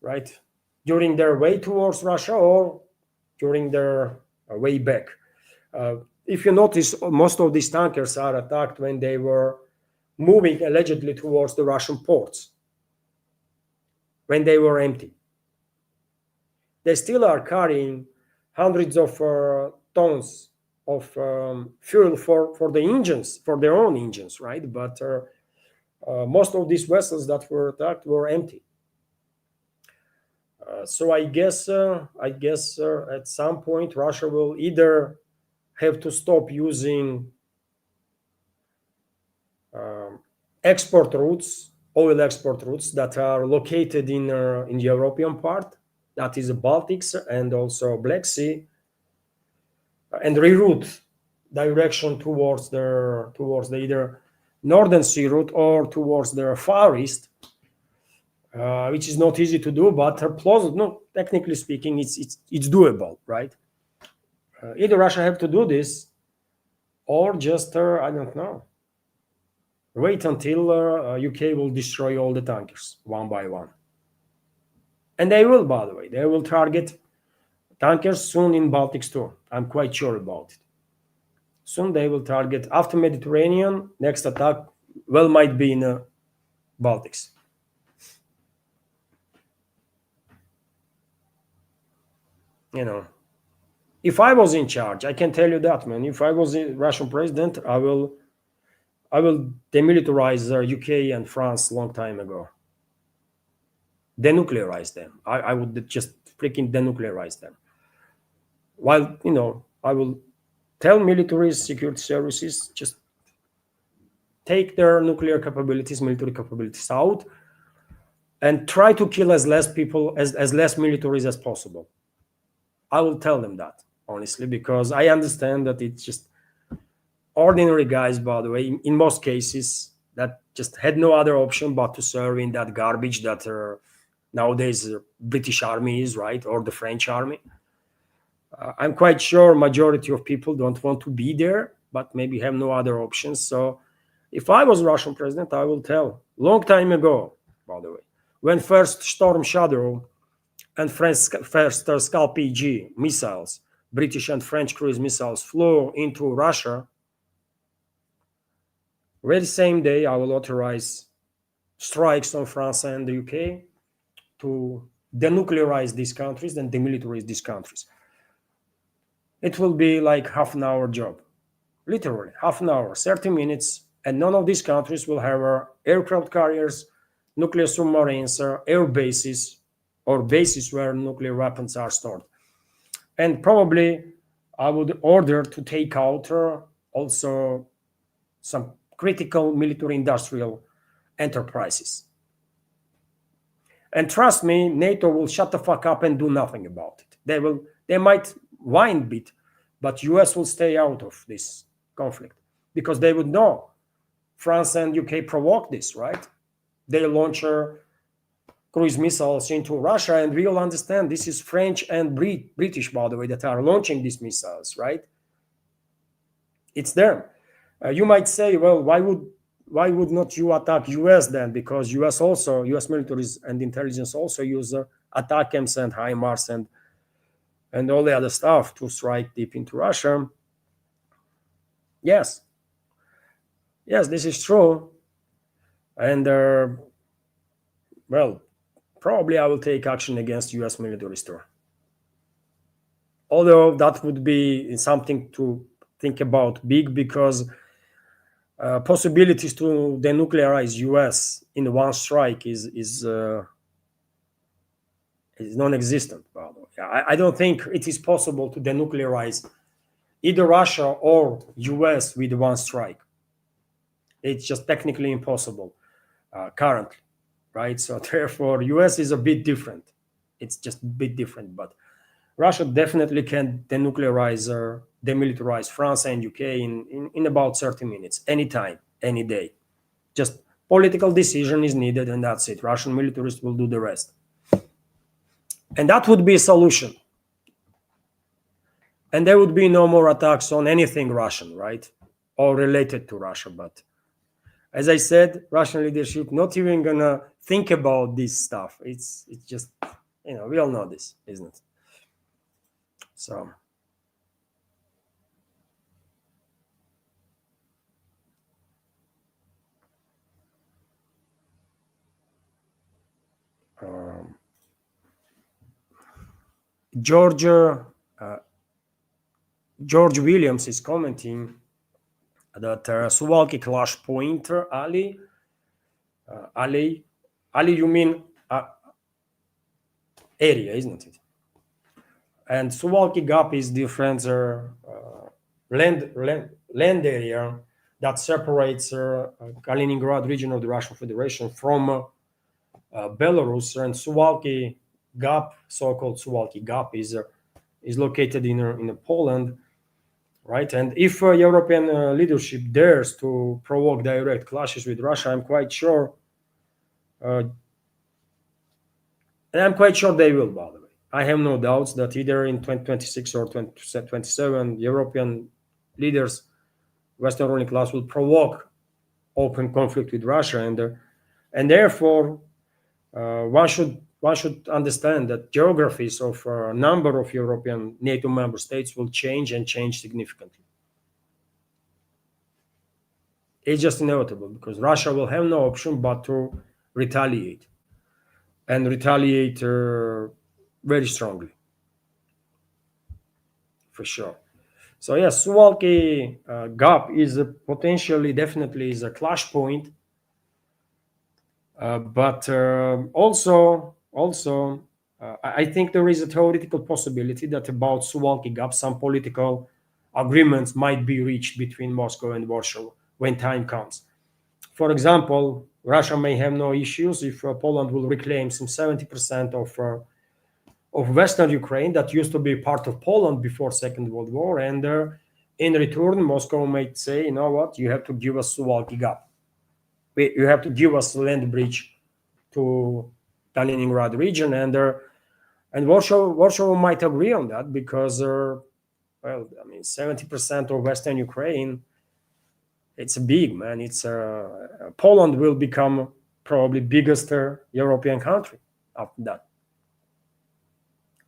right? During their way towards Russia or during their way back. If you notice, most of these tankers are attacked when they were moving allegedly towards the Russian ports, when they were empty. They still are carrying hundreds of tons of fuel for the engines, for their own engines, right? But most of these vessels that were attacked were empty. So I guess at some point Russia will either have to stop using export routes, oil export routes that are located in the European part, that is the Baltics and also Black Sea, and reroute direction towards the either Northern Sea route or towards the Far East, which is not easy to do, but plausible. No, technically speaking, it's doable, right? Either Russia have to do this, or just I don't know, wait until UK will destroy all the tankers one by one, and they will. By the way, they will target tankers soon in Baltics too. I'm quite sure about it. Soon they will target, after Mediterranean, next attack might be in Baltics. You know, if I was in charge, I can tell you that, man. If I was a Russian president, I will demilitarize UK and France long time ago. Denuclearize them. I would just freaking denuclearize them. While, I will tell military security services, just take their nuclear capabilities, military capabilities out, and try to kill as less people, as less militaries as possible. I will tell them that, honestly, because I understand that it's just ordinary guys, by the way, in most cases, that just had no other option but to serve in that garbage that nowadays British army is, right, or the French army. I'm quite sure majority of people don't want to be there, but maybe have no other options. So if I was Russian president, I will tell long time ago, by the way, when first Storm Shadow and first Skull PG missiles, British and French cruise missiles, flew into Russia, very same day I will authorize strikes on France and the UK to denuclearize these countries and demilitarize these countries. It will be like half an hour job, literally half an hour, 30 minutes, and none of these countries will have aircraft carriers, nuclear submarines, air bases, or bases where nuclear weapons are stored. And probably I would order to take out also some critical military industrial enterprises. And trust me, NATO will shut the fuck up and do nothing about it. They might whine a bit, but US will stay out of this conflict because they would know France and UK provoked this, right? They launch cruise missiles into Russia, and we all understand this is French and British, by the way, that are launching these missiles, right? It's them. You might say, well, why would not you attack US then? Because US military and intelligence also use ATACMS and HIMARS and all the other stuff to strike deep into Russia. Yes, this is true. And well, probably I will take action against US military store. Although that would be something to think about big, because possibilities to denuclearize US in one strike is non-existent. I don't think it is possible to denuclearize either Russia or US with one strike. It's just technically impossible currently, right? So therefore, US is a bit different. It's just a bit different, but Russia definitely can denuclearize or demilitarize France and UK in about 30 minutes, anytime, any day. Just political decision is needed, and that's it. Russian militarists will do the rest. And that would be a solution. And there would be no more attacks on anything Russian, right? Or related to Russia. But as I said, Russian leadership not even gonna think about this stuff. It's just, we all know this, isn't it? So George Williams is commenting that Suwalki clash point, Ali, you mean area, isn't it? And Suwalki Gap is different land area that separates Kaliningrad region of the Russian Federation from Belarus. And Suwalki Gap, so-called Suwalki Gap, is located in Poland, right? And if European leadership dares to provoke direct clashes with Russia, I'm quite sure, and I'm quite sure they will, by the way. I have no doubts that either in 2026 or 2027, European leaders, Western ruling class, will provoke open conflict with Russia, and therefore one should understand that geographies of a number of European NATO member states will change significantly. It's just inevitable because Russia will have no option but to retaliate, and retaliate very strongly, for sure. So yes, Suwalki Gap is definitely is a clash point, but also I think there is a theoretical possibility that about Suwalki Gap some political agreements might be reached between Moscow and Warsaw when time comes. For example, Russia may have no issues if Poland will reclaim some 70% of Western Ukraine that used to be part of Poland before Second World War, and in return, Moscow might say, you know what, you have to give us Suwalki Gap. You have to give us land bridge to Kaliningrad region, and Warsaw might agree on that because well, I mean, 70% of Western Ukraine, it's big, man. It's Poland will become probably biggest European country after that.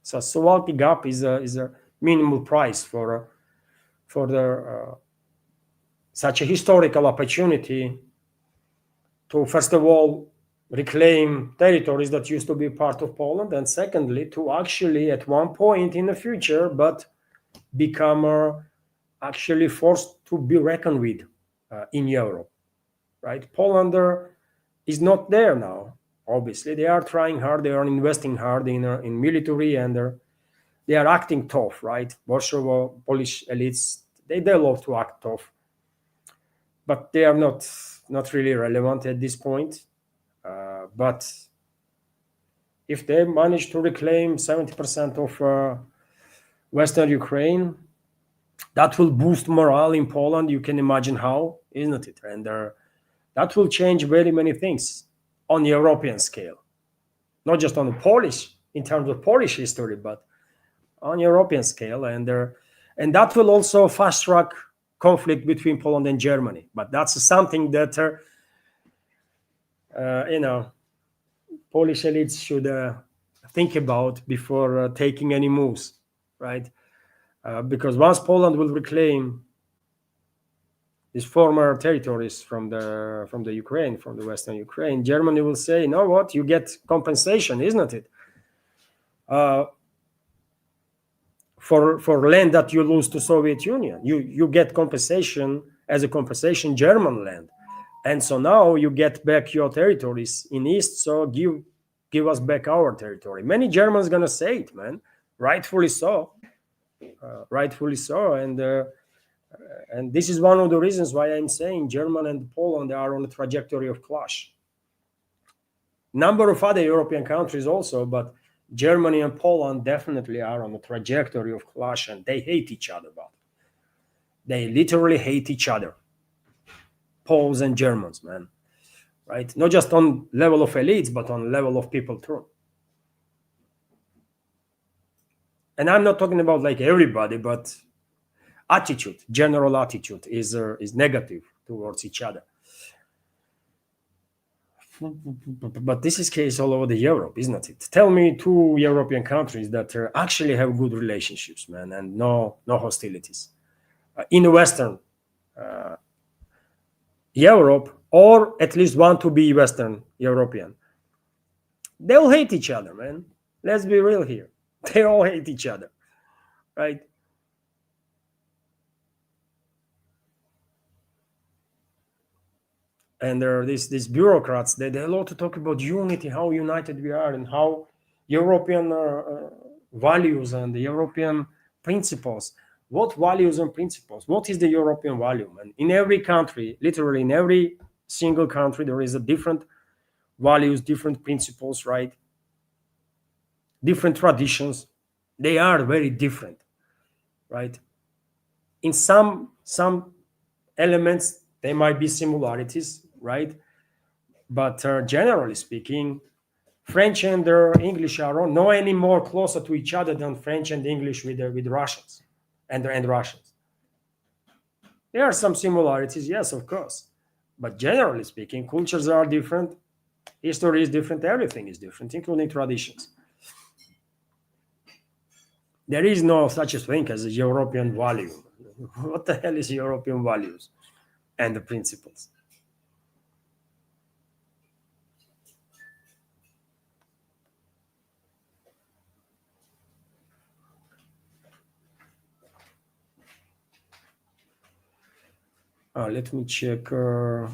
So Suwalki Gap is a minimal price for the such a historical opportunity to first of all reclaim territories that used to be part of Poland, and secondly to actually at one point in the future, but become actually forced to be reckoned with in Europe, right? Poland is not there now. Obviously, they are trying hard. They are investing hard in military, and they are acting tough, right? Warsaw Polish elites they love to act tough, but they are not really relevant at this point. But if they manage to reclaim 70% of Western Ukraine, that will boost morale in Poland. You can imagine how, isn't it? And that will change very many things on European scale, not just on the Polish in terms of Polish history, but on European scale, and that will also fast track conflict between Poland and Germany. But that's something that you know Polish elites should think about before taking any moves, right? Because once Poland will reclaim these former territories from the Ukraine, from the Western Ukraine, Germany will say, "You know what? You get compensation, isn't it? Uh, for land that you lose to Soviet Union, you get compensation as a compensation German land, and so now you get back your territories in East. So give us back our territory." Many Germans gonna say it, man, rightfully so, rightfully so, and this is one of the reasons why I'm saying Germany and Poland are on a trajectory of clash. Number of other European countries also, but Germany and Poland definitely are on a trajectory of clash, and they hate each other. But they literally hate each other, Poles and Germans, man. Right? Not just on level of elites, but on level of people too. And I'm not talking about like everybody, but attitude, general attitude is negative towards each other. But this is case all over the Europe, isn't it? Tell me two European countries that actually have good relationships, man, and no hostilities in the Western Europe, or at least want to be Western European. They all hate each other, man. Let's be real here. They all hate each other, right? And there are these bureaucrats. They love to talk about unity, how united we are, and how European values and the European principles. What values and principles? What is the European value? And in every country, literally in every single country, there is a different values, different principles, right? Different traditions. They are very different, right? In some elements, there might be similarities, right? But generally speaking, French and English are no any more closer to each other than French and English with Russians and Russians. There are some similarities, yes, of course, but generally speaking, cultures are different, history is different, everything is different, including traditions. There is no such a thing as a European value. What the hell is European values and the principles? Let me check. Dear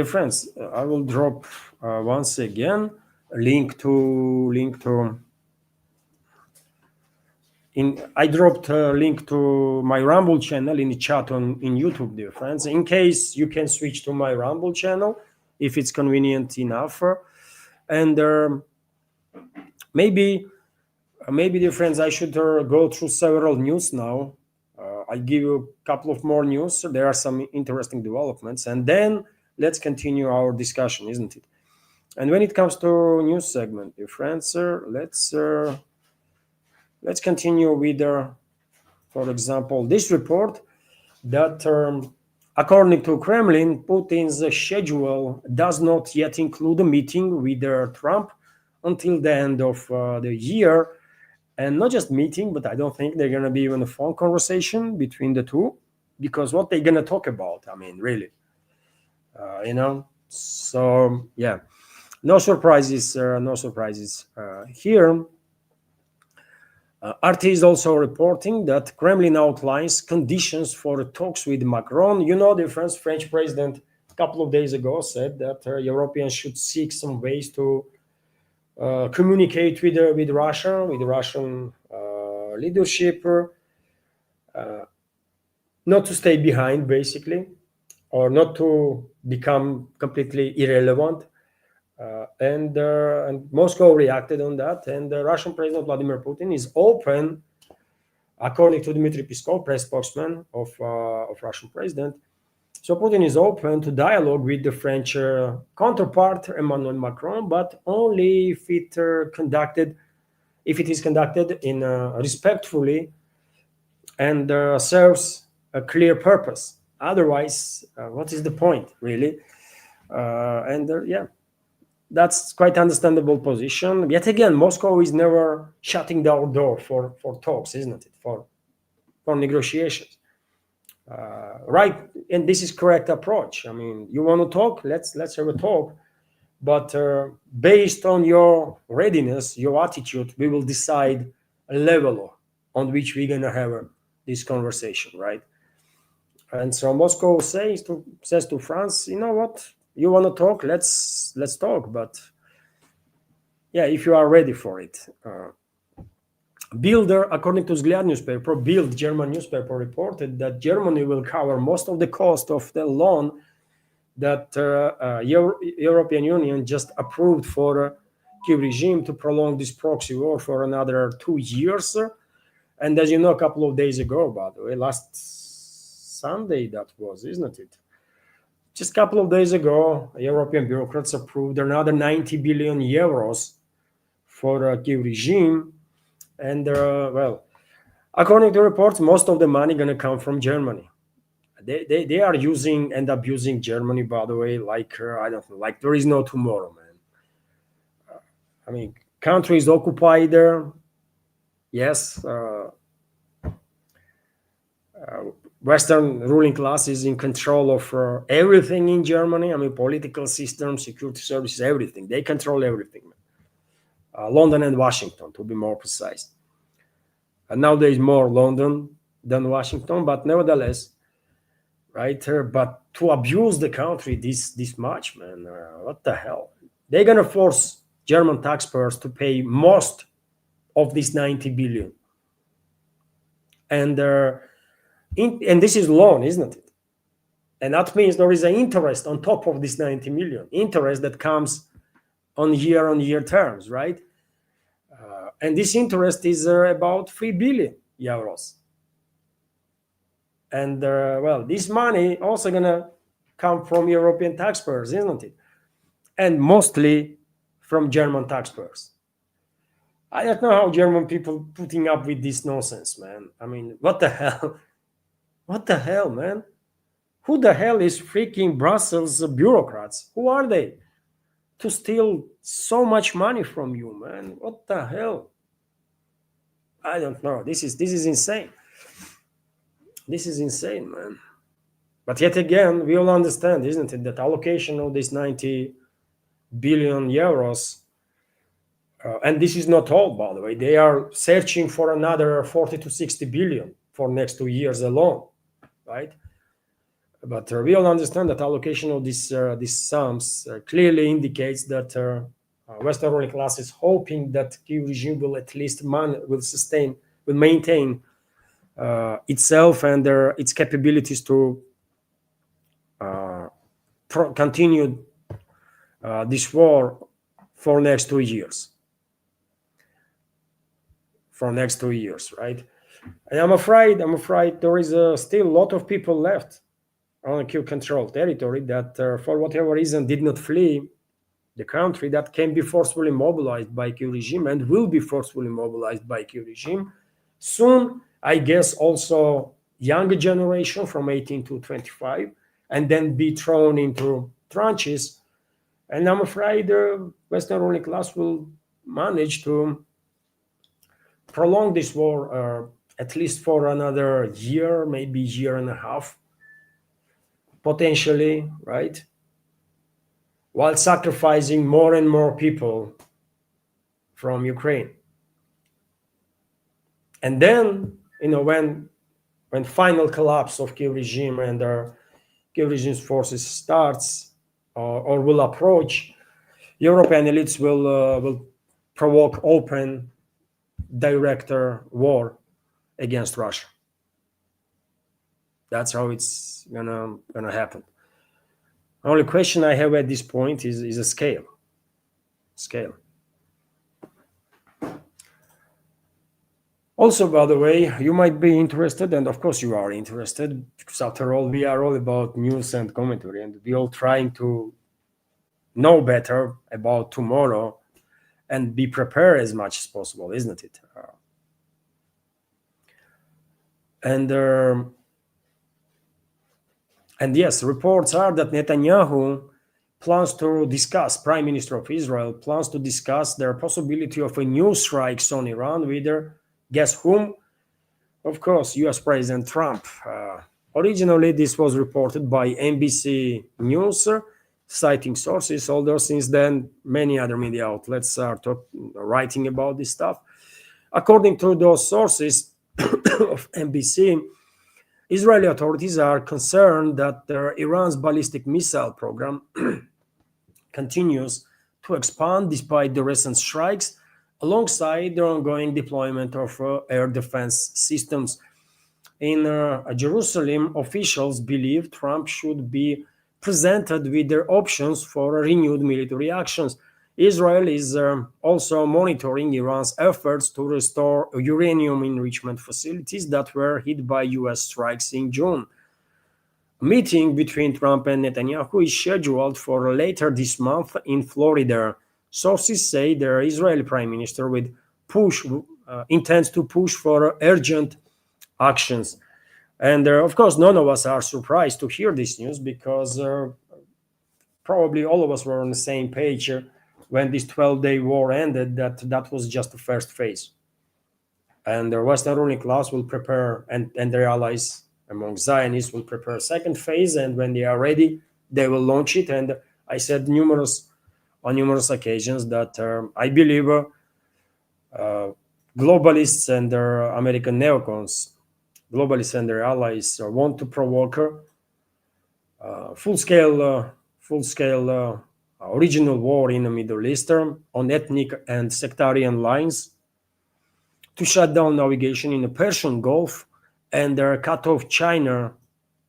friends, I will drop once again a link to in. I dropped a link to my Rumble channel in the chat in YouTube, dear friends. In case you can switch to my Rumble channel if it's convenient enough, and maybe, dear friends, I should go through several news now. I give you a couple of more news. There are some interesting developments, and then let's continue our discussion, isn't it? And when it comes to news segment, dear friends, let's continue with, for example, this report that, according to Kremlin, Putin's schedule does not yet include a meeting with Trump until the end of the year. And not just meeting, but I don't think they're going to be even a phone conversation between the two, because what they're going to talk about, I mean, really, So, yeah, no surprises, no surprises here. RT is also reporting that Kremlin outlines conditions for talks with Macron. You know, the French president a couple of days ago said that Europeans should seek some ways to communicate with Russia, with the Russian leadership, not to stay behind, basically, or not to become completely irrelevant. And Moscow reacted on that, and the Russian President Vladimir Putin is open, according to Dmitry Peskov, press spokesman of Russian president. So Putin is open to dialogue with the French counterpart Emmanuel Macron, but only if it is conducted in respectfully and serves a clear purpose. Otherwise, what is the point, really? Yeah, that's quite understandable position. Yet again, Moscow is never shutting down door for talks, isn't it? For negotiations, right? And this is correct approach. I mean, you want to talk? Let's have a talk, but based on your readiness, your attitude, we will decide a level on which we're gonna have this conversation, right? And so Moscow says to France, you know what? You want to talk? Let's talk, but yeah, if you are ready for it. Bilder, according to Vzгляд newspaper, Bild, German newspaper, reported that Germany will cover most of the cost of the loan that European Union just approved for Kiev regime to prolong this proxy war for another 2 years. And as you know, a couple of days ago, by the way, last Sunday that was, isn't it? Just a couple of days ago, European bureaucrats approved another 90 billion euros for Kiev regime. And well, according to reports, most of the money going to come from Germany. They are end up using Germany, by the way, like I don't know, like there is no tomorrow, man. I mean, country is occupied there. Yes, Western ruling class is in control of everything in Germany. I mean, political system, security services, everything. They control everything. London and Washington, to be more precise. And now there is more London than Washington, but nevertheless, right? But to abuse the country this much, man, what the hell? They're gonna force German taxpayers to pay most of this 90 billion, and this is loan, isn't it? And that means there is an interest on top of this 90 million, interest that comes on year terms, right? And this interest is about 3 billion euros. And well, this money also gonna come from European taxpayers, isn't it? And mostly from German taxpayers. I don't know how German people putting up with this nonsense, man. I mean, what the hell? What the hell, man? Who the hell is freaking Brussels bureaucrats? Who are they to steal so much money from you, man? What the hell? I don't know. This is insane. This is insane, man. But yet again, we all understand, isn't it, that allocation of this 90 billion euros, and this is not all, by the way, they are searching for another 40 to 60 billion for next 2 years alone, right? But we all understand that allocation of these sums clearly indicates that Western ruling class is hoping that Kyiv regime will at least will maintain itself and its capabilities to continue this war for next 2 years. For next 2 years, right? And I'm afraid there is still a lot of people left on Kyiv controlled territory that, for whatever reason, did not flee the country that can be forcefully mobilized by Q regime and will be forcefully mobilized by Q regime. Soon, I guess also younger generation from 18 to 25, and then be thrown into tranches. And I'm afraid the Western ruling class will manage to prolong this war at least for another year, maybe year and a half, potentially, right? While sacrificing more and more people from Ukraine. And then, when final collapse of Kiev regime and Kiev regime's forces starts or will approach, European elites will provoke open, direct war against Russia. That's how it's gonna happen. The only question I have at this point is a scale. Scale. Also, by the way, you might be interested, and of course you are interested, because after all, we are all about news and commentary, and we all trying to know better about tomorrow and be prepared as much as possible, isn't it? And yes, reports are that Netanyahu plans to discuss, Prime Minister of Israel plans to discuss their possibility of a new strikes on Iran with, guess whom? Of course, US President Trump. Originally, this was reported by NBC News, citing sources, although since then, many other media outlets are writing about this stuff. According to those sources of NBC, Israeli authorities are concerned that Iran's ballistic missile program continues to expand despite the recent strikes, alongside the ongoing deployment of air defense systems. In Jerusalem, officials believe Trump should be presented with their options for renewed military actions. Israel is also monitoring Iran's efforts to restore uranium enrichment facilities that were hit by US strikes in June. A meeting between Trump and Netanyahu is scheduled for later this month in Florida. Sources say the Israeli Prime Minister intends to push for urgent actions. And of course, none of us are surprised to hear this news, because probably all of us were on the same page when this 12-day war ended, that was just the first phase. And the Western ruling class will prepare, and their allies among Zionists will prepare a second phase, and when they are ready, they will launch it. And I said on numerous occasions that I believe globalists and their American neocons, globalists and their allies, want to provoke full-scale regional war in the Middle East on ethnic and sectarian lines, to shut down navigation in the Persian Gulf and cut off China,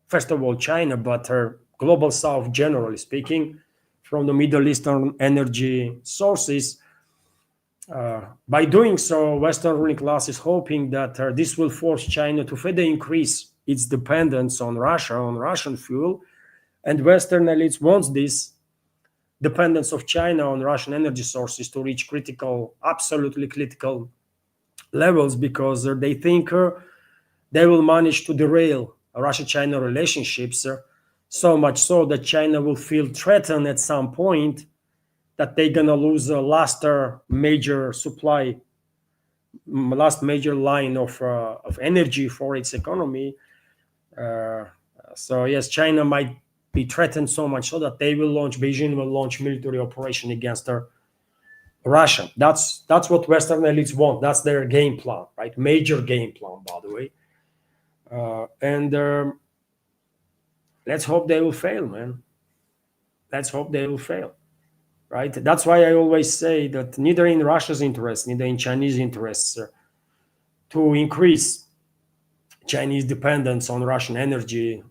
first of all China, but global South generally speaking, from the Middle Eastern energy sources. By doing so, Western ruling class is hoping that this will force China to further increase its dependence on Russia, on Russian fuel, and Western elites want this dependence of China on Russian energy sources to reach absolutely critical levels, because they think they will manage to derail Russia-China relationships, so much so that China will feel threatened at some point that they're gonna lose a last major line of energy for its economy. So yes, China might be threatened so much so that Beijing will launch military operation against Russia. That's what Western elites want. That's their game plan, right? Major game plan, by the way. And let's hope they will fail, man. Let's hope they will fail, right? That's why I always say that neither in Russia's interest, neither in Chinese interests, to increase Chinese dependence on Russian energy.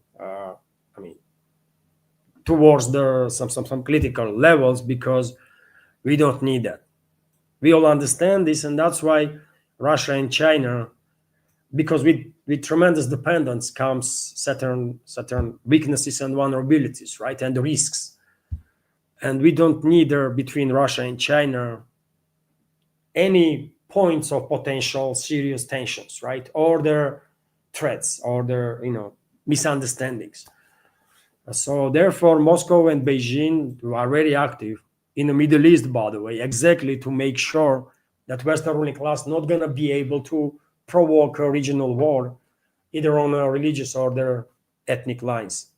Towards some critical levels, because we don't need that. We all understand this, and that's why Russia and China, because with tremendous dependence comes certain weaknesses and vulnerabilities, right, and risks. and we don't need between Russia and China any points of potential serious tensions, right? Or their threats or their misunderstandings. So therefore, Moscow and Beijing are very active in the Middle East, by the way, exactly to make sure that Western ruling class not gonna be able to provoke a regional war, either on a religious or their ethnic lines,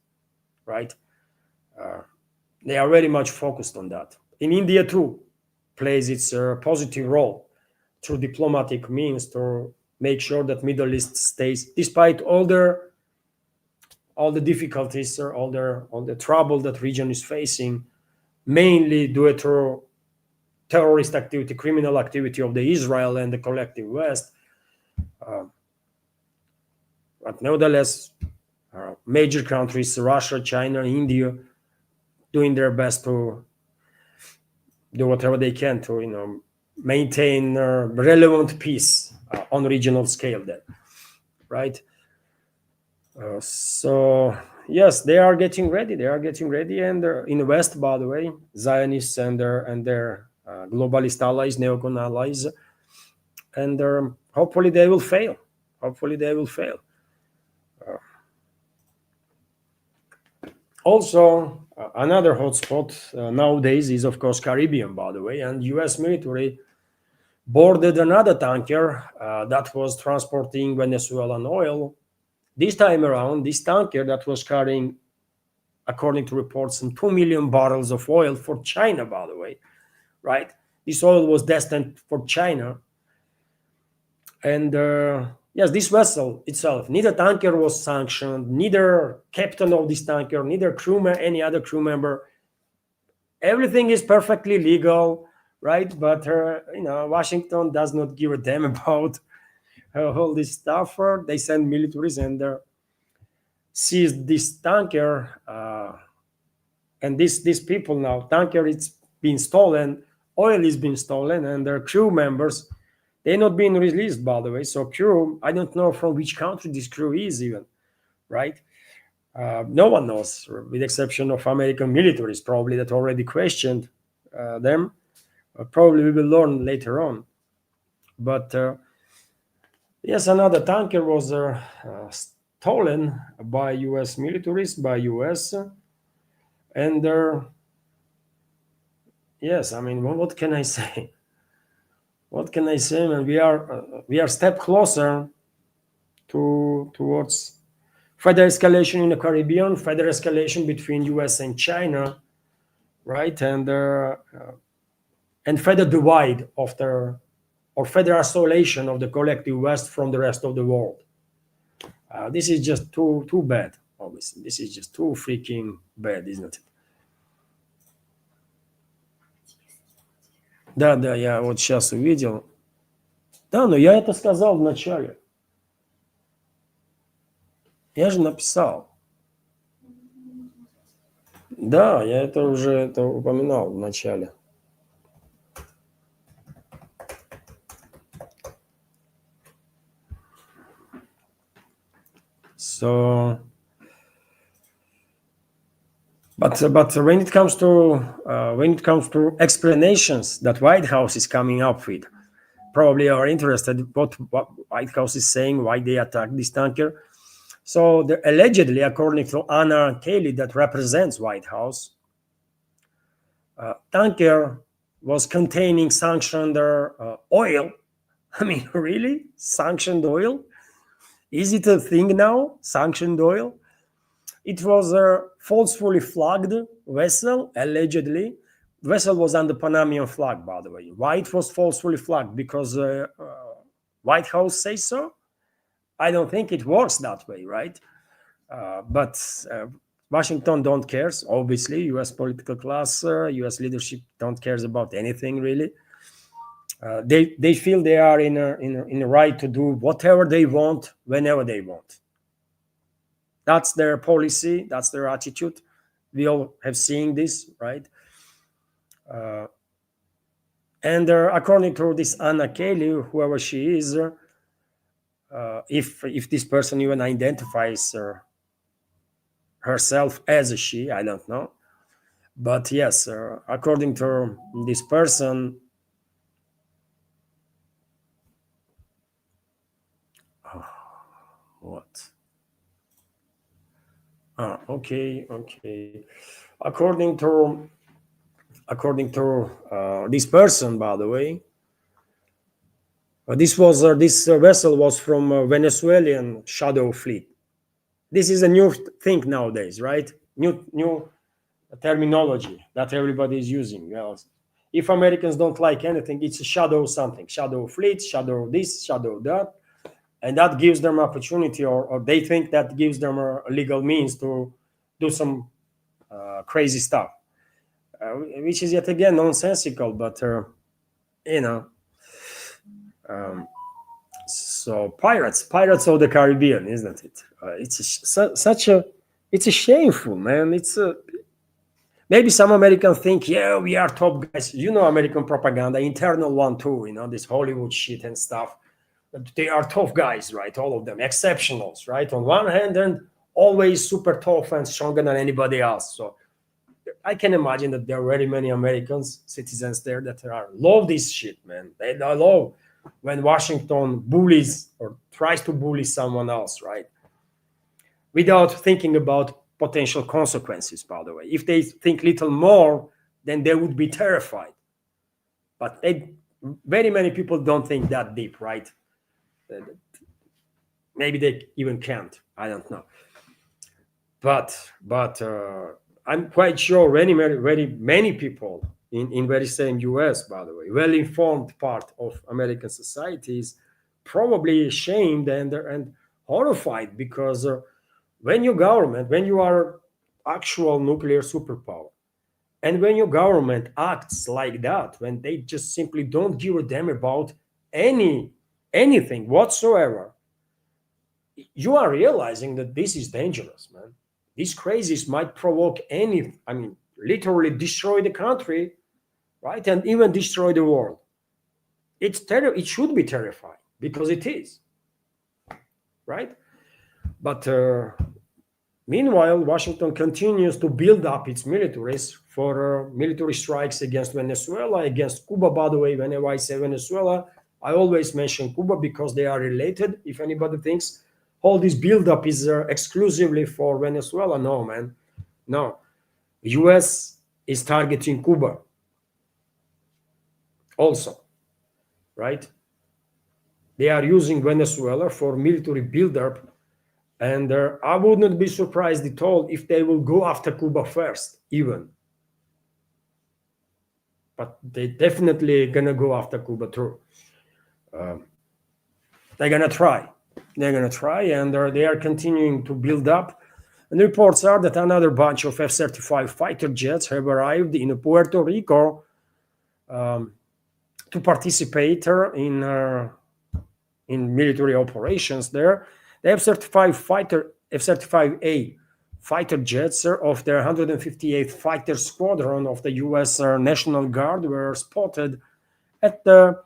right? They are very much focused on that. In India too, plays its positive role through diplomatic means to make sure that Middle East stays, despite all the difficulties or all the trouble that region is facing, mainly due to terrorist activity, criminal activity of the Israel and the collective West. But nevertheless, major countries, Russia, China, India, doing their best to do whatever they can to maintain relevant peace on regional scale there, right? So yes, they are getting ready. They are getting ready, and in the West, by the way, Zionists and their globalist allies, neocon allies, and hopefully they will fail. Hopefully they will fail. Also, another hotspot nowadays is, of course, Caribbean, by the way, and U.S. military boarded another tanker that was transporting Venezuelan oil. This time around, this tanker that was carrying, according to reports, some 2 million barrels of oil for China, by the way, right? This oil was destined for China. And yes, this vessel itself, neither tanker was sanctioned, neither captain of this tanker, neither any other crew member. Everything is perfectly legal, right? But Washington does not give a damn about all this stuff. They send militaries and seize this tanker, and these people now, tanker it's been stolen, oil is being stolen, and their crew members, they're not being released, by the way. So crew, I don't know from which country this crew is even, right? No one knows, with the exception of American militaries, probably, that already questioned them. Probably we will learn later on. But yes, another tanker was stolen by U.S. militaries, by U.S. And yes, I mean, what can I say? What can I say, man? We are step closer towards further escalation in the Caribbean, further escalation between U.S. and China, right? And further divide of the or further isolation of the collective West from the rest of the world. This is just too bad. Obviously, this is just too freaking bad, isn't it? Да, да, я вот сейчас увидел. Да, но я это сказал в начале. Я же написал. Да, я это уже упоминал в начале. So, but when it comes to explanations that White House is coming up with, probably are interested what White House is saying, why they attacked this tanker. So allegedly, according to Anna Cayley, that represents White House, tanker was containing sanctioned oil. I mean, really? Sanctioned oil? Is it a thing now? Sanctioned oil? It was a falsely flagged vessel, allegedly. The vessel was under Panamanian flag, by the way. Why it was falsely flagged? Because White House says so? I don't think it works that way, right? But Washington don't cares. Obviously, U.S. political class, U.S. leadership don't cares about anything really. They feel they are in a right to do whatever they want whenever they want. That's their policy. That's their attitude. We all have seen this, right? And according to this Anna Cayley, whoever she is, if this person even identifies herself as a she, I don't know. But yes, according to this person, what? Ah, okay, okay. According to this person, by the way, this vessel was from Venezuelan shadow fleet. This is a new thing nowadays, right? New terminology that everybody is using. Well, if Americans don't like anything, it's a shadow something, shadow fleet, shadow this, shadow that, and that gives them opportunity, or they think that gives them a legal means to do some crazy stuff, which is yet again nonsensical. But you know, so pirates of the Caribbean, isn't it? It's such a it's a shameful, man. It's a maybe some Americans think, yeah, we are top guys. You know, American propaganda, internal one too. You know, this Hollywood shit and stuff. But they are tough guys, right? All of them, exceptionals, right? On one hand, and always super tough and stronger than anybody else. So I can imagine that there are very many Americans, citizens there that are love this shit, man. They love when Washington bullies or tries to bully someone else, right? Without thinking about potential consequences, by the way. If they think little more, then they would be terrified. But very many people don't think that deep, right? Maybe they even can't. I don't know. But I'm quite sure very many people in very same US, by the way, well informed part of American society is probably ashamed and horrified because when you are actual nuclear superpower, and when your government acts like that, when they just simply don't give a damn about anything whatsoever, you are realizing that this is dangerous, man. These crazies might provoke I mean, literally destroy the country, right? And even destroy the world. It should be terrifying because it is, right? But meanwhile, Washington continues to build up its militaries for military strikes against Venezuela, against Cuba. By the way, whenever I say Venezuela, I always mention Cuba because they are related. If anybody thinks all this buildup is exclusively for Venezuela, no, man, no. U.S. is targeting Cuba also, right? They are using Venezuela for military buildup, and I would not be surprised at all if they will go after Cuba first, even. But they definitely gonna go after Cuba too. They're gonna try. They're gonna try, and they are continuing to build up. And reports are that another bunch of F-35 fighter jets have arrived in Puerto Rico to participate in military operations there. The F-35A fighter jets of the 158th Fighter Squadron of the U.S. National Guard were spotted at the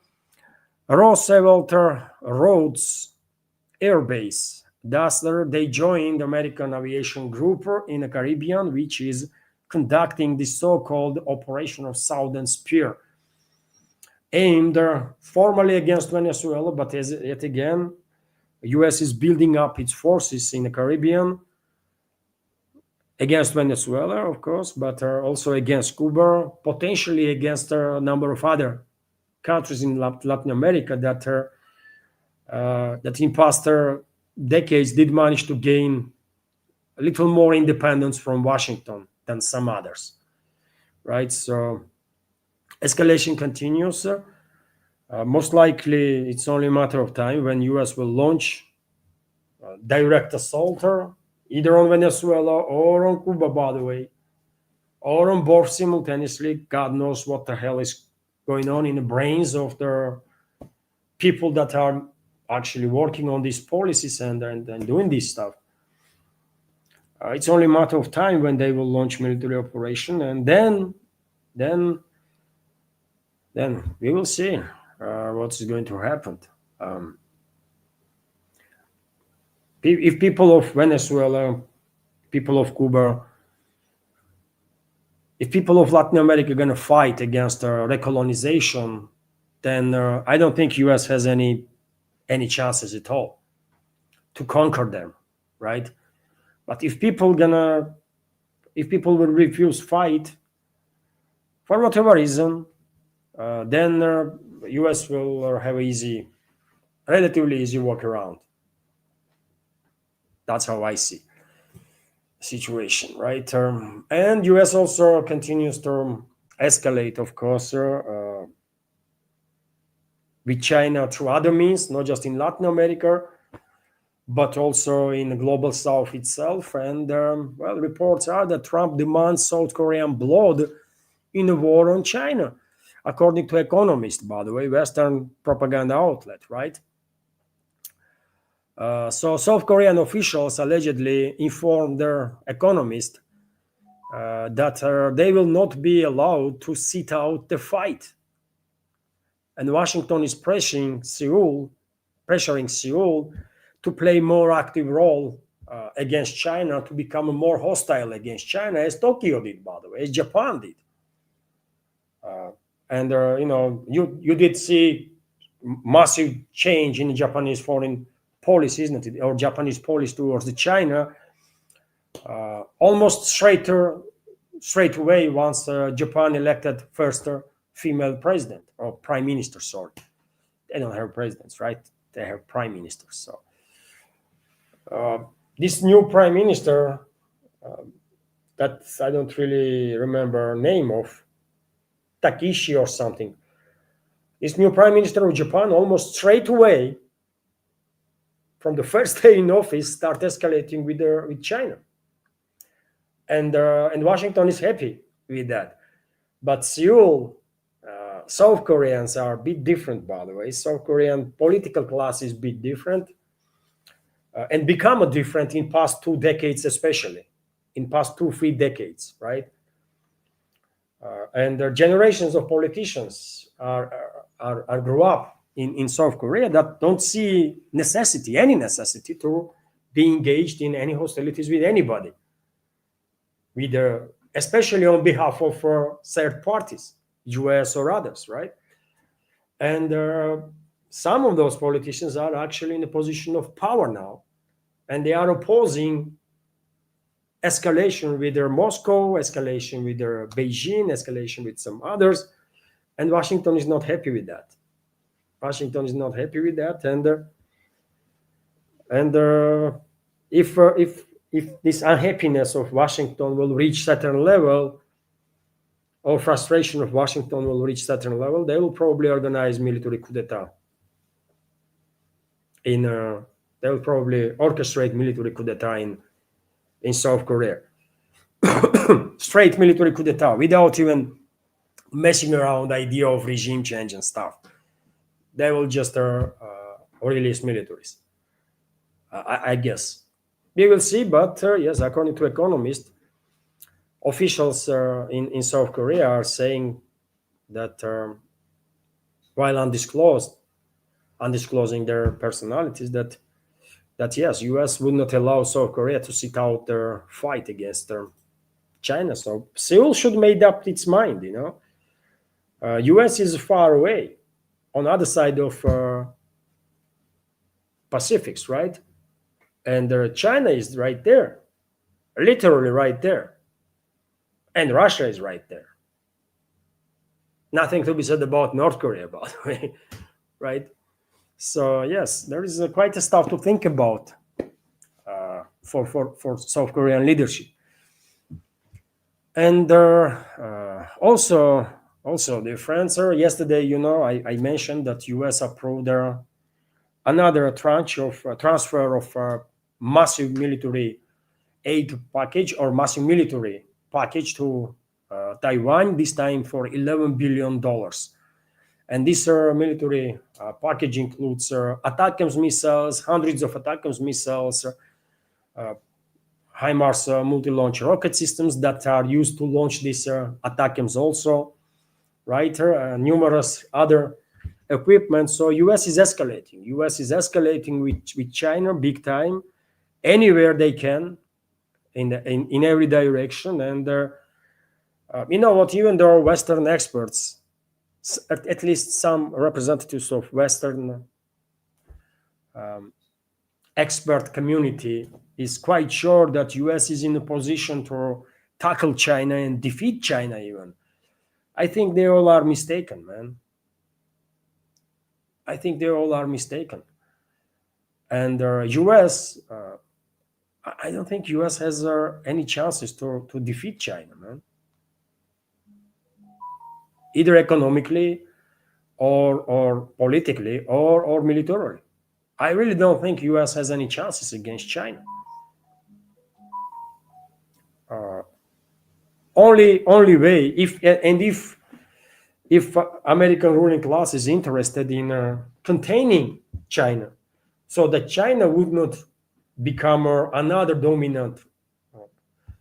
Roosevelt Roads Air Base. Thus, they joined the American Aviation Group in the Caribbean, which is conducting the so-called Operation of Southern Spear, aimed formally against Venezuela, but yet again, the U.S. is building up its forces in the Caribbean against Venezuela, of course, but also against Cuba, potentially against a number of other countries in Latin America that in past decades did manage to gain a little more independence from Washington than some others, right? So escalation continues. Most likely, it's only a matter of time when U.S. will launch direct assault either on Venezuela or on Cuba, by the way, or on both simultaneously. God knows what the hell is going on in the brains of the people that are actually working on these policies and doing this stuff. It's only a matter of time when they will launch military operation, and then we will see what's going to happen. Um, if people of Venezuela, people of Cuba, if people of Latin America are going to fight against recolonization, then I don't think US has any chances at all to conquer them, right? But if people will refuse fight for whatever reason, then US will have relatively easy walk around. That's how I see the situation, right? And US also continues to escalate, of course, with China through other means, not just in Latin America, but also in the global South itself. And well, reports are that Trump demands South Korean blood in a war on China, according to Economist, by the way, Western propaganda outlet, right? So South Korean officials allegedly informed their economist that they will not be allowed to sit out the fight. And Washington is pressuring Seoul to play more active role against China, to become more hostile against China, as Tokyo did, by the way, as Japan did. And you did see massive change in Japanese foreign policy, isn't it, or Japanese policy towards the China, almost straight away once Japan elected first female president or prime minister. Sorry, they don't have presidents, right? They have prime ministers. So this new prime minister, that I don't really remember name of, Takishi or something. This new prime minister of Japan almost straight away, from the first day in office, start escalating with China, and Washington is happy with that. But Seoul, South Koreans are a bit different, by the way. South Korean political class is a bit different, and become a different in past 2 decades, especially in past 3 decades, right? And there are generations of politicians are grew up in South Korea that don't see any necessity to be engaged in any hostilities with anybody, with especially on behalf of third parties, US or others, right? And some of those politicians are actually in a position of power now, and they are opposing escalation with their Moscow, escalation with their Beijing, escalation with some others, and Washington is not happy with that. Washington is not happy with that, and if this unhappiness of Washington will reach certain level, or frustration of Washington will reach certain level, they will probably organize military coup d'état. They will probably orchestrate military coup d'état in South Korea. Straight military coup d'état without even messing around the idea of regime change and stuff. They will just release militaries. I guess. We will see, but yes, according to Economist, officials in South Korea are saying that while undisclosing their personalities, that yes, US would not allow South Korea to sit out their fight against China. So Seoul should make up its mind, US is far away on the other side of Pacifics, right? And China is right there, literally right there. And Russia is right there. Nothing to be said about North Korea, by the way, right? So yes, there is quite a stuff to think about for South Korean leadership. And also, dear friends, yesterday, I mentioned that US approved another tranche of transfer of massive military aid package, or massive military package to Taiwan, this time for $11 billion. And this military package includes ATACMS missiles, hundreds of ATACMS missiles, HIMARS multi-launch rocket systems that are used to launch these ATACMS also, right? Numerous other equipment. So US is escalating. US is escalating with China big time, anywhere they can, in every direction. And You know what? Even though Western experts, at least some representatives of Western expert community, is quite sure that US is in a position to tackle China and defeat China even. I think they all are mistaken, man. I think they all are mistaken. And US, I don't think US has any chances to defeat China, man. Either economically or politically or militarily. I really don't think US has any chances against China. Only way, if American ruling class is interested in containing China, so that China would not become another dominant,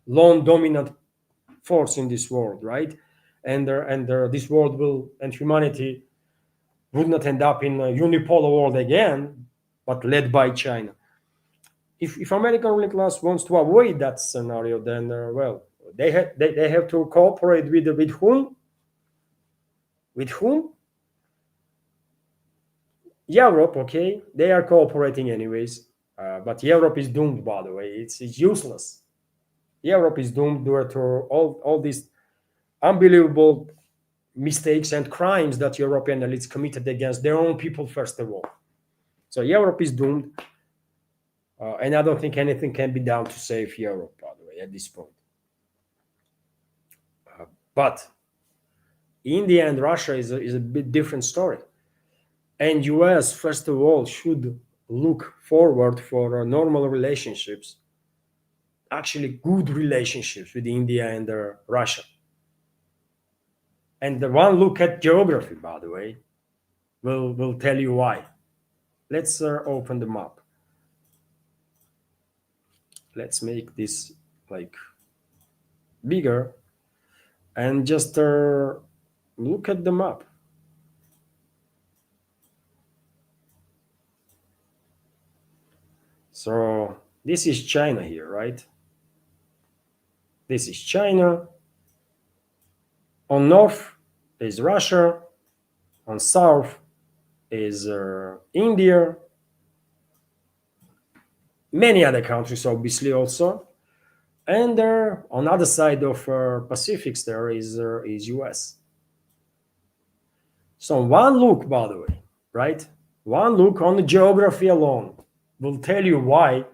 lone dominant force in this world, right? And this world will, and humanity would not end up in a unipolar world again, but led by China. If American ruling class wants to avoid that scenario, then well, they have to cooperate with whom? With whom? Europe, okay, they are cooperating anyways, but Europe is doomed. By the way, it's useless. Europe is doomed due to all these unbelievable mistakes and crimes that European elites committed against their own people, first of all. So Europe is doomed, and I don't think anything can be done to save Europe, by the way, at this point. But India and Russia is a bit different story. And US, first of all, should look forward for normal relationships, actually good relationships with India and Russia. And the one look at geography, by the way, will tell you why. Let's open the map. Let's make this like bigger and just look at the map. So this is China here, right? This is China. On north is Russia. On south is India. Many other countries, obviously, also. And on the other side of Pacifics, there is US. So one look, by the way, right? One look on the geography alone will tell you why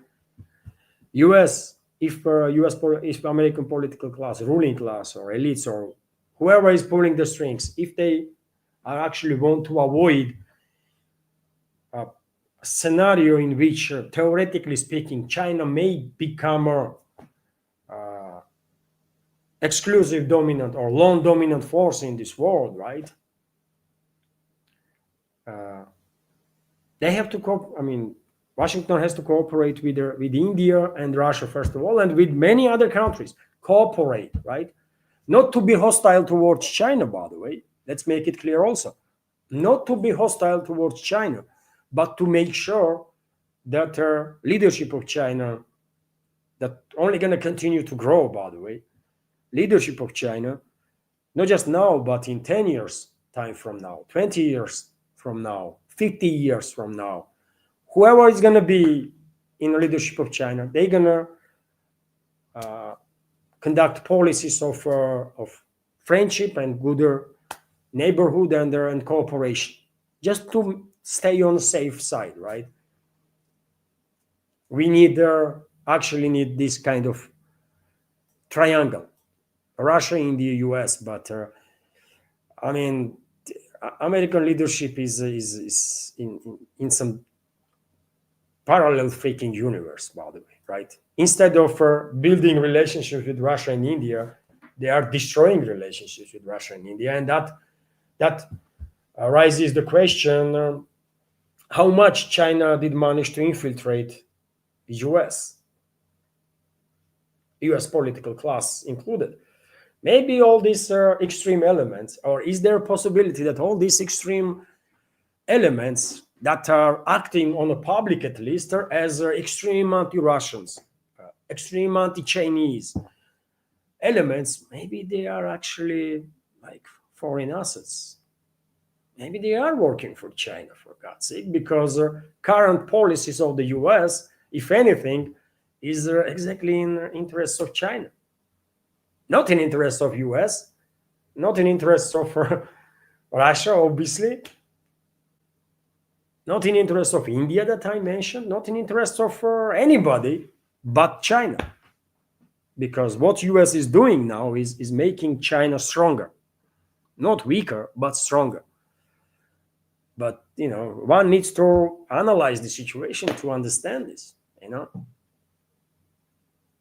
US, if American political class, ruling class, or elites, or whoever is pulling the strings, if they are actually want to avoid a scenario in which, theoretically speaking, China may become a exclusive dominant or lone dominant force in this world, right? They have to I mean, Washington has to cooperate with India and Russia, first of all, and with many other countries. Cooperate, right? Not to be hostile towards China, by the way. Let's make it clear also. Not to be hostile towards China, but to make sure that leadership of China, that only going to continue to grow, by the way, leadership of China, not just now, but in 10 years time from now, 20 years from now, 50 years from now, whoever is going to be in the leadership of China, they're going to conduct policies of friendship and good neighborhood and cooperation, just to stay on the safe side, right? We need actually need this kind of triangle, Russia, India, US. But I mean, American leadership is in some parallel faking universe, by the way, right? Instead of building relationships with Russia and India, they are destroying relationships with Russia and India, and that raises the question: how much China did manage to infiltrate the US political class included? Maybe all these extreme elements, or is there a possibility that all these extreme elements that are acting on the public, at least, are as extreme anti-Russians, extreme anti-Chinese, elements, maybe they are actually like foreign assets. Maybe they are working for China, for God's sake, because current policies of the US, if anything, is exactly in the interests of China, not in interest of US, not in interest of Russia, obviously, not in interest of India that I mentioned, not in interest of anybody but China. Because what US is doing now is making China stronger, not weaker, but stronger. But one needs to analyze the situation to understand this.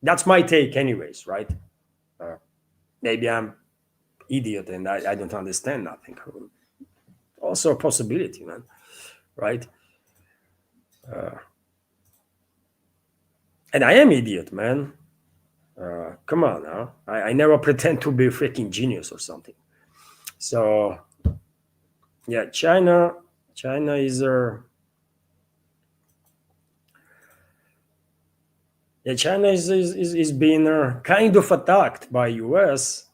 That's my take, anyways, right? Uh, Maybe I'm idiot and I don't understand nothing. Also a possibility, man, right? And I am idiot, man. Come on now. I never pretend to be a freaking genius or something. So yeah, China is yeah, China is being kind of attacked by US.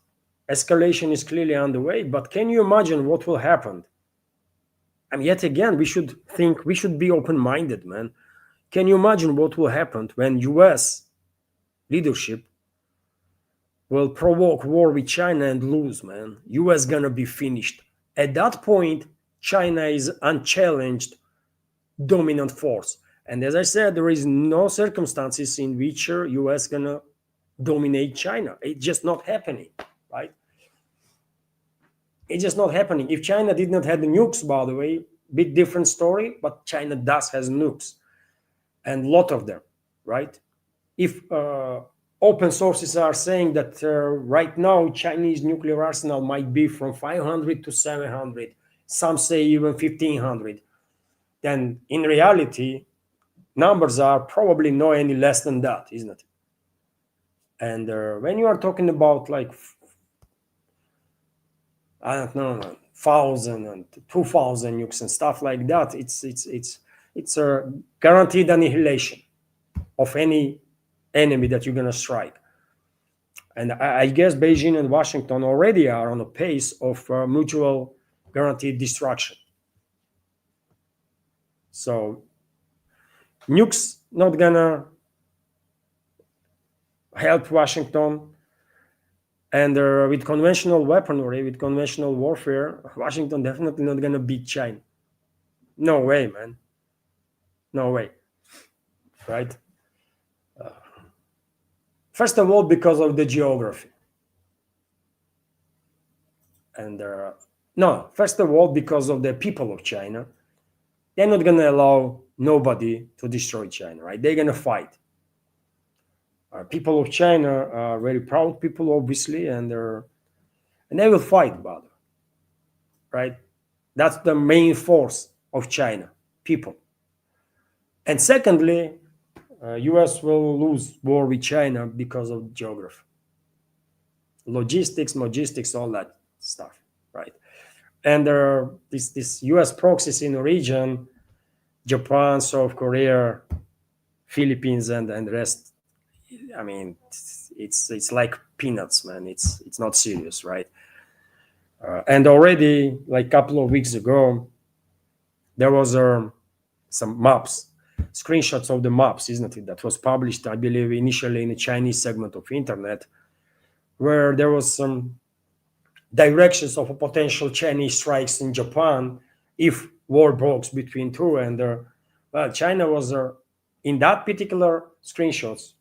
Escalation is clearly underway, but can you imagine what will happen? And yet again, we should be open-minded, man. Can you imagine what will happen when US leadership will provoke war with China and lose, man? US gonna be finished. At that point, China is unchallenged dominant force. And as I said, there is no circumstances in which US gonna dominate China. It's just not happening, right? It's just not happening. If China did not have the nukes, by the way, bit different story, but China does has nukes, and a lot of them, right? If open sources are saying that right now Chinese nuclear arsenal might be from 500 to 700, some say even 1500, then in reality, numbers are probably no any less than that, isn't it? And when you are talking about like I don't know, 1,000 and 2,000 nukes and stuff like that, it's a guaranteed annihilation of any enemy that you're gonna strike. And I guess Beijing and Washington already are on a pace of mutual guaranteed destruction. So nukes not gonna help Washington, and with conventional weaponry, with conventional warfare, Washington definitely not gonna beat China. No way, man. No way. Right? First of all, because of the geography. And no, first of all, because of the people of China. They're not gonna allow nobody to destroy China, right? They're gonna fight. People of China are very proud people, obviously, and they will fight about it, right? That's the main force of China, people. And secondly, US will lose war with China because of geography, logistics, all that stuff, right? And this US proxies in the region, Japan, South Korea, Philippines, and the rest. I mean, it's like peanuts, man. It's not serious, right? And already, like a couple of weeks ago, there was some maps, screenshots of the maps, isn't it? That was published, I believe, initially in the Chinese segment of internet, where there was some directions of a potential Chinese strikes in Japan if war breaks between two. And well, China was in that particular screenshots.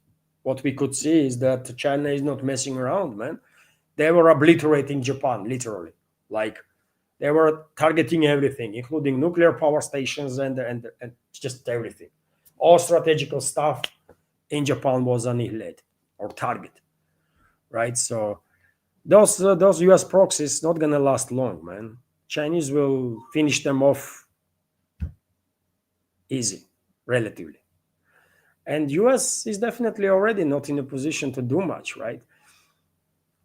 What we could see is that China is not messing around, man. They were obliterating Japan, literally. Like they were targeting everything, including nuclear power stations and just everything. All strategical stuff in Japan was annihilated or target, right? So those US proxies not gonna last long, man. Chinese will finish them off easy, relatively. And US is definitely already not in a position to do much, right?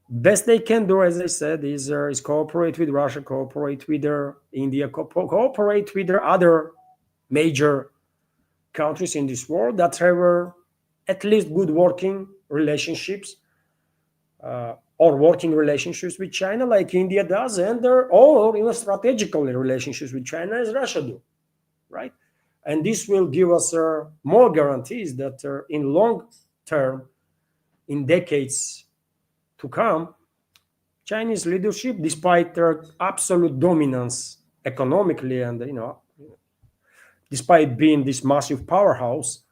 Best they can do, as I said, is cooperate with Russia, cooperate with India, cooperate with their other major countries in this world that have at least good working relationships or working relationships with China like India does, and there or strategical relationships with China as Russia do, right? And this will give us more guarantees that in long term, in decades to come, Chinese leadership, despite their absolute dominance economically and despite being this massive powerhouse,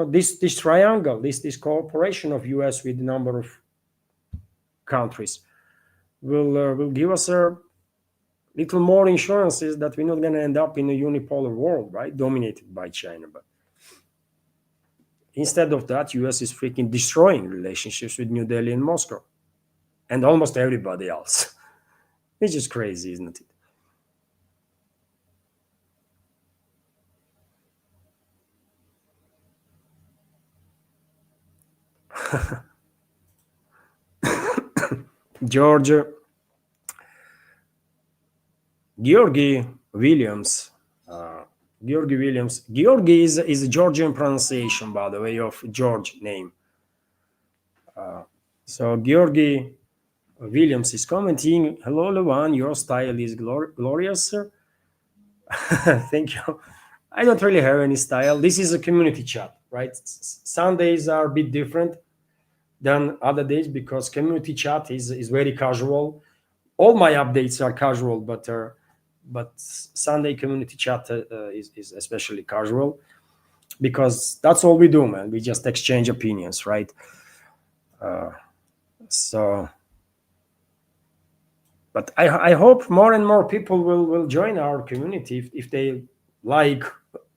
this triangle, this cooperation of U.S. with a number of countries will give us a little more insurances that we're not going to end up in a unipolar world, right, dominated by China. But instead of that, U.S. is freaking destroying relationships with New Delhi and Moscow and almost everybody else. It's just crazy, isn't it? George Georgi Williams. Uh, Georgi Williams. Georgi is a Georgian pronunciation, by the way, of George name. So Georgi Williams is commenting, "Hello, Levan, your style is glorious, sir." Thank you. I don't really have any style. This is a community chat, right? Sundays are a bit different than other days because community chat is very casual. All my updates are casual, but Sunday community chat is especially casual because that's all we do, man. We just exchange opinions, right? So, but I hope more and more people will join our community if they like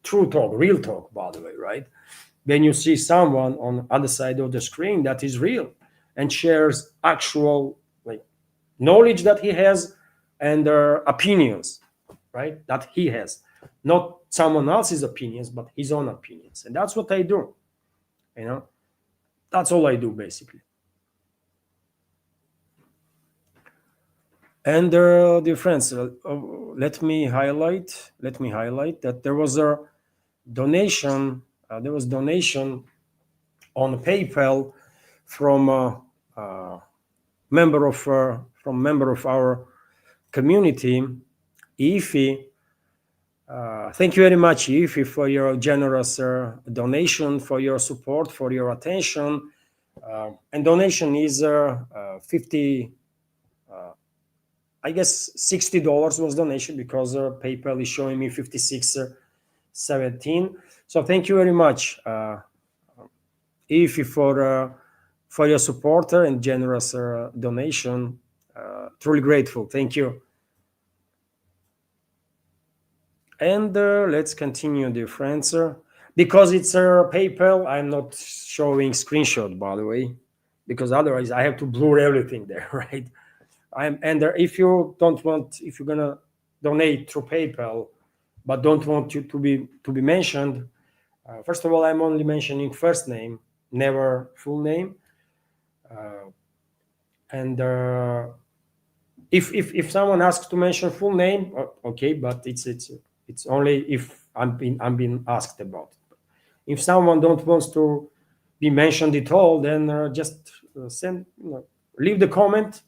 true talk, real talk, by the way, right? When you see someone on the other side of the screen that is real and shares actual like knowledge that he has and opinions, right? That he has, not someone else's opinions, but his own opinions, and that's what I do. You know, that's all I do basically. And dear friends, let me highlight that there was a donation. There was donation on PayPal from member of our community, Ify. Thank you very much, Ify, for your generous donation, for your support, for your attention. And donation is 50, I guess $60 was donation because PayPal is showing me 56.17. So thank you very much, Ify, for your support and generous donation. Truly grateful. Thank you. And let's continue, dear friends. Because it's a PayPal, I'm not showing screenshot, by the way, because otherwise I have to blur everything there, right? If you don't want, if you're gonna donate through PayPal, but don't want you to be mentioned, first of all, I'm only mentioning first name, never full name, and if someone asks to mention full name, okay, but it's only if I'm being asked about it. If someone don't wants to be mentioned at all, then just send leave the comment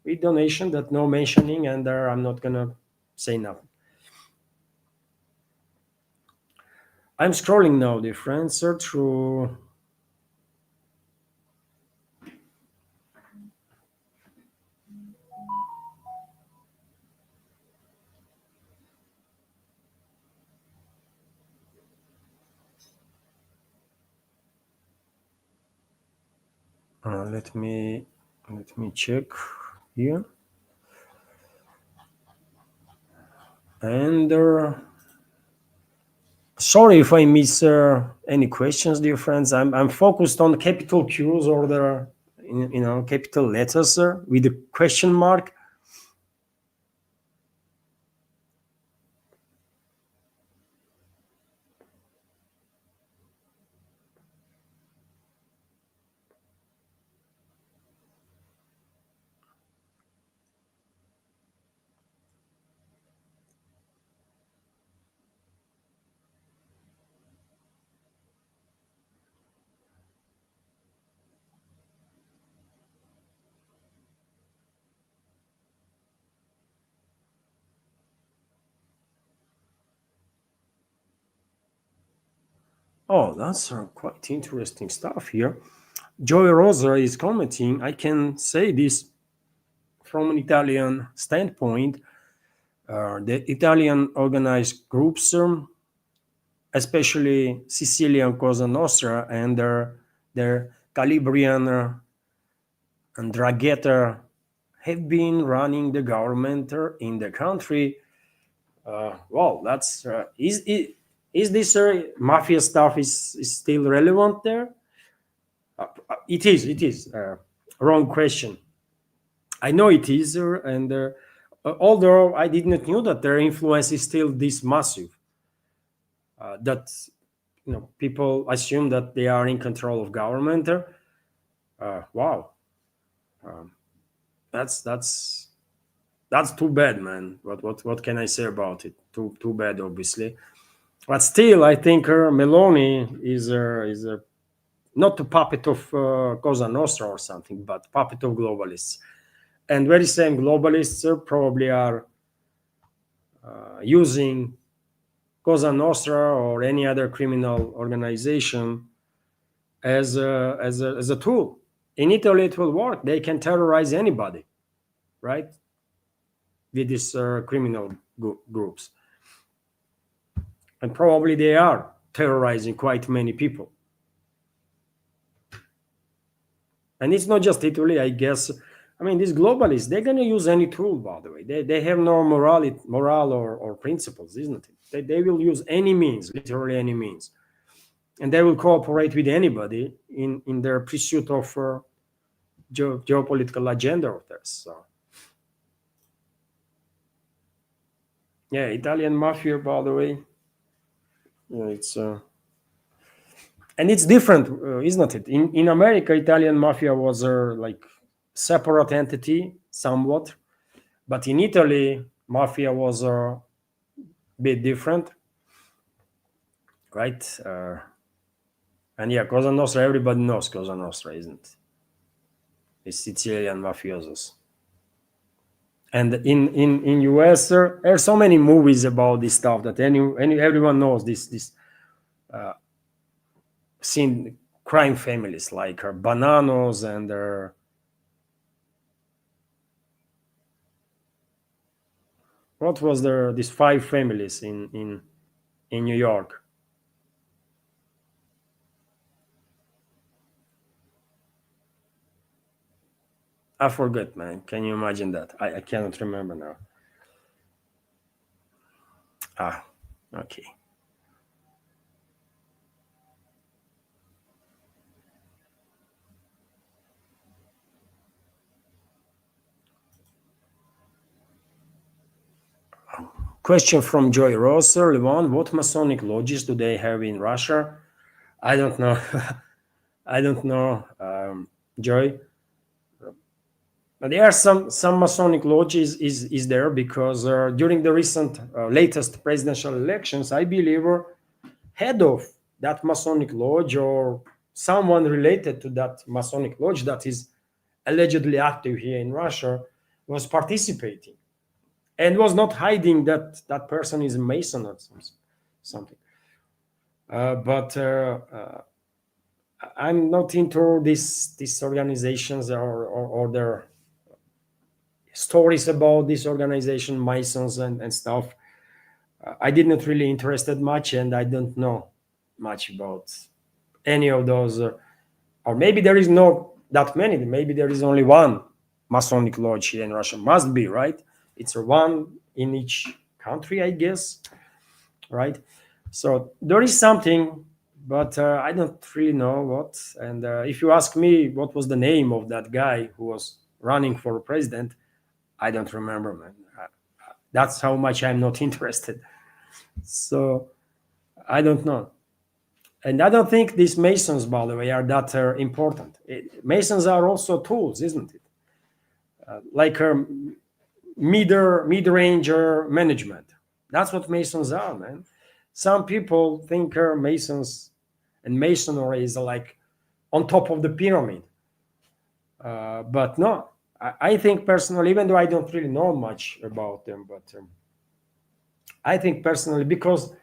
with donation that no mentioning, and I'm not gonna say nothing. I'm scrolling now, dear friends, through. Let me check here. And sorry if I miss any questions, dear friends. I'm focused on capital Q's or the capital letters with the question mark. Oh, that's quite interesting stuff here. Joey Rosa is commenting. I can say this from an Italian standpoint. The Italian organized groups, especially Sicilian Cosa Nostra and their Calabrian and Dragheta, have been running the government in the country. Well, that's is this mafia stuff is still relevant there? It is. It is. Wrong question. I know it is, and although I did not know that their influence is still this massive, that people assume that they are in control of government. Wow, that's that's too bad, man. What can I say about it? Too bad, obviously. But still, I think Meloni is not a puppet of Cosa Nostra or something, but puppet of globalists. And very same globalists probably are using Cosa Nostra or any other criminal organization as a tool. In Italy, it will work. They can terrorize anybody, right? With these criminal groups. And probably they are terrorizing quite many people. And it's not just Italy, I guess. I mean, these globalists, they're going to use any tool, by the way. They have no moral or principles, isn't it? They will use any means, literally any means. And they will cooperate with anybody in their pursuit of geopolitical agenda of theirs. So, yeah, Italian mafia, by the way, it's and it's different, isn't it? In America, Italian mafia was like separate entity, somewhat, but in Italy, mafia was a bit different, right? And yeah, Cosa Nostra, everybody knows Cosa Nostra, isn't it? It's Sicilian mafiosos. And in US, there are so many movies about this stuff that everyone knows this seen crime families like Bananos and what was there these five families in New York. I forget, man. Can you imagine that? I cannot remember now. Ah, okay. Question from Joy Rosser, Levon, what Masonic lodges do they have in Russia? I don't know. I don't know, Joy. But there are some Masonic lodges is there because during the recent latest presidential elections, I believe head of that Masonic lodge or someone related to that Masonic lodge that is allegedly active here in Russia was participating and was not hiding that that person is a Mason or something. But I'm not into these organizations or their stories about this organization, Masons and stuff. I did not really interested much, and I don't know much about any of those. Or maybe there is no that many. Maybe there is only one Masonic lodge here in Russia. Must be right. It's a one in each country, I guess. Right. So there is something, but I don't really know what. And if you ask me, what was the name of that guy who was running for president? I don't remember, man. That's how much I'm not interested. So I don't know. And I don't think these Masons, by the way, are that important. Masons are also tools, isn't it? Like mid-range management. That's what Masons are, man. Some people think Masons and Masonry is like on top of the pyramid. But no, I think personally, even though I don't really know much about them, but I think personally, because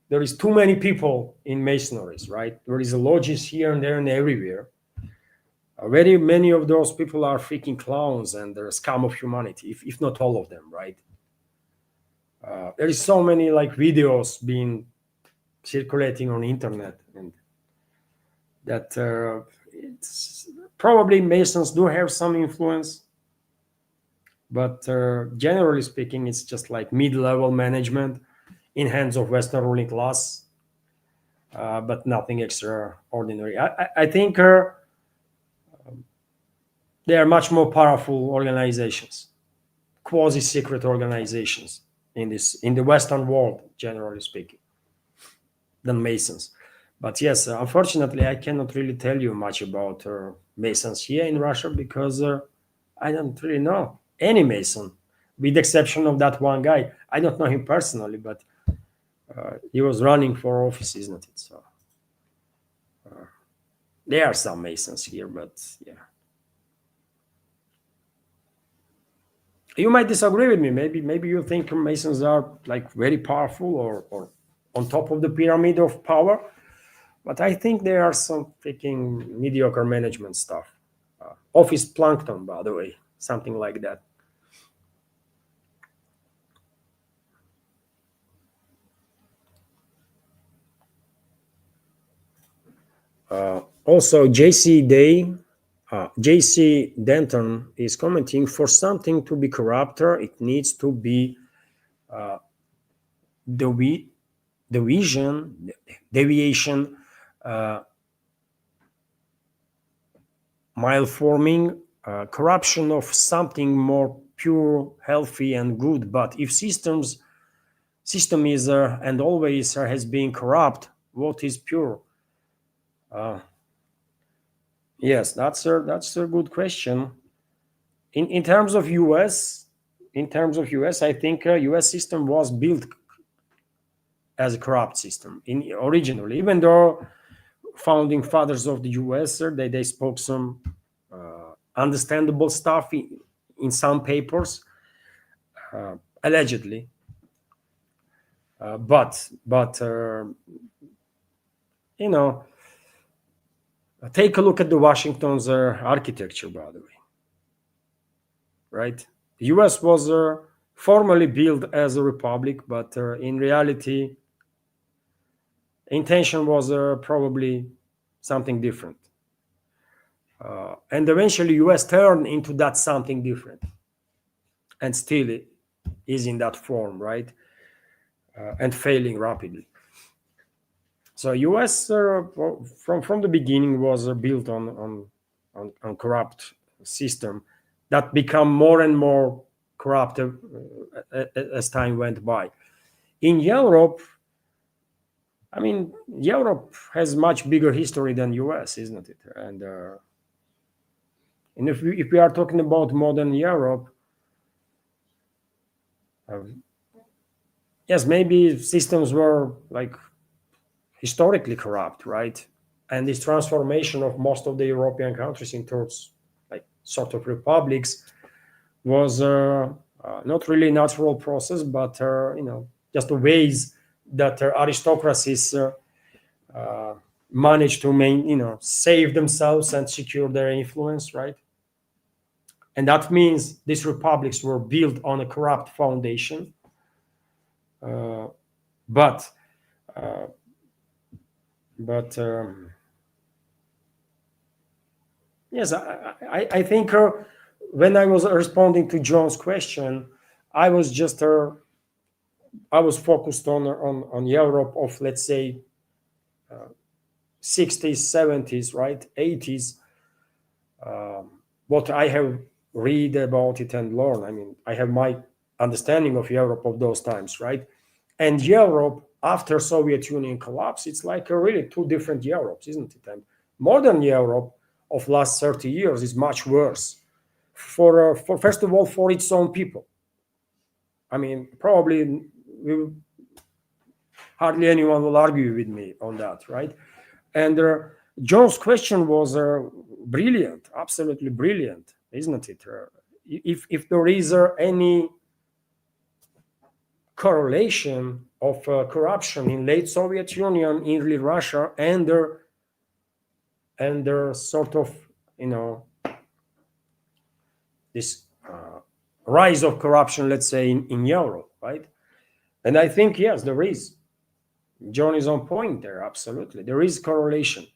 there is too many people in masonries, right? There is a lodges here and there and everywhere. Very many of those people are freaking clowns and they're a scum of humanity, if not all of them, right? There is so many like videos being circulating on internet, and that it's probably masons do have some influence, but generally speaking, it's just like mid-level management in hands of Western ruling class, but nothing extraordinary. I think they are much more powerful organizations, quasi-secret organizations in the Western world, generally speaking, than Masons. But yes, unfortunately, I cannot really tell you much about Masons here in Russia because I don't really know any Mason, with the exception of that one guy. I don't know him personally, but he was running for office, isn't it? So there are some Masons here, but yeah. You might disagree with me. Maybe you think Masons are like very powerful or on top of the pyramid of power, but I think there are some freaking mediocre management stuff. Office plankton, by the way, something like that. Also, JC Denton is commenting, for something to be corrupter, it needs to be the division, deviation, malforming, corruption of something more pure, healthy, and good. But if system is and always has been corrupt, what is pure? Yes, that's a good question. In terms of US, I think US system was built as a corrupt system originally, even though founding fathers of the US they spoke some understandable stuff in some papers, allegedly. But you know, take a look at the Washington's architecture, by the way. Right, the U.S. was formally built as a republic, but in reality, intention was probably something different. And eventually, U.S. turned into that something different, and still is in that form, right? And failing rapidly. So U.S. From the beginning was built on corrupt system that become more and more corrupt as time went by. In Europe, I mean, Europe has much bigger history than U.S., isn't it? And if we are talking about modern Europe, yes, maybe systems were like historically corrupt, right? And this transformation of most of the European countries into like sort of republics was not really a natural process, but just the ways that aristocracies managed to save themselves and secure their influence, right? And that means these republics were built on a corrupt foundation, but yes, I think when I was responding to John's question, I was just I was focused on Europe of, let's say, 60s, 70s, right, 80s. What I have read about it and learned, I mean, I have my understanding of Europe of those times, right? And Europe after Soviet Union collapse, it's like a really two different Europes, isn't it? And modern Europe of last 30 years is much worse for first of all, for its own people. I mean, probably hardly anyone will argue with me on that, right? And John's question was brilliant, absolutely brilliant, isn't it? If there is any correlation of corruption in late Soviet Union, in early Russia, and their sort of, you know, this rise of corruption, let's say, in Europe, right? And I think, yes, there is. John is on point there, absolutely. There is correlation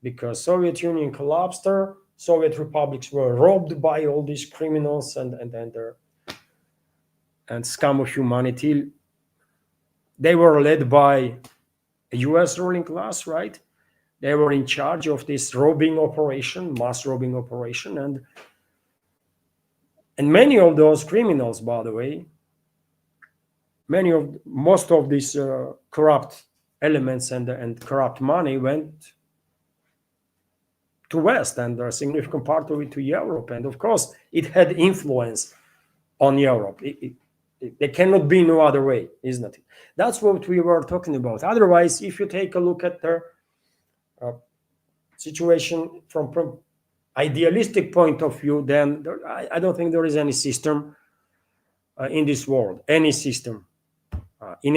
because Soviet Union collapsed there, Soviet republics were robbed by all these criminals and scum of humanity. They were led by a US ruling class, right? They were in charge of this robbing operation, mass robbing operation, and many of those criminals, by the way, most of these corrupt elements and corrupt money went to West, and a significant part of it to Europe. And of course, it had influence on Europe. There cannot be no other way, isn't it? That's what we were talking about. Otherwise, if you take a look at the situation from idealistic point of view, then I don't think there is any system in this world, any system in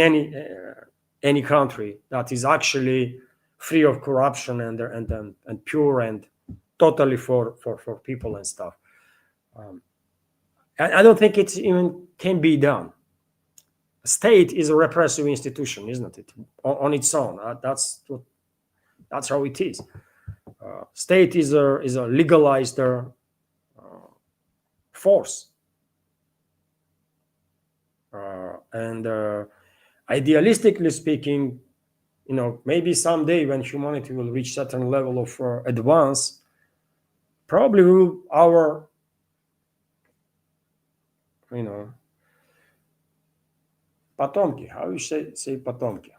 any country that is actually free of corruption and pure and totally for people and stuff. I don't think it even can be done. State is a repressive institution, isn't it? On its own, that's how it is. State is a legalized force, and idealistically speaking, maybe someday when humanity will reach certain level of advance, probably our потомки, how you say потомки?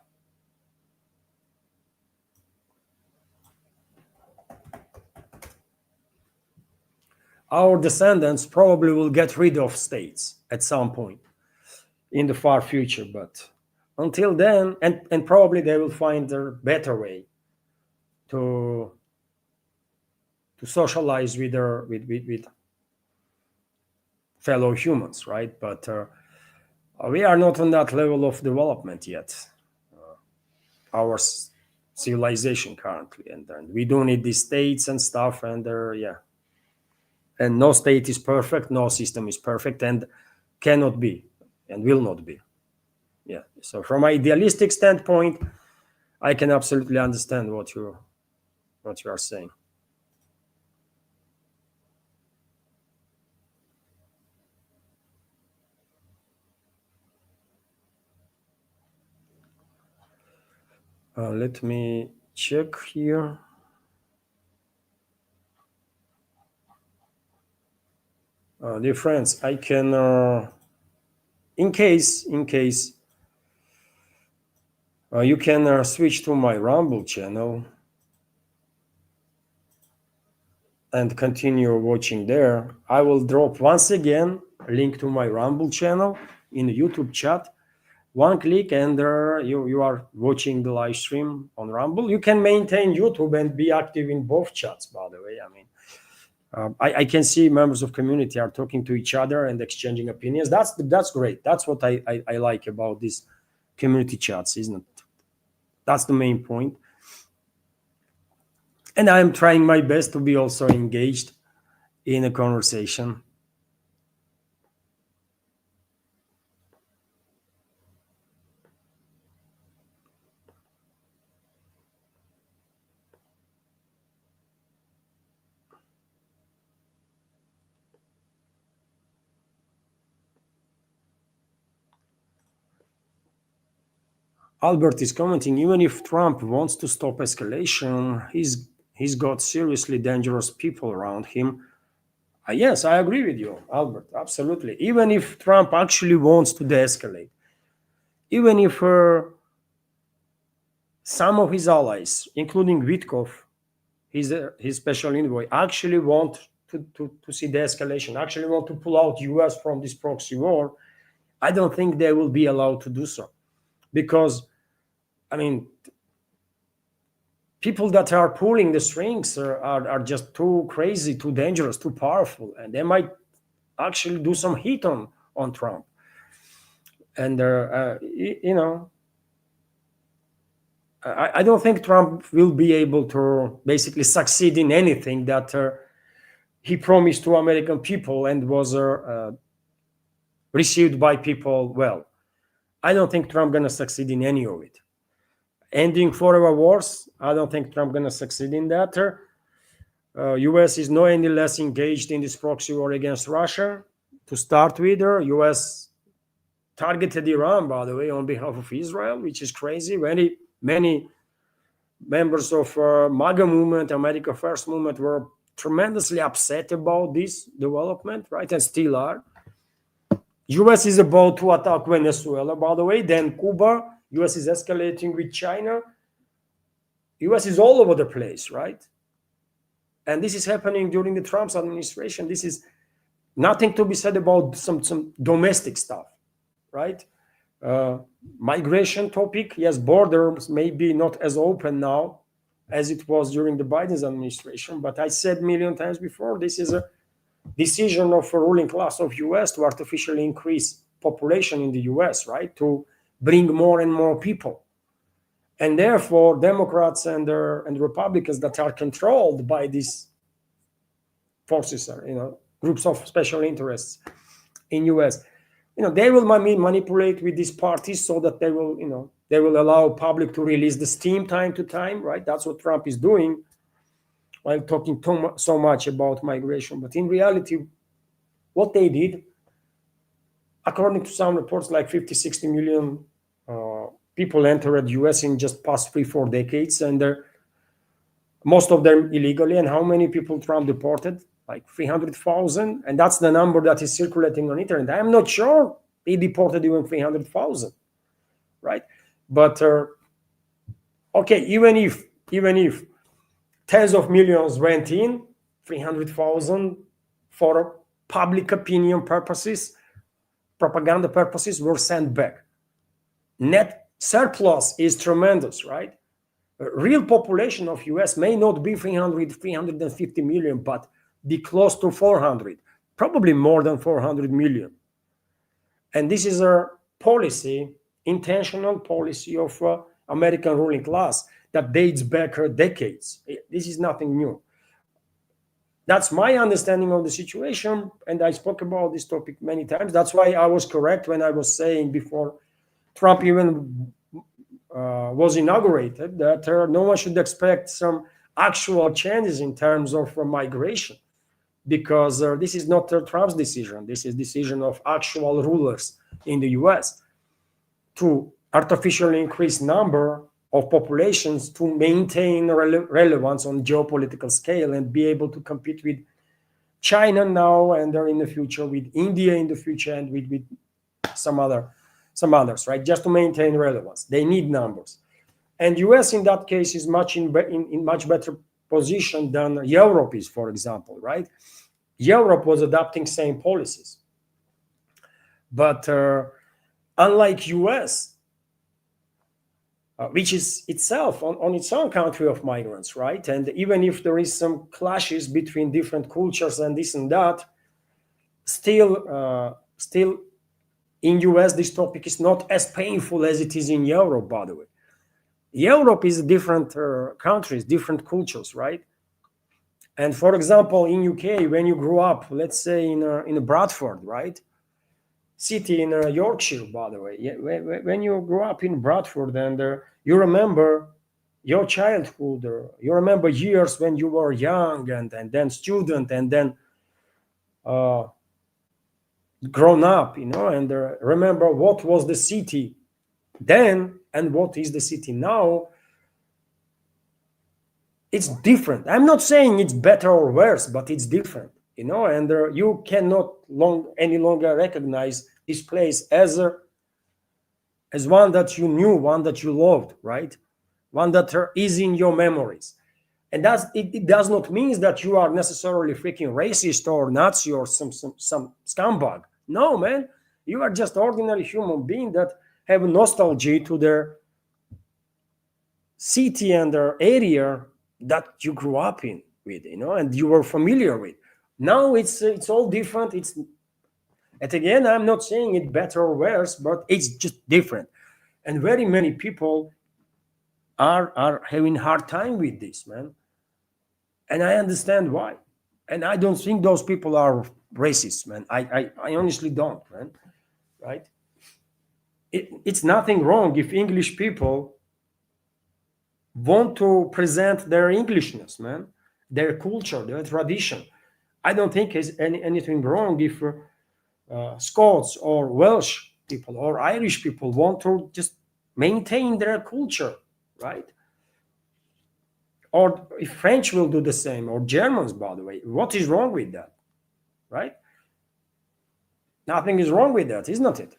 Our descendants probably will get rid of states at some point in the far future, but until then, and probably they will find a better way to socialize with fellow humans, right? But we are not on that level of development yet. Our civilization currently, and we do need these states and stuff, and and no state is perfect, no system is perfect, and cannot be, and will not be. Yeah. So from idealistic standpoint, I can absolutely understand what you are saying. Let me check here. Dear friends, I can, in case you can switch to my Rumble channel and continue watching there. I will drop once again a link to my Rumble channel in the YouTube chat. One click and you are watching the live stream on Rumble. You can maintain YouTube and be active in both chats, by the way. I mean, I can see members of community are talking to each other and exchanging opinions. That's great. That's what I like about these community chats, isn't it? That's the main point. And I'm trying my best to be also engaged in a conversation. Albert is commenting, even if Trump wants to stop escalation, he's got seriously dangerous people around him. Yes, I agree with you, Albert, absolutely. Even if Trump actually wants to de-escalate, even if some of his allies, including Witkov, his special envoy, actually want to see de-escalation, actually want to pull out US from this proxy war, I don't think they will be allowed to do so. Because, I mean, people that are pulling the strings are just too crazy, too dangerous, too powerful, and they might actually do some hit on Trump. And I don't think Trump will be able to basically succeed in anything that he promised to American people and was received by people well. I don't think Trump gonna succeed in any of it. Ending forever wars, I don't think Trump gonna succeed in that. U.S. is no any less engaged in this proxy war against Russia. To start with, U.S. targeted Iran, by the way, on behalf of Israel, which is crazy. Many members of MAGA movement, America First movement, were tremendously upset about this development, right, and still are. U.S. is about to attack Venezuela, by the way, then Cuba. U.S. is escalating with China. U.S. is all over the place, right? And this is happening during the Trump's administration. This is nothing to be said about some domestic stuff, right? Migration topic, yes, borders may be not as open now as it was during the Biden's administration, but I said a million times before, this is a decision of a ruling class of US to artificially increase population in the US, right? To bring more and more people. And therefore, Democrats and Republicans that are controlled by these forces, groups of special interests in US, they will manipulate with these parties so that they will allow public to release the steam time to time, right? That's what Trump is doing while talking so much about migration. But in reality, what they did, according to some reports, like 50, 60 million people entered the US in just past 3-4 decades, and most of them illegally. And how many people Trump deported? Like 300,000. And that's the number that is circulating on internet. I'm not sure he deported even 300,000, right? But okay, even if tens of millions went in, 300,000 for public opinion purposes, propaganda purposes, were sent back. Net surplus is tremendous, right? Real population of US may not be 350 million, but be close to 400, probably more than 400 million. And this is a policy, intentional policy of American ruling class that dates back decades. This is nothing new. That's my understanding of the situation, and I spoke about this topic many times. That's why I was correct when I was saying before Trump even was inaugurated that no one should expect some actual changes in terms of migration, because this is not Trump's decision. This is decision of actual rulers in the US to artificially increase number of populations to maintain relevance on geopolitical scale and be able to compete with China now and in the future, with India in the future, and with some others, right? Just to maintain relevance. They need numbers. And US in that case is in much better position than Europe is, for example, right? Europe was adopting same policies. But unlike US, which is itself on its own country of migrants, right? And even if there is some clashes between different cultures and this and that, still in US, this topic is not as painful as it is in Europe, by the way. Europe is different countries, different cultures, right? And for example, in UK, when you grew up, let's say in Bradford, right? City in Yorkshire, by the way. When you grew up in Bradford and you remember your childhood, you remember years when you were young and then student and then grown up, and remember what was the city then and what is the city now. It's different. I'm not saying it's better or worse, but it's different, and you cannot any longer recognize this place as one that you knew, one that you loved, right? One that is in your memories. And it does not mean that you are necessarily freaking racist or Nazi or some scumbag. No, man. You are just ordinary human being that have nostalgia to their city and their area that you grew up with, and you were familiar with. Now it's all different. And again, I'm not saying it better or worse, but it's just different. And very many people are having hard time with this, man. And I understand why. And I don't think those people are racist, man. I honestly don't, man. Right? It's nothing wrong if English people want to present their Englishness, man, their culture, their tradition. I don't think there's anything wrong if Scots or Welsh people or Irish people want to just maintain their culture, right? Or if French will do the same, or Germans, by the way, what is wrong with that, right? Nothing is wrong with that, isn't it?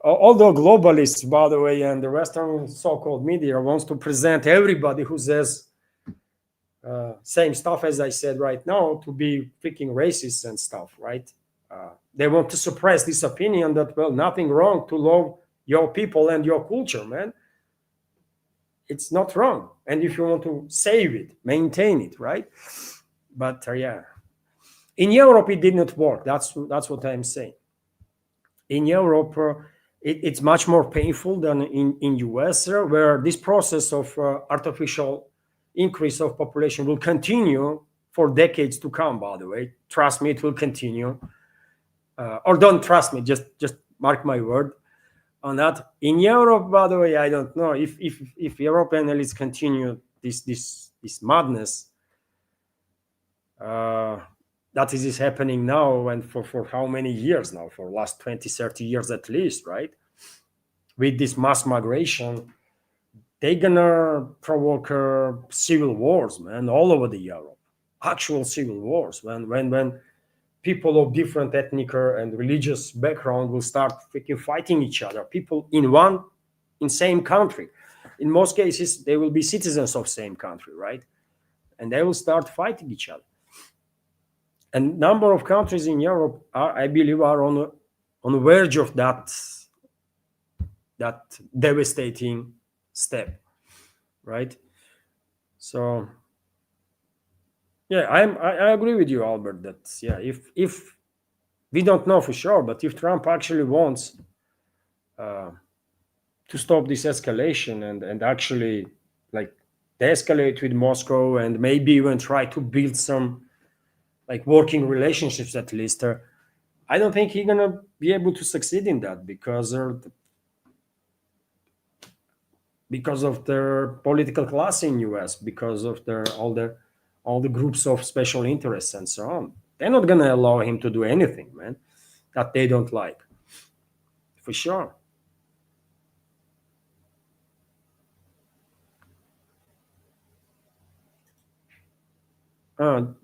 Although globalists, by the way, and the Western so-called media wants to present everybody who says same stuff as I said right now to be freaking racist and stuff, right? They want to suppress this opinion that, well, nothing wrong to love your people and your culture, man. It's not wrong. And if you want to save it, maintain it, right? But yeah, in Europe, it did not work. That's what I'm saying. In Europe, it's much more painful than in US, where this process of artificial increase of population will continue for decades to come, by the way. Trust me, it will continue. Or don't trust me, just mark my word on that. In Europe, by the way, I don't know if European elites continue this madness that is happening now, and for how many years now, for last 20, 30 years at least, right? With this mass migration, they're gonna provoke civil wars, man, all over the Europe. Actual civil wars, when people of different ethnic and religious background will start freaking fighting each other. People in same country. In most cases, they will be citizens of same country, right? And they will start fighting each other. And number of countries in Europe are, I believe, are on the verge of that devastating step, right? So yeah, I agree with you, Albert. That yeah, if we don't know for sure, but if Trump actually wants to stop this escalation and actually like de-escalate with Moscow and maybe even try to build some like working relationships at least, I don't think he's gonna be able to succeed in that because of their political class in US, because of their all the groups of special interests and so on. They're not gonna allow him to do anything, man, that they don't like, for sure.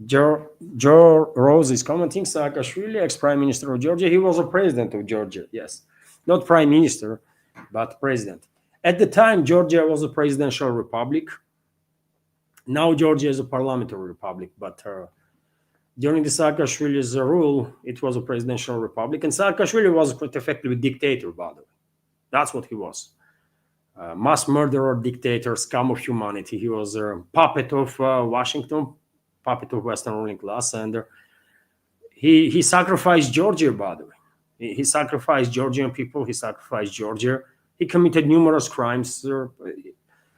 Joe Rose is commenting Saakashvili, ex-prime minister of Georgia. He was a president of Georgia, yes, not prime minister, but president. At the time, Georgia was a presidential republic. Now Georgia is a parliamentary republic, but during the Saakashvili's rule, it was a presidential republic, and Saakashvili was quite effectively a dictator, by the way. That's what he was. Mass murderer, dictator, scum of humanity. He was a puppet of Washington, puppet of Western ruling class, and he sacrificed Georgia, by the way. He sacrificed Georgian people. He sacrificed Georgia. He committed numerous crimes,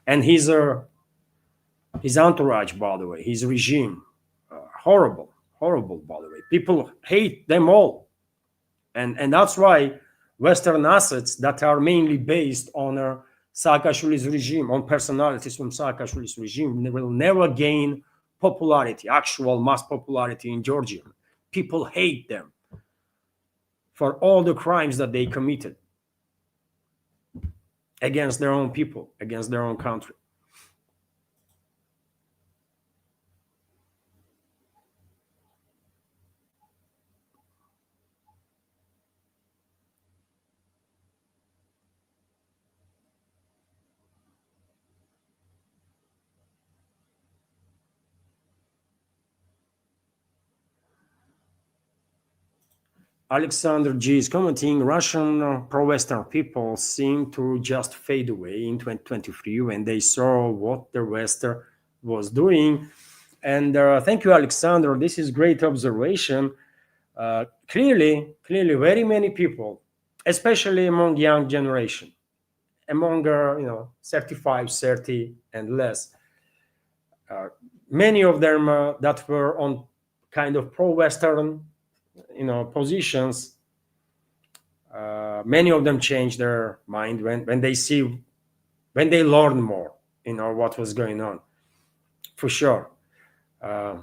and his entourage, by the way, his regime, horrible, horrible, by the way. People hate them all, and that's why Western assets that are mainly based on Saakashvili's regime, on personalities from Saakashvili's regime, will never gain popularity, actual mass popularity in Georgia. People hate them for all the crimes that they committed against their own people, against their own country. Alexander G is commenting Russian pro-Western people seem to just fade away in 2023 when they saw what the West was doing. And thank you, Alexander. This is great observation. Clearly, very many people, especially among young generation, among 35, 30 and less, uh, many of them that were on kind of pro-Western, positions. Many of them changed their mind when they learned more, what was going on. For sure, uh,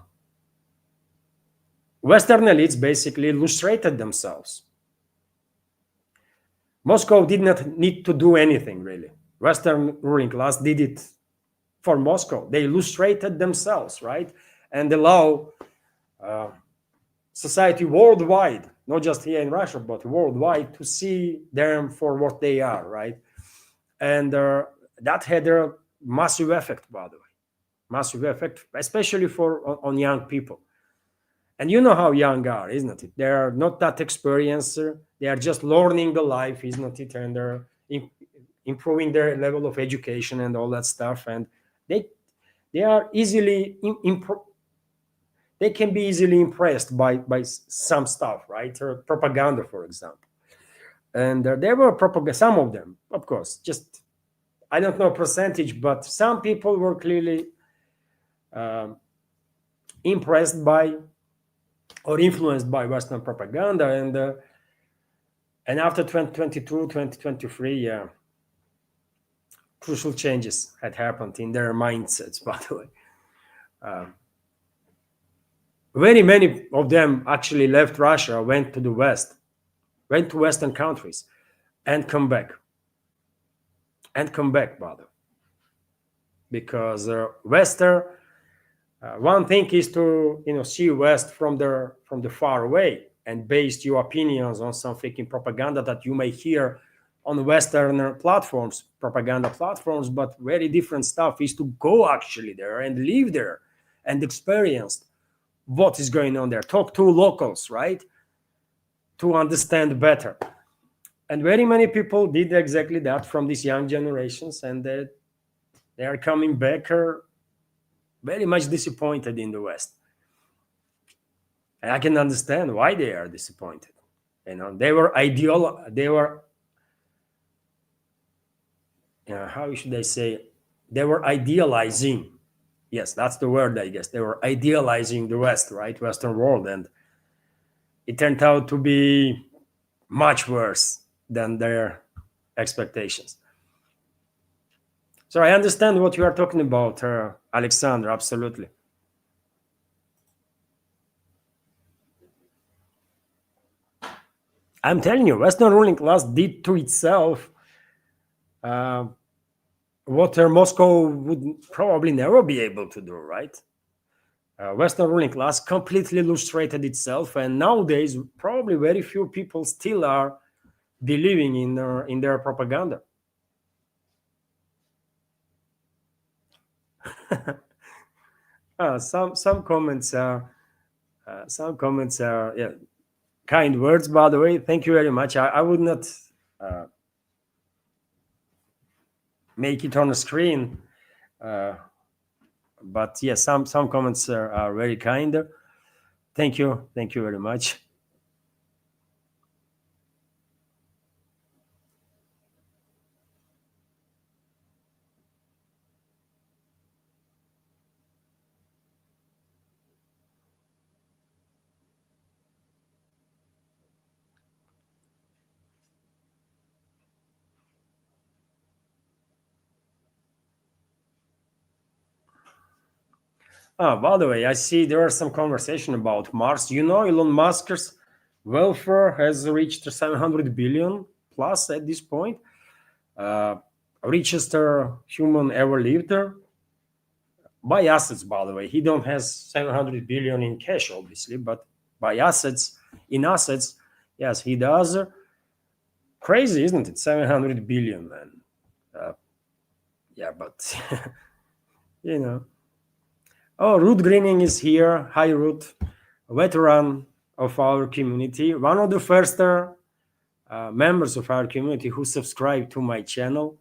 Western elites basically illustrated themselves. Moscow did not need to do anything really. Western ruling class did it for Moscow. They illustrated themselves, right, and allow society worldwide, not just here in Russia, but worldwide, to see them for what they are, right? And that had a massive effect, by the way, massive effect, especially for on young people. And you know how young are, isn't it? They're not that experienced. They are just learning the life, isn't it? And they're improving their level of education and all that stuff. And they they are easily they can be easily impressed by some stuff, right? Or propaganda, for example. And there were propaganda, some of them, of course, just I don't know percentage, but some people were clearly um, impressed by or influenced by Western propaganda. And after 2022, 2023, yeah, crucial changes had happened in their mindsets, by the way. Very many of them actually left Russia, went to the West, went to Western countries, and come back. And come back, brother. Because Western, one thing is to see West from the far away and base your opinions on some faking propaganda that you may hear on Western platforms, propaganda platforms. But very different stuff is to go actually there and live there and experience what is going on there. Talk to locals, right? To understand better. And very many people did exactly that from these young generations, and they are coming back very much disappointed in the West. And I can understand why they are disappointed. They were ideal. They were, how should I say? They were idealizing. Yes, that's the word, I guess. They were idealizing the West, right? Western world. And it turned out to be much worse than their expectations. So I understand what you are talking about, Alexander, absolutely. I'm telling you, Western ruling class did to itself uh, what Moscow would probably never be able to do, right? Western ruling class completely illustrated itself, and nowadays probably very few people still are believing in their propaganda. Some comments are yeah, kind words, by the way. Thank you very much. I would not uh, make it on the screen, uh, but yes, some comments are very kind. Thank you very much. By the way, I see there are some conversation about Mars. Elon Musk's welfare has reached 700 billion plus at this point. Uh, Richest human ever lived there by assets. By the way, he don't has 700 billion in cash, obviously, but by assets, in assets, yes, he does. Crazy, isn't it? 700 billion, man. Yeah, but you know. Oh, Ruth Greening is here. Hi, Ruth, a veteran of our community, one of the first members of our community who subscribed to my channel,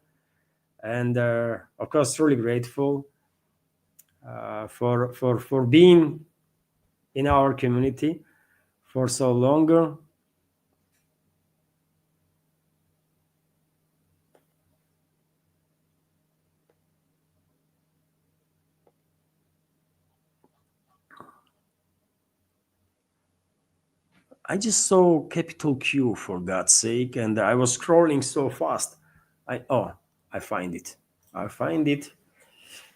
and of course, truly grateful for being in our community, for so long. I just saw capital Q for God's sake, and I was scrolling so fast. I find it. I find it.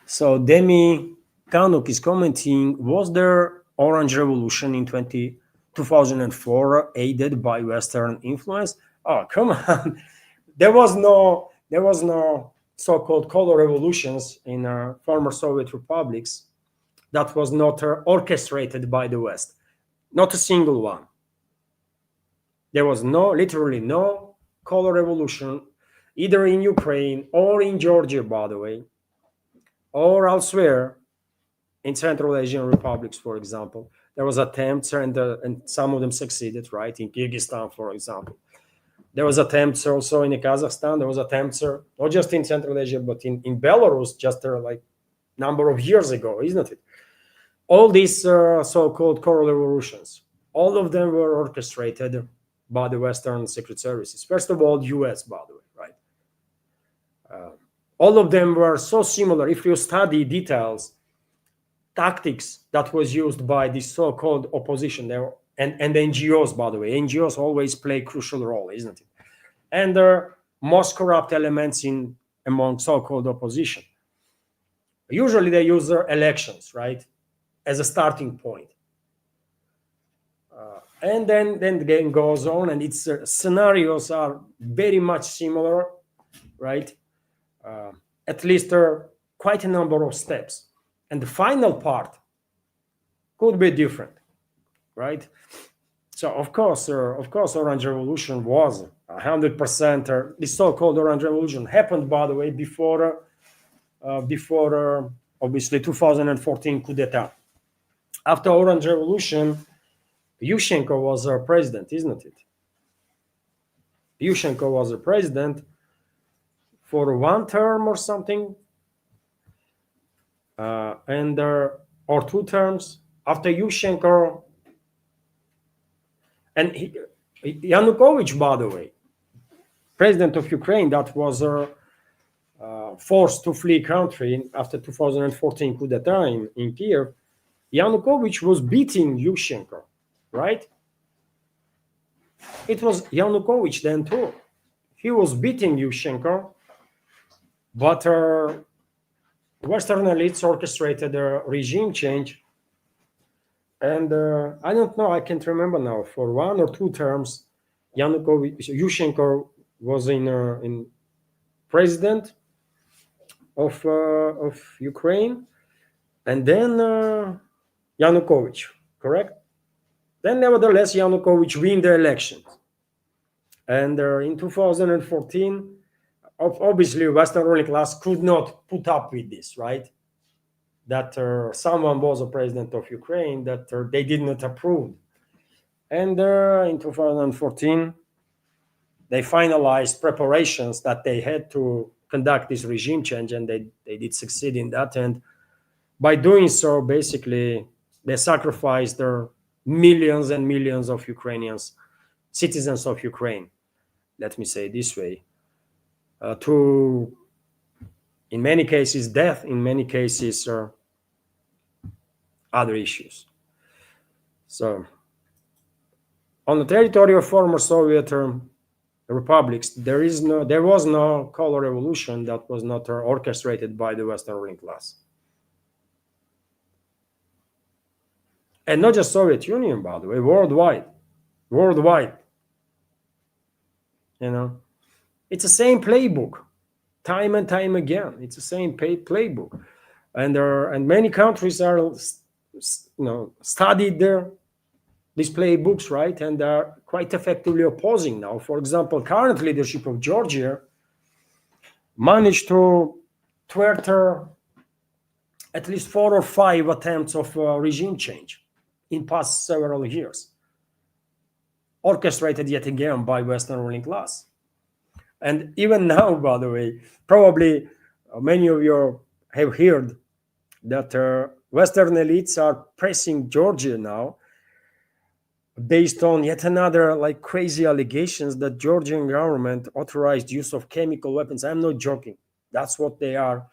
So Demi Kanuk is commenting: Was there Orange Revolution in 2004 aided by Western influence? Oh, come on! There was no so-called color revolutions in former Soviet republics that was not orchestrated by the West. Not a single one. There was literally no color revolution, either in Ukraine or in Georgia, by the way, or elsewhere in Central Asian republics, for example. There was attempts, and some of them succeeded, right? In Kyrgyzstan, for example. There was attempts also in Kazakhstan. There was attempts not just in Central Asia, but in Belarus, just like number of years ago, isn't it? All these so-called color revolutions, all of them were orchestrated by the Western secret services. First of all, US, by the way, right? All of them were so similar. If you study details, tactics that was used by the so-called opposition there, and NGOs, by the way, NGOs always play a crucial role, isn't it? And the most corrupt elements in among so-called opposition. Usually they use their elections, right, as a starting point. And then the game goes on, and its scenarios are very much similar, right? At least there are quite a number of steps, and the final part could be different, right? So of course, Orange Revolution was 100%. The so-called Orange Revolution happened, by the way, before obviously 2014 coup d'état. After Orange Revolution, Yushchenko was our president, isn't it? Yushchenko was a president for one term or something, and or two terms. After Yushchenko, and Yanukovych, by the way, president of Ukraine, that was forced to flee country after 2014 coup d'état in Kiev. Yanukovych was beating Yushchenko, right? It was Yanukovych then too. He was beating Yushchenko, but Western elites orchestrated a regime change. And I don't know, I can't remember now, for one or two terms, Yushchenko was in president of Ukraine, and then Yanukovych, correct? Then nevertheless, Yanukovych win the elections. And in 2014, obviously, Western ruling class could not put up with this, right? That someone was a president of Ukraine that they did not approve. And in 2014, they finalized preparations that they had to conduct this regime change, and they did succeed in that. And by doing so, basically, they sacrificed their millions and millions of Ukrainians, citizens of Ukraine, let me say it this way, to, in many cases, death, in many cases, other issues. So, on the territory of former Soviet republics, there was no color revolution that was not orchestrated by the Western ruling class. And not just Soviet Union, by the way, worldwide. You know, it's the same playbook, time and time again. It's the same playbook, and many countries are, studied these playbooks, right, and are quite effectively opposing now. For example, current leadership of Georgia managed to thwart at least 4 or 5 attempts of regime change in past several years, orchestrated yet again by Western ruling class. And even now, by the way, probably many of you have heard that Western elites are pressing Georgia now based on yet another like crazy allegations that Georgian government authorized use of chemical weapons. I'm not joking. That's what they are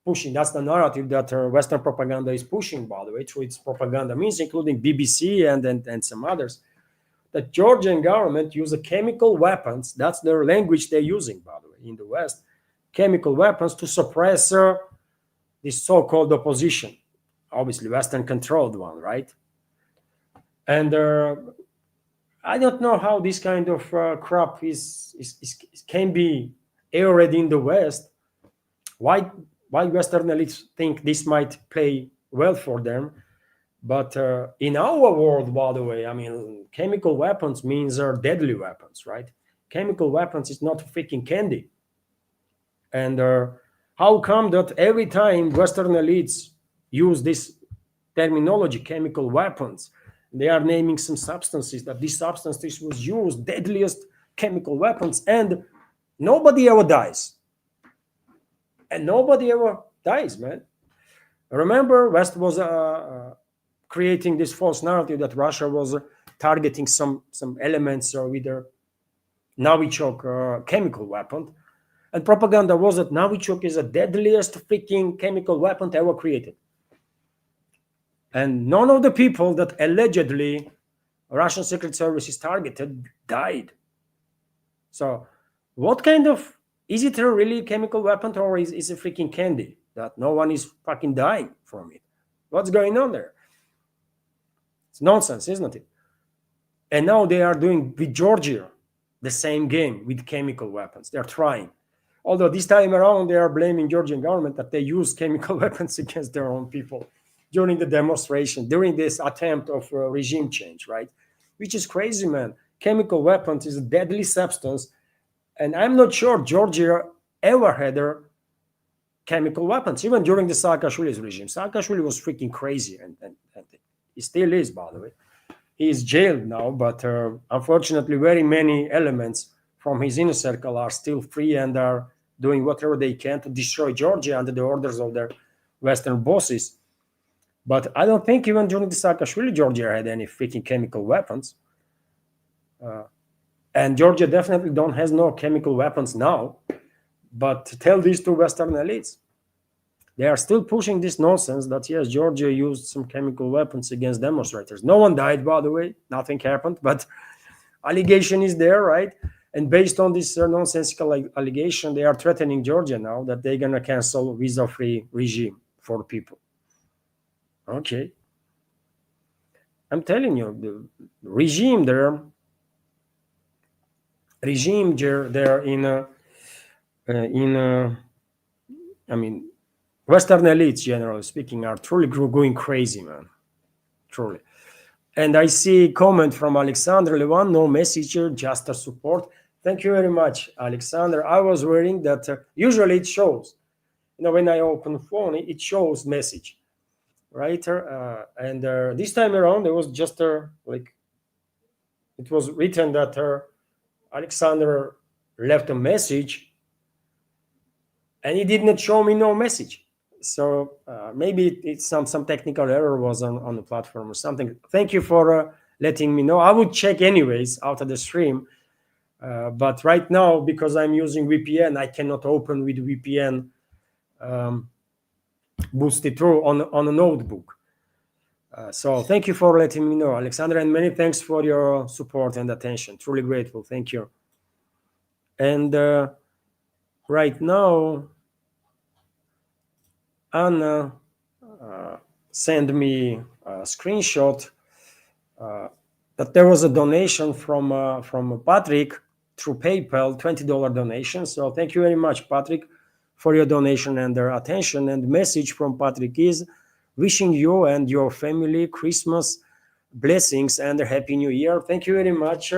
pushing. That's the narrative that Western propaganda is pushing, by the way, through its propaganda means, including BBC and some others. The Georgian government uses chemical weapons. That's their language they're using, by the way, in the West. Chemical weapons to suppress this so-called opposition, obviously Western-controlled one, right? And I don't know how this kind of crap can be aired in the West. Why Western elites think this might play well for them? But in our world, by the way, I mean, chemical weapons means are deadly weapons, right? Chemical weapons is not freaking candy. And how come that every time Western elites use this terminology, chemical weapons, they are naming some substances that these substances was used, deadliest chemical weapons, and nobody ever dies. And nobody ever dies, man. Remember, West was creating this false narrative that Russia was targeting some elements with their Novichok chemical weapon, and propaganda was that Novichok is the deadliest freaking chemical weapon ever created. And none of the people that allegedly Russian Secret Services targeted died. So, what kind of is it a really chemical weapon or is it freaking candy that no one is fucking dying from it? What's going on there? It's nonsense, isn't it? And now they are doing with Georgia the same game with chemical weapons. They're trying. Although this time around they are blaming Georgian government that they use chemical weapons against their own people during the demonstration, during this attempt of regime change, right? Which is crazy, man. Chemical weapons is a deadly substance, and I'm not sure Georgia ever had their chemical weapons, even during the Saakashvili's regime. Saakashvili was freaking crazy, and he still is, by the way. He is jailed now, but unfortunately, very many elements from his inner circle are still free and are doing whatever they can to destroy Georgia under the orders of their Western bosses. But I don't think even during the Saakashvili, Georgia had any freaking chemical weapons. And Georgia definitely has no chemical weapons now. But tell these to Western elites. They are still pushing this nonsense that, yes, Georgia used some chemical weapons against demonstrators. No one died, by the way. Nothing happened. But allegation is there, right? And based on this nonsensical allegation, they are threatening Georgia now that they're going to cancel visa-free regime for people. Okay. I'm telling you, the regime there in I mean, Western elites, generally speaking, are truly going crazy, man. Truly. And I see comment from Alexander Levan, no messenger, just a support. Thank you very much, Alexander. I was worrying that usually it shows, when I open phone, it shows message, right? And this time around, it was just like, it was written that Alexander left a message and he did not show me no message. So maybe it's some technical error was on the platform or something. Thank you for letting me know. I would check anyways after the stream. But right now, because I'm using VPN, I cannot open with VPN boosted through on a notebook. So thank you for letting me know, Alexander, and many thanks for your support and attention. Truly grateful. Thank you. And right now, Anna sent me a screenshot that there was a donation from Patrick through PayPal, $20 donation. So thank you very much, Patrick, for your donation and their attention. And the message from Patrick is wishing you and your family Christmas blessings and a Happy New Year. Thank you very much.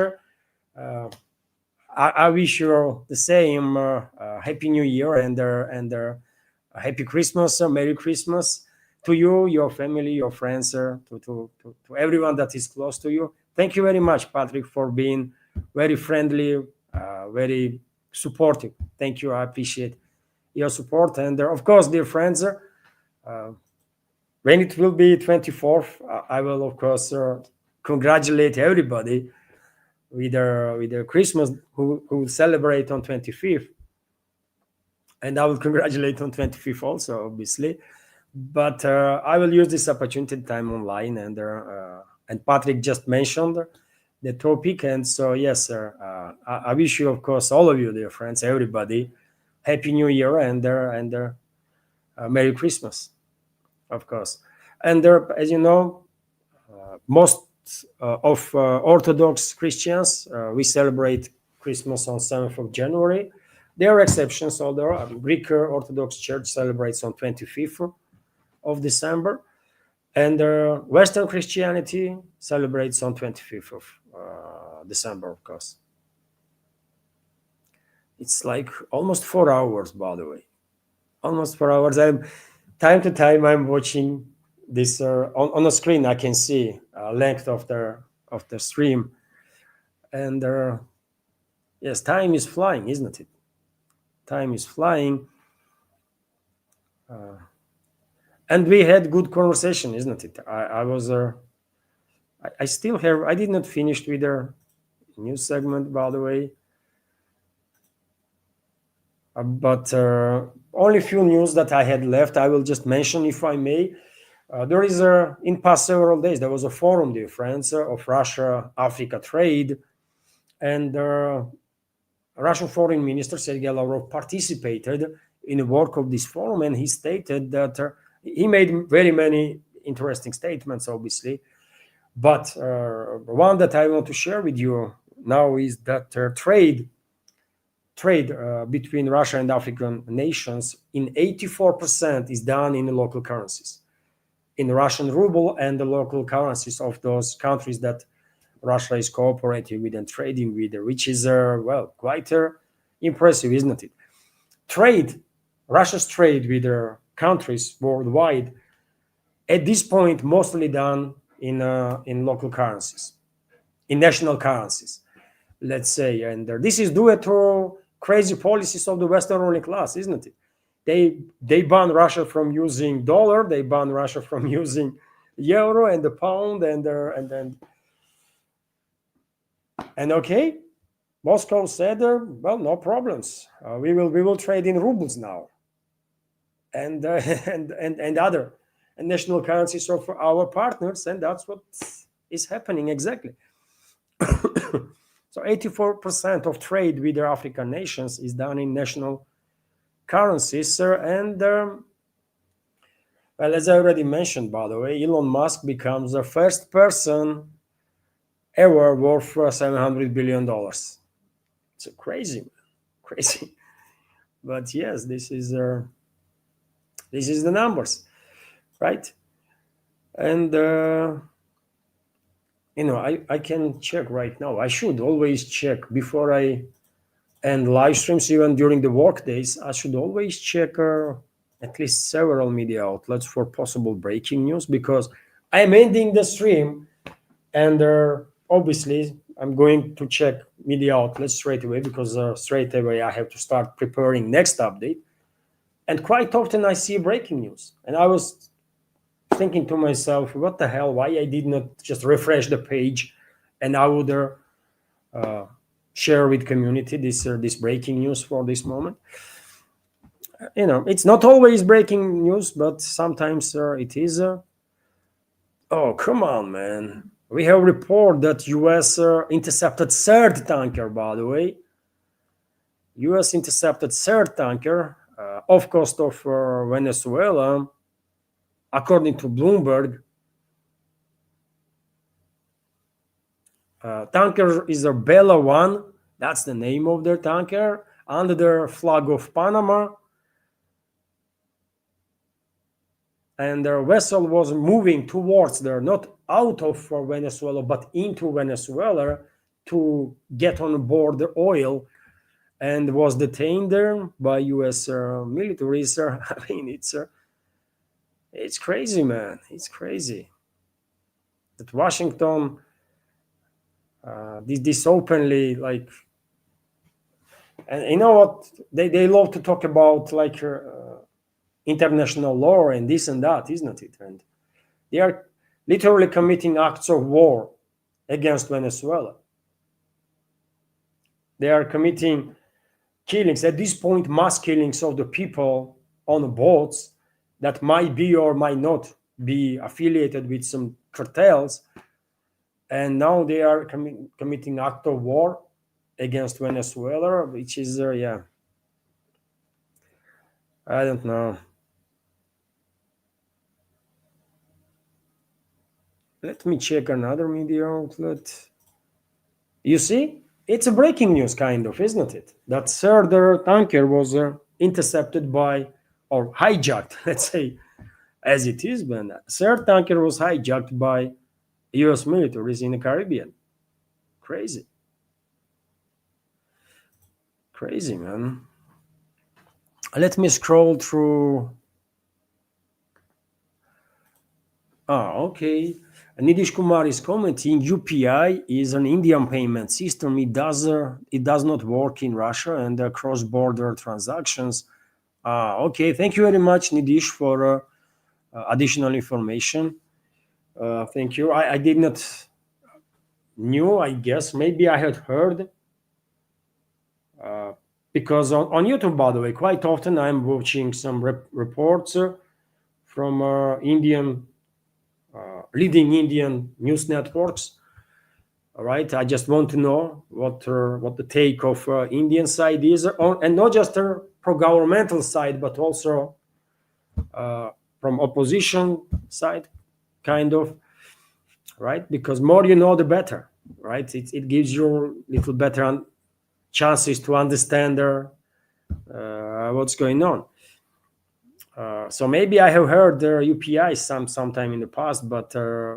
I wish you the same Happy New Year and Happy Christmas, Merry Christmas to you, your family, your friends, to everyone that is close to you. Thank you very much, Patrick, for being very friendly, very supportive. Thank you. I appreciate your support. And of course, dear friends, when it will be 24th, I will, of course, congratulate everybody with their Christmas who celebrate on 25th, and I will congratulate on 25th also, obviously. But I will use this opportunity time online, and Patrick just mentioned the topic, and so yes, sir. I wish you, of course, all of you, dear friends, everybody, Happy New Year and Merry Christmas, of course. And as you know, most of Orthodox Christians, we celebrate Christmas on 7th of January. There are exceptions, although Greek Orthodox Church celebrates on 25th of December, and Western Christianity celebrates on 25th of December, of course. It's like almost 4 hours, by the way. Almost 4 hours. Time to time I'm watching this on the screen. I can see length of the stream, and yes, time is flying, isn't it? Time is flying, and we had good conversation, isn't it? I was I still have. I did not finish with the news segment, by the way, but only few news that I had left. I will just mention, if I may. There is in past several days there was a forum, dear friends, of Russia-Africa trade, and Russian Foreign Minister Sergei Lavrov participated in the work of this forum, and he stated that he made very many interesting statements, obviously, but one that I want to share with you now is that trade between Russia and African nations in 84% is done in local currencies, in Russian ruble and the local currencies of those countries that Russia is cooperating with and trading with, which is well, quite impressive, isn't it? Russia's trade with countries worldwide at this point mostly done in local currencies, in national currencies, let's say, and this is due to crazy policies of the Western ruling class, isn't it? They ban Russia from using dollar, they ban Russia from using euro and the pound, and okay, Moscow said, well, no problems. We will trade in rubles now, and and other national currencies of our partners, and that's what is happening exactly. So 84% of trade with the African nations is done in national currencies, and well, as I already mentioned, by the way, Elon Musk becomes the first person ever worth $700 billion. It's crazy, crazy. But yes, this is the numbers, right? And I can check right now. I should always check before I end live streams, even during the work days. I should always check at least several media outlets for possible breaking news, because I am ending the stream, and obviously I'm going to check media outlets straight away, because straight away I have to start preparing next update. And quite often I see breaking news, and I was thinking to myself, what the hell, why I did not just refresh the page, and I would share with community this breaking news for this moment. It's not always breaking news, but sometimes it is. Oh, come on, man. We have a report that US intercepted third tanker, by the way. US intercepted third tanker off coast of Venezuela, according to Bloomberg. Tanker is a Bella 1. That's the name of their tanker, under the flag of Panama. And their vessel was moving towards there, not out of Venezuela, but into Venezuela to get on board the oil, and was detained there by U.S. militaries. I mean, it's crazy, man. It's crazy that Washington, this openly, like, and you know what? They love to talk about, like, international law and this and that, isn't it? And they are literally committing acts of war against Venezuela. They are committing killings at this point, mass killings of the people on the boats that might be or might not be affiliated with some cartels, and now they are committing act of war against Venezuela, which is yeah, I don't know. Let me check another media outlet. You see, it's a breaking news, kind of, isn't it? That third tanker was intercepted by or hijacked, let's say, as it is, but third tanker was hijacked by U.S. militaries in the Caribbean. Crazy, crazy, man. Let me scroll through. Ah, okay. Nidish Kumar is commenting. UPI is an Indian payment system. It does not work in Russia and cross-border transactions. Ah, okay. Thank you very much, Nidish, for additional information. Thank you. I did not knew. I guess maybe I had heard because on YouTube, by the way, quite often I'm watching some reports from Indian leading Indian news networks. All right, I just want to know what the take of Indian side is, and not just pro-governmental side, but also from opposition side, kind of, right? Because more you know, the better, right? It gives you little better chances to understand what's going on. So maybe I have heard UPI sometime in the past, but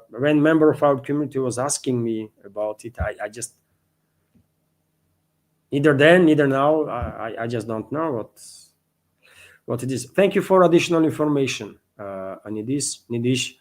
when member of our community was asking me about it, I just neither then neither now I just don't know what it is. Thank you for additional information, Nidish.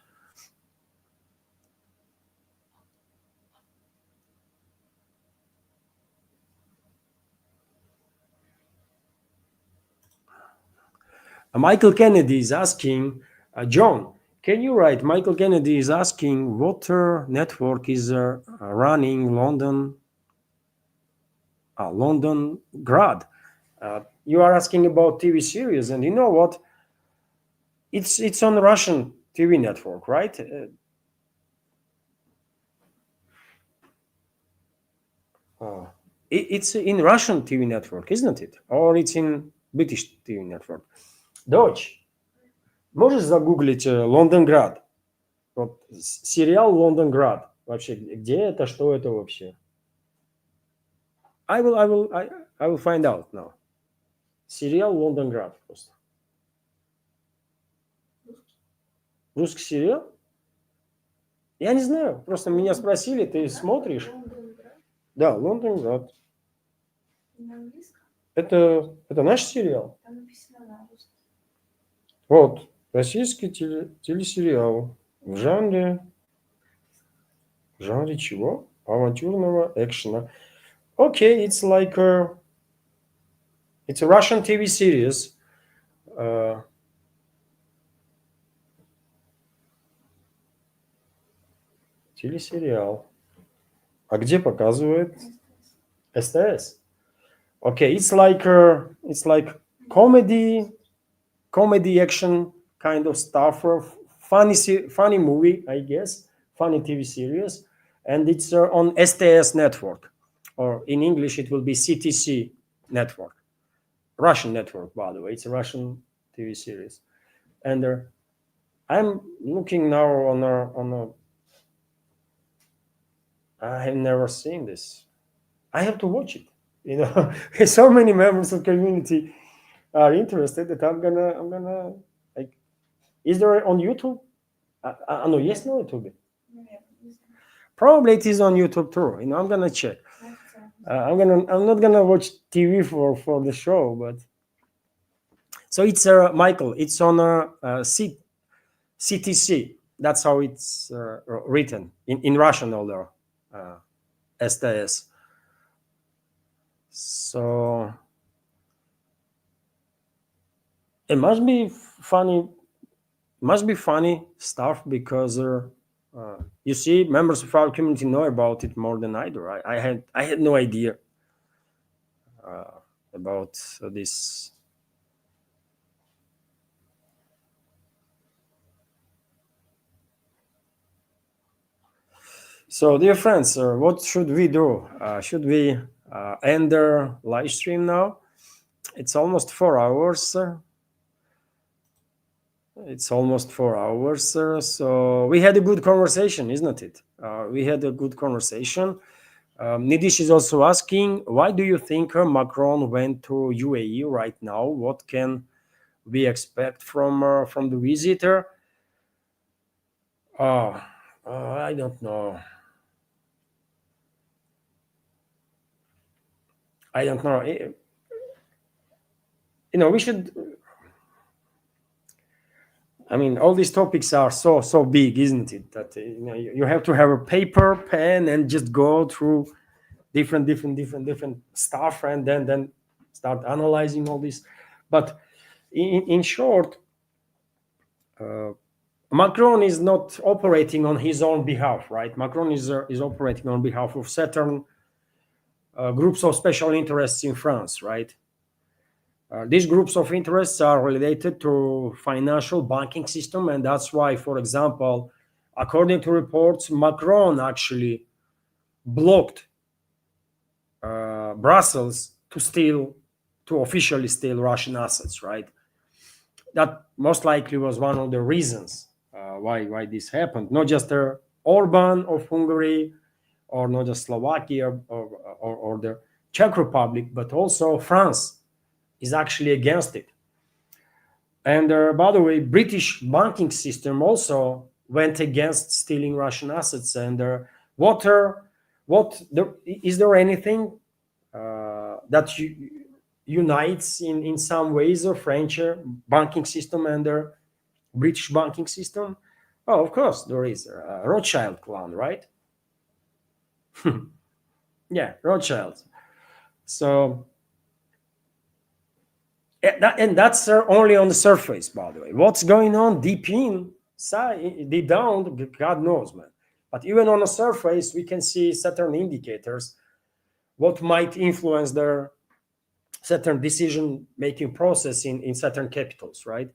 Michael Kennedy is asking, John, can you write? Michael Kennedy is asking what network is running London Grad. You are asking about TV series, and you know what? It's on Russian TV network, right? It's in Russian TV network, isn't it? Or it's in British TV network. Дочь, можешь загуглить Лондонград? Вот сериал Лондонград. Вообще, где это, что это вообще? I will find out now. Сериал Лондонград просто. Русский сериал? Я не знаю. Просто меня спросили, ты смотришь? Да, Лондонград. Это наш сериал? Вот, российский телесериал в жанре чего? Авантюрного экшена. Okay, it's like it's a Russian TV series. Телесериал. А где показывает? СТС. Okay, it's like comedy action kind of stuff. Funny movie, I guess. Funny TV series, and it's on STS network, or in English it will be CTC network, Russian network, by the way. It's a Russian TV series, and I'm looking now on a. I have never seen this. I have to watch it. You know, so many members of community are interested that I'm gonna like. Is there on YouTube? No, yes, no YouTube. Probably it is on YouTube too. You know, I'm gonna check. I'm not gonna watch TV for the show, but so it's Michael. It's on CTC. That's how it's written in Russian, although STS. So it must be funny. Must be funny stuff because You see, members of our community know about it more than I do. I had no idea about this. So, dear friends, what should we do? Should we end the live stream now? It's almost 4 hours. It's almost 4 hours. So we had a good conversation, isn't it? We had a good conversation. Nidish is also asking, why do you think Macron went to UAE right now? What can we expect from the visitor? Uh, I don't know. I don't know. We should. I mean, all these topics are so big, isn't it? That you have to have a paper, pen, and just go through different stuff, and then start analyzing all this. But in short, Macron is not operating on his own behalf, right? Macron is operating on behalf of certain groups of special interests in France, right? These groups of interests are related to financial banking system, and that's why, for example, according to reports, Macron actually blocked Brussels to officially steal Russian assets, right? That most likely was one of the reasons why this happened. Not just Orban of Hungary, or not just Slovakia or the Czech Republic, but also France is actually against it. And by the way, British banking system also went against stealing Russian assets. And is there anything that unites in some ways the French banking system and the British banking system? Oh, of course there is Rothschild clan, right? Yeah, Rothschild. So and that's only on the surface, by the way. What's going on deep down, God knows, man. But even on the surface, we can see certain indicators what might influence their certain decision-making process in certain capitals, right?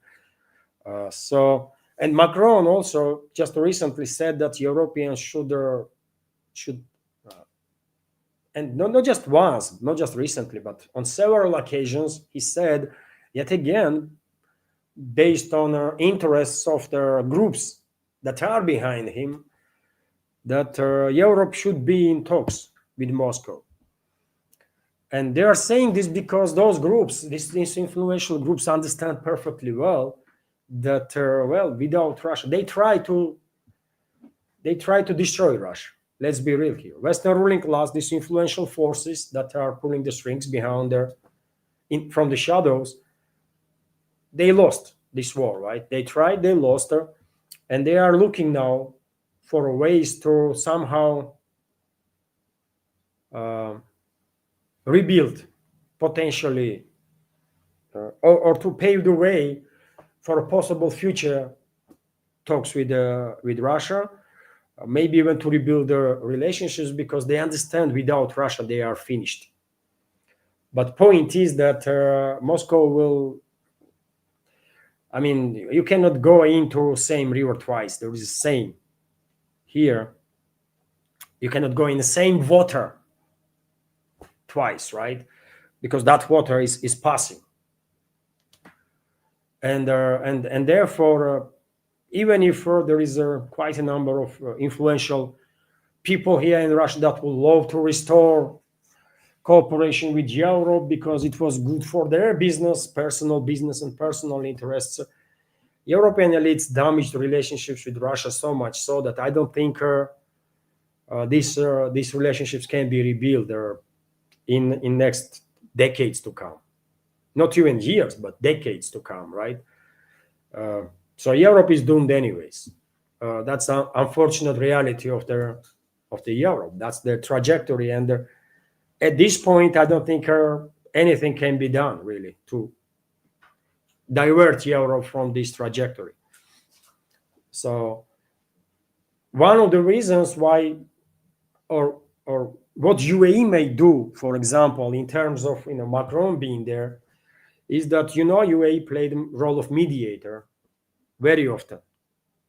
And Macron also just recently said that Europeans should and not just once, not just recently, but on several occasions, he said yet again, based on interests of the groups that are behind him, that Europe should be in talks with Moscow. And they are saying this because those groups, these influential groups, understand perfectly well that, without Russia, they try to destroy Russia. Let's be real here. Western ruling class, these influential forces that are pulling the strings behind from the shadows, they lost this war, right? They tried, they lost her, and they are looking now for ways to somehow rebuild, potentially, or to pave the way for a possible future talks with Russia, maybe even to rebuild their relationships, because they understand without Russia they are finished. But point is that Moscow will. I mean, you cannot go into same river twice. There is a same here. You cannot go in the same water twice, right? Because that water is passing, and therefore, even if there is quite a number of influential people here in Russia that would love to restore cooperation with Europe because it was good for their personal business and personal interests, European elites damaged relationships with Russia so much so that I don't think these relationships can be rebuilt in next decades to come. Not even years, but decades to come, right? So Europe is doomed anyways. That's an unfortunate reality of the Europe. That's their trajectory, and at this point, I don't think anything can be done really to divert Europe from this trajectory. So one of the reasons why, or what UAE may do, for example, in terms of Macron being there, is that UAE played the role of mediator very often,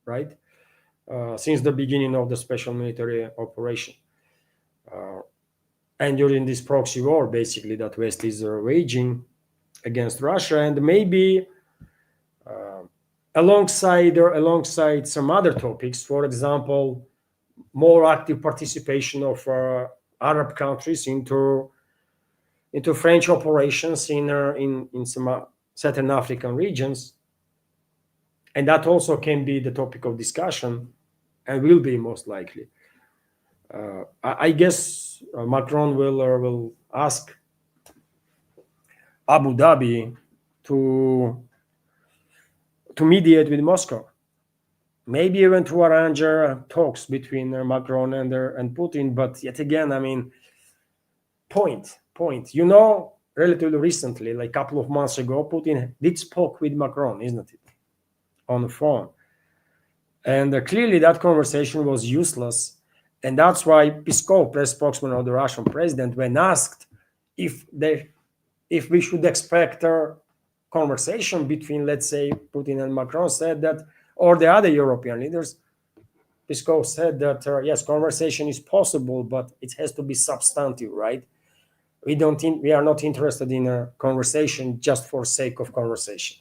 right? Since the beginning of the special military operation, and during this proxy war, basically that West is waging against Russia, and maybe alongside some other topics, for example, more active participation of Arab countries into French operations in some certain African regions, and that also can be the topic of discussion, and will be most likely. I guess Macron will ask Abu Dhabi to mediate with Moscow, maybe even to arrange talks between Macron and Putin. But yet again, I mean, point. Relatively recently, like a couple of months ago, Putin did spoke with Macron, isn't it, on the phone, and clearly that conversation was useless, and that's why Peskov, press spokesman of the Russian president, when asked if we should expect a conversation between, let's say, Putin and Macron, said that, or the other European leaders, Peskov said that yes, conversation is possible, but it has to be substantive, right? We are not interested in a conversation just for sake of conversation.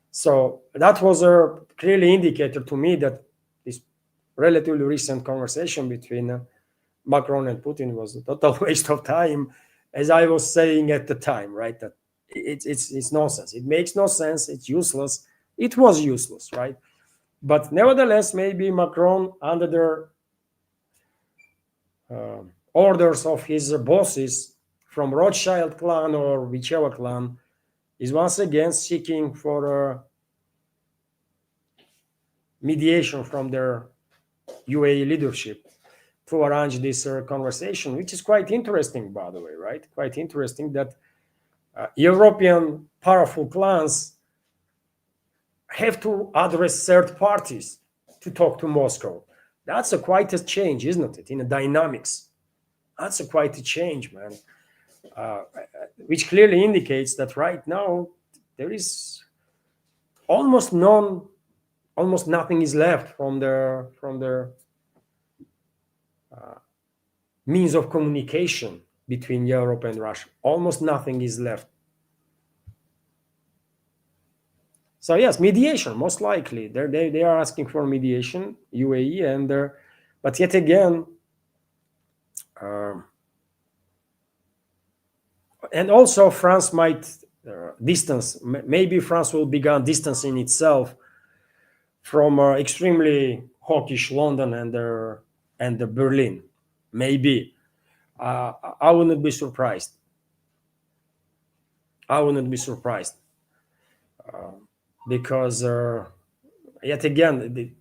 So that was a clearly indicator to me that this relatively recent conversation between Macron and Putin was a total waste of time, as I was saying at the time, right? That it's nonsense. It makes no sense. It's useless. It was useless, right? But nevertheless, maybe Macron, under the orders of his bosses from Rothschild clan or whichever clan, is once again seeking for mediation from their UAE leadership to arrange this conversation, which is quite interesting, by the way, right? Quite interesting that European powerful clans have to address third parties to talk to Moscow. That's quite a change, isn't it, in the dynamics? That's quite a change, man, which clearly indicates that right now there is almost nothing is left from their means of communication between Europe and Russia. Almost nothing is left. So yes, mediation, most likely. They are asking for mediation, UAE, but yet again, and also France might distance. Maybe France will begin distancing itself from extremely hawkish London and the Berlin. Maybe I wouldn't be surprised. Because yet again,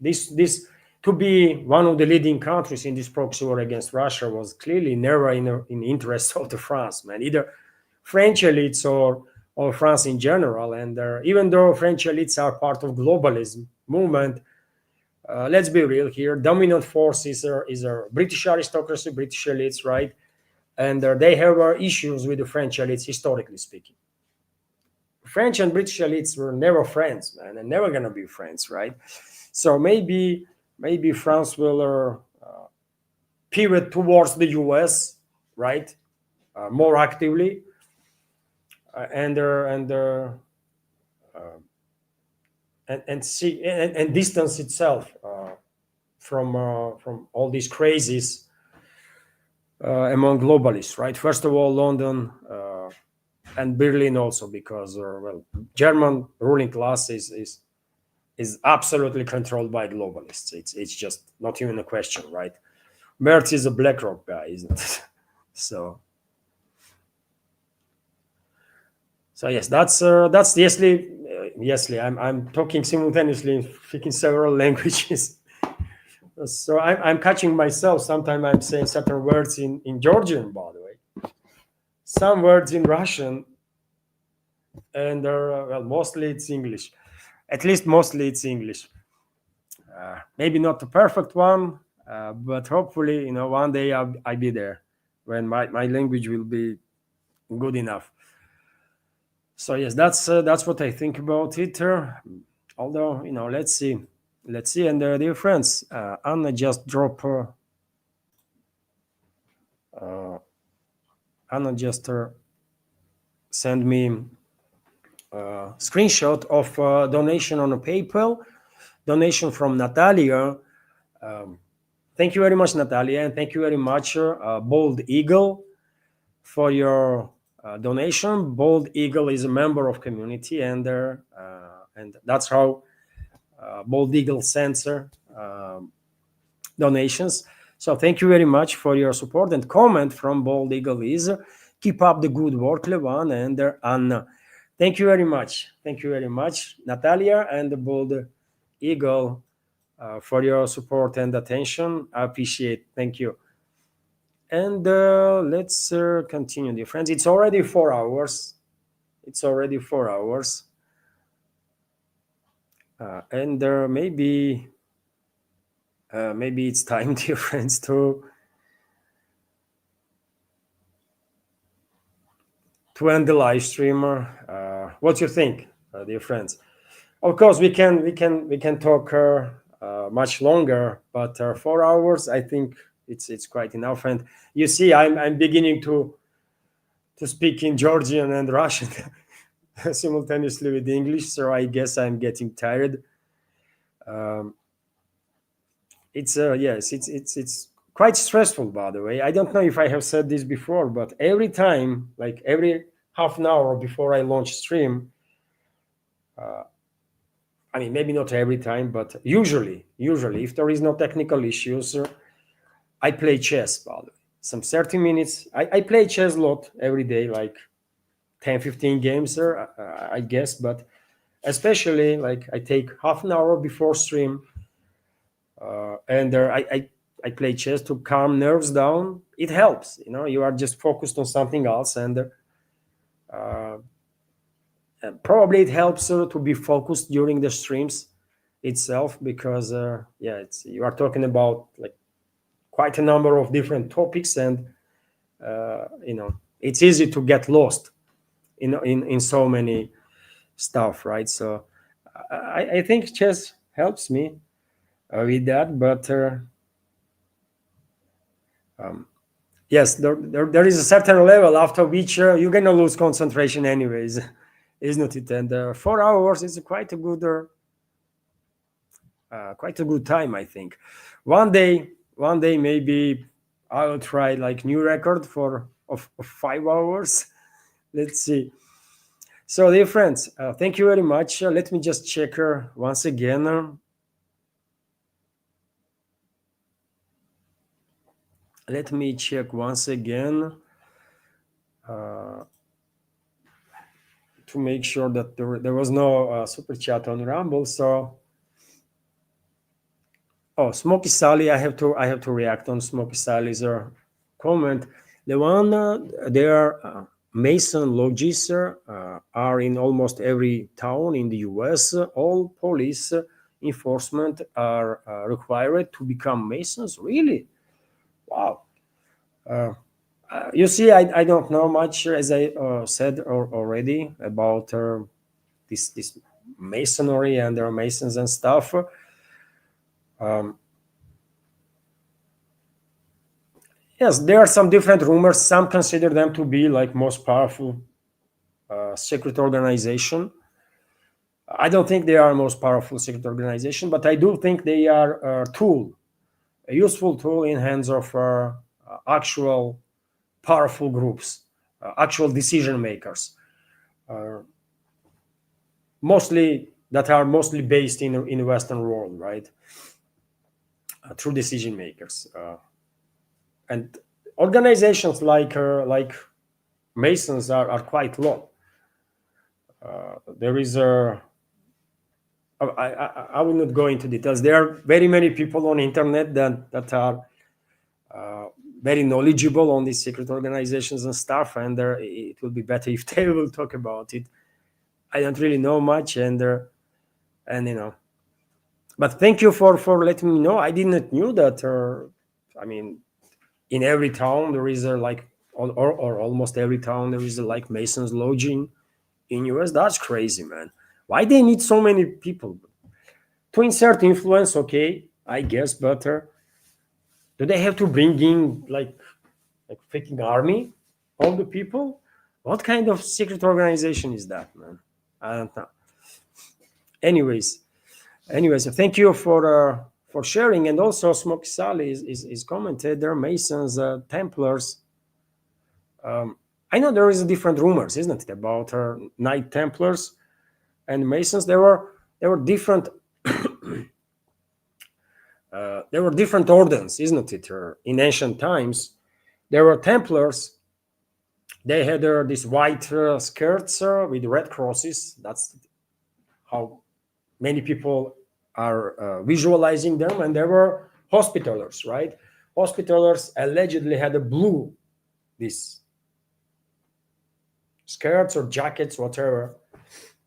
this to be one of the leading countries in this proxy war against Russia was clearly never in the interest of the France, man. Either French elites or France in general. And even though French elites are part of globalism movement, let's be real here. Dominant force is a British aristocracy, British elites, right? And they have issues with the French elites, historically speaking. French and British elites were never friends, man, and never gonna be friends, right? So maybe France will pivot towards the US, right, more actively, and see and distance itself from all these crazies among globalists, right? First of all, London and Berlin also, because well, German ruling class is absolutely controlled by globalists. It's just not even a question, right? Merz is a BlackRock guy, isn't it? So yes, that's Yesly. I'm talking simultaneously, speaking several languages. So I'm catching myself. Sometimes I'm saying certain words in Georgian, by the way. Some words in Russian, and well, mostly it's English. At least mostly it's English. Maybe not the perfect one, but hopefully, one day I'll be there when my language will be good enough. So yes, that's what I think about it. Although, let's see. And dear friends, Anna just dropped. Uh, Anna just sent me a screenshot of donation on a PayPal, donation from Natalia. Um, Thank you very much, Natalia, and thank you very much, Bold Eagle, for your donation. Bold Eagle is a member of community, and that's how Bold Eagle sends her donations. So thank you very much for your support. And comment from Bold Eagle is, keep up the good work, Levan and Anna. Thank you very much. Thank you very much, Natalia and the Bold Eagle, for your support and attention. I appreciate. Thank you. And let's continue, dear friends. It's already 4 hours. It's already 4 hours. And maybe it's time, dear friends, to end the live stream. What do you think, dear friends? Of course, we can talk much longer, but 4 hours, I think it's quite enough. And you see, I'm beginning to speak in Georgian and Russian simultaneously with English, so I guess I'm getting tired. Um, it's yes, it's quite stressful, by the way. I don't know if I have said this before, but every time, like every half an hour before I launch stream, uh, I mean, maybe not every time, but usually, if there is no technical issues, I play chess. By the way, some 30 minutes. I play chess a lot every day, like 10, 15 games, I guess. But especially, like, I take half an hour before stream, and I play chess to calm nerves down. It helps. You are just focused on something else, and probably it helps to be focused during the streams itself, because you are talking about like quite a number of different topics, and it's easy to get lost in so many stuff, right? So I think chess helps me with that, but yes, there is a certain level after which you're gonna lose concentration anyways, isn't it? And 4 hours is quite a good time, I think. One day maybe I'll try like new record of 5 hours. Let's see. So, dear friends, thank you very much. Let me just check once again. Let me check once again to make sure that there was no super chat on Rumble. So, Smoky Sally, I have to react on Smoky Sally's comment. The one their Mason lodges are in almost every town in the U.S. All police enforcement are required to become Masons. Really? Wow. You see, I don't know much, as I said already, about this masonry and their masons and stuff. Yes, there are some different rumors. Some consider them to be like most powerful secret organization. I don't think they are most powerful secret organization, but I do think they are a useful tool in hands of actual powerful groups, actual decision makers, mostly based in the Western world, right? True decision makers, and organizations like Masons are quite low. There is a I will not go into details. There are very many people on internet that are very knowledgeable on these secret organizations and stuff, and it will be better if they will talk about it. I don't really know much, and But thank you for letting me know. I didn't knew that. I mean, in every town there is a like, or almost every town there is a like Masons lodging in US. That's crazy, man. Why they need so many people to insert influence? Okay, I guess, but do they have to bring in like freaking army, all the people? What kind of secret organization is that, man? I don't know. Anyways, anyways, thank you for sharing. And also, Smoky Sally is commented there. Masons, Templars. I know there is different rumors, isn't it, about Knight Templars and Masons. There were different there were different orders, isn't it? In ancient times, there were Templars. They had these white skirts with red crosses. That's how many people are visualizing them. And there were Hospitallers, right? Hospitallers allegedly had a blue, these skirts or jackets, whatever,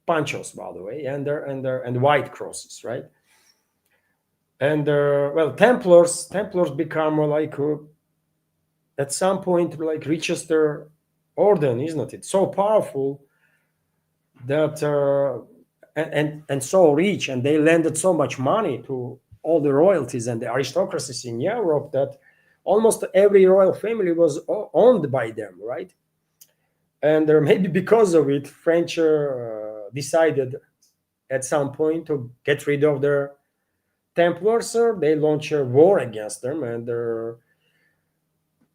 ponchos, by the way, and white crosses, right? And well, Templars become like at some point like richest order, isn't it? So powerful that and so rich, and they lended so much money to all the royalties and the aristocracies in Europe that almost every royal family was owned by them, right? And maybe because of it, French decided at some point to get rid of their Templars. They launched a war against them,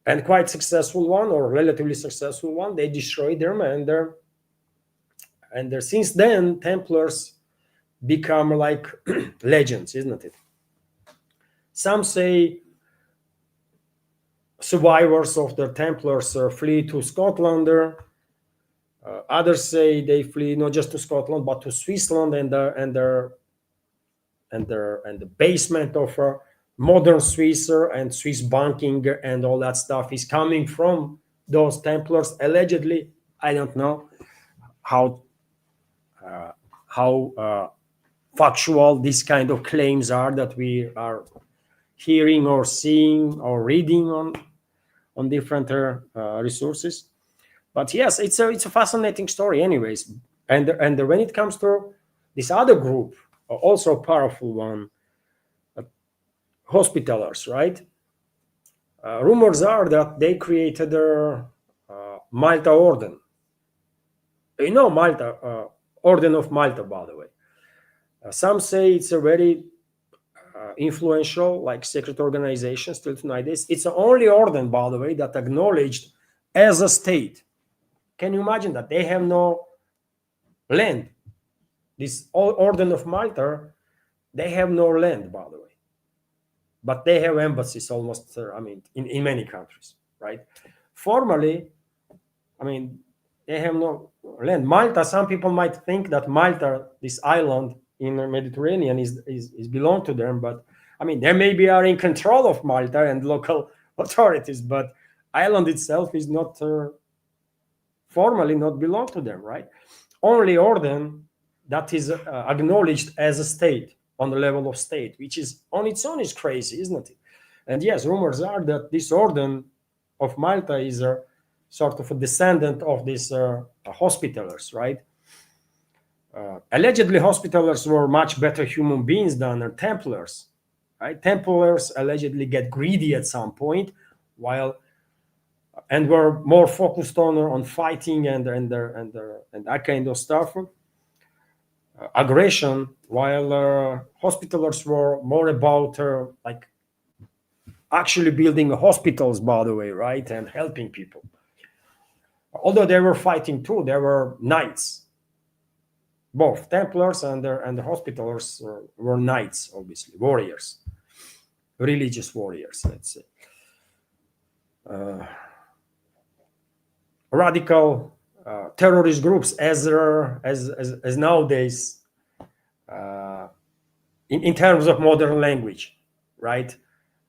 and quite successful one, or relatively successful one. They destroyed them, and since then Templars become like legends, isn't it? Some say survivors of the Templars flee to Scotland. Others say they flee not just to Scotland but to Switzerland, and the basement of modern Swiss and Swiss banking and all that stuff is coming from those Templars allegedly. I don't know how factual these kind of claims are that we are hearing or seeing or reading on different resources. But yes, it's a fascinating story, anyways. And when it comes to this other group, also a powerful one, Hospitallers, right? Rumors are that they created their Malta Orden. You know Malta, Orden of Malta, by the way. Some say it's a very influential, like secret organization still to nowadays. It's the only orden, by the way, that acknowledged as a state. Can you imagine that? They have no land. This Orden of Malta, they have no land, by the way. But they have embassies almost, in many countries, right? Formally, I mean, they have no land. Malta, some people might think that Malta, this island in the Mediterranean, is belong to them, but I mean, they maybe are in control of Malta and local authorities, but island itself is not formally not belong to them, right? Only Orden that is acknowledged as a state on the level of state, which is on its own is crazy, isn't it? And yes, rumors are that this Orden of Malta is a sort of a descendant of these Hospitallers, right? Allegedly, Hospitallers were much better human beings than Templars, right? Templars allegedly get greedy at some point, while and were more focused on fighting and that kind of stuff, aggression, while Hospitallers were more about like actually building hospitals, by the way, right, and helping people. Although they were fighting too, they were knights. Both Templars and the Hospitallers were knights, obviously, warriors, religious warriors, let's say. Radical terrorist groups, as nowadays, in terms of modern language, right,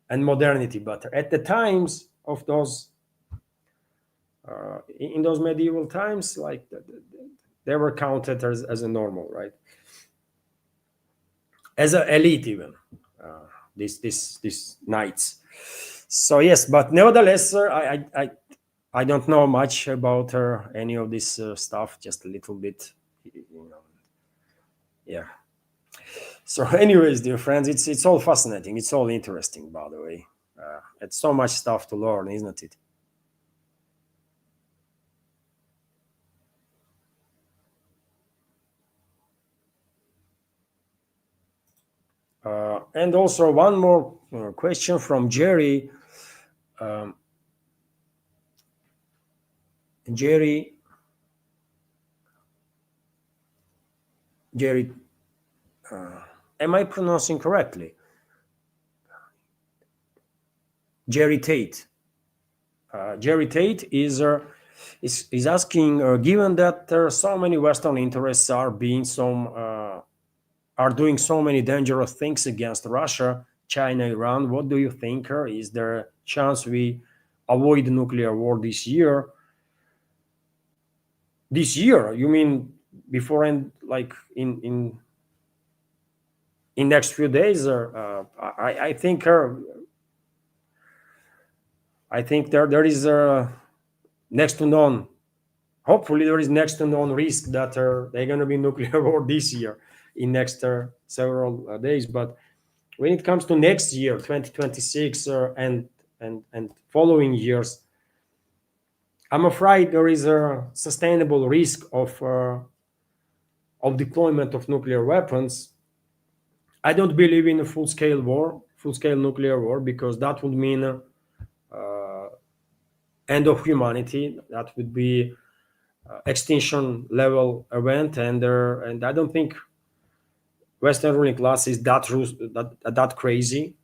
and modernity. But at the times of those, in those medieval times, they were counted as a normal, right? as an elite even, these knights. So yes, but nevertheless, I don't know much about any of this stuff, just a little bit, you know. Yeah. So, anyways, dear friends, it's all fascinating. It's all interesting, by the way. It's so much stuff to learn, isn't it? And also one more question from Jerry. Um, Jerry, Jerry, am I pronouncing correctly? Jerry Tate. Jerry Tate is asking, given that there are so many Western interests are doing so many dangerous things against Russia, China, Iran, what do you think? Is there a chance we avoid nuclear war this year? This year, you mean before and like in next few days? Or I think there is next to none. Hopefully, there is next to none risk that they're going to be nuclear war this year in next several days. But when it comes to next year, 2026, and following years, I'm afraid there is a sustainable risk of deployment of nuclear weapons. I don't believe in a full scale nuclear war, because that would mean end of humanity. That would be extinction level event, and I don't think Western ruling class is that crazy.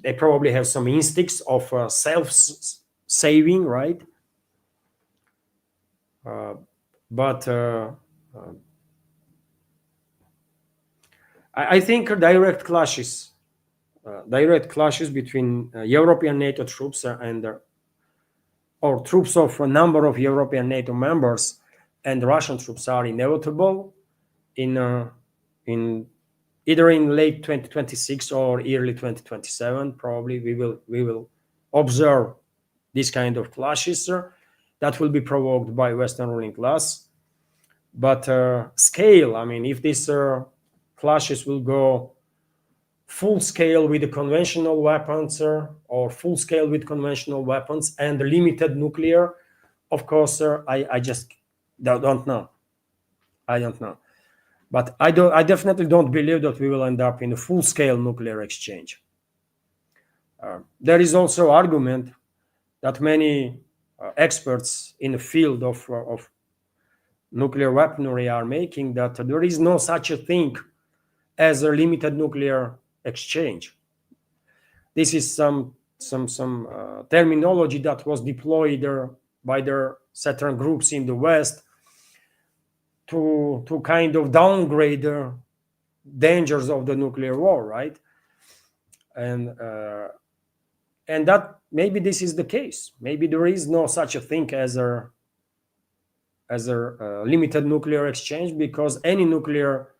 They probably have some instincts of self saving, right? Uh, but I think direct clashes between European NATO troops and or troops of a number of European NATO members and Russian troops are inevitable in either in late 2026 or early 2027. Probably we will observe this kind of clashes that will be provoked by Western ruling class. But scale, I mean, if these clashes will go full scale with the conventional weapons or full scale with conventional weapons and limited nuclear, of course, I just don't know. I don't know. But I definitely don't believe that we will end up in a full scale nuclear exchange. There is also argument that many experts in the field of nuclear weaponry are making, that there is no such a thing as a limited nuclear exchange. This is some terminology that was deployed by their certain groups in the West to kind of downgrade the dangers of the nuclear war, right? And and that maybe this is the case. Maybe there is no such a thing as a limited nuclear exchange, because any nuclear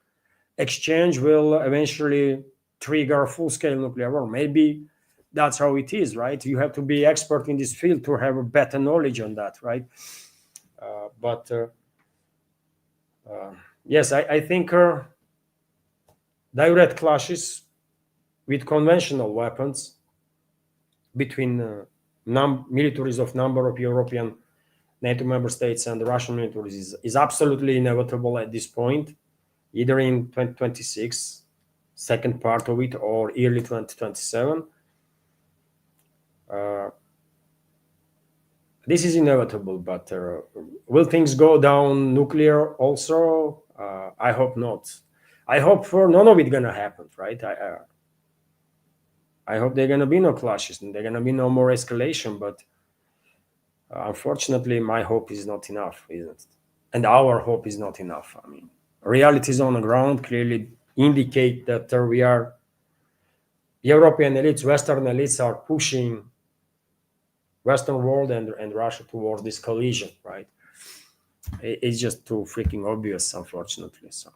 exchange will eventually trigger full scale nuclear war. Maybe that's how it is, right? You have to be expert in this field to have a better knowledge on that, right? But yes, I think direct clashes with conventional weapons between militaries of number of European NATO member states and the Russian militaries is absolutely inevitable at this point, either in 2026, second part of it, or early 2027. This is inevitable, but will things go down nuclear also? I hope not. I hope for none of it gonna happen, right? I hope there gonna be no clashes and there gonna be no more escalation. But unfortunately, my hope is not enough, isn't it? And our hope is not enough. I mean, realities on the ground clearly indicate that we are European elites, Western elites are pushing Western world and Russia towards this collision, right? It's just too freaking obvious, unfortunately. So,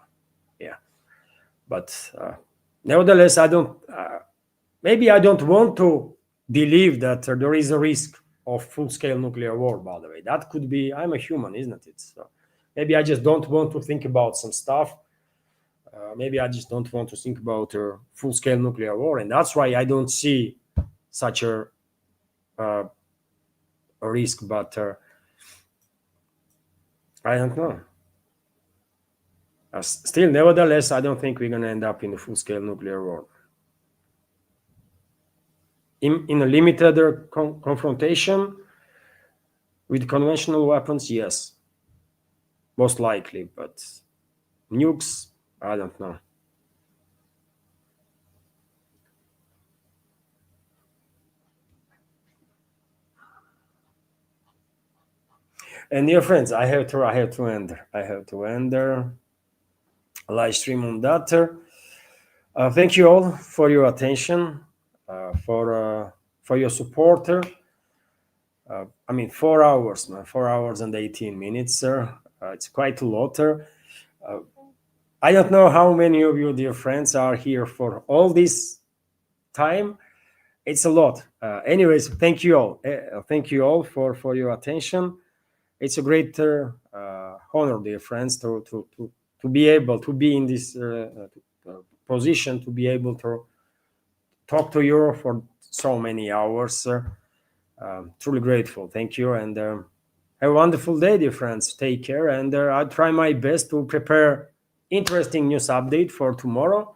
yeah. But Nevertheless, I don't. Maybe I don't want to believe that there is a risk of full-scale nuclear war. By the way, that could be. I'm a human, isn't it? So maybe I just don't want to think about some stuff. Maybe I just don't want to think about a full-scale nuclear war, and that's why I don't see such uh, a risk. But I don't know. Still, nevertheless, I don't think we're going to end up in a full-scale nuclear war. In a limited confrontation with conventional weapons, yes, most likely. But nukes, I don't know. And dear friends, I have to end a live stream on that. Thank you all for your attention, for your support. I mean, 4 hours, man, 4 hours and 18 minutes, sir. It's quite a lot. I don't know how many of you, dear friends, are here for all this time. It's a lot. Anyways, thank you all. Thank you all for your attention. It's a great honor, dear friends, to be able to be in this position, to be able to talk to you for so many hours. Truly grateful. Thank you, and have a wonderful day, dear friends. Take care, and I'll try my best to prepare interesting news update for tomorrow.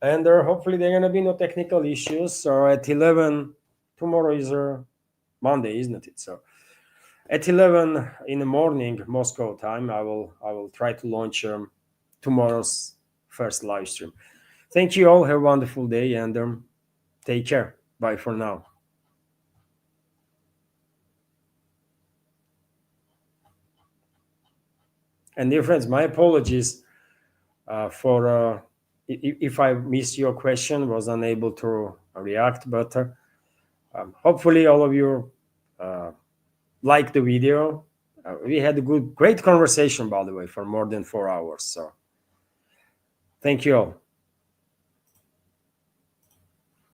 And hopefully there are gonna be no technical issues. So at 11, tomorrow is Monday, isn't it? So at 11 in the morning Moscow time, I will try to launch tomorrow's first live stream. Thank you all. Have a wonderful day, and take care. Bye for now. And dear friends, my apologies for if I missed your question, was unable to react, but hopefully all of you uh, like the video. We had a great conversation, by the way, for more than 4 hours. So thank you all.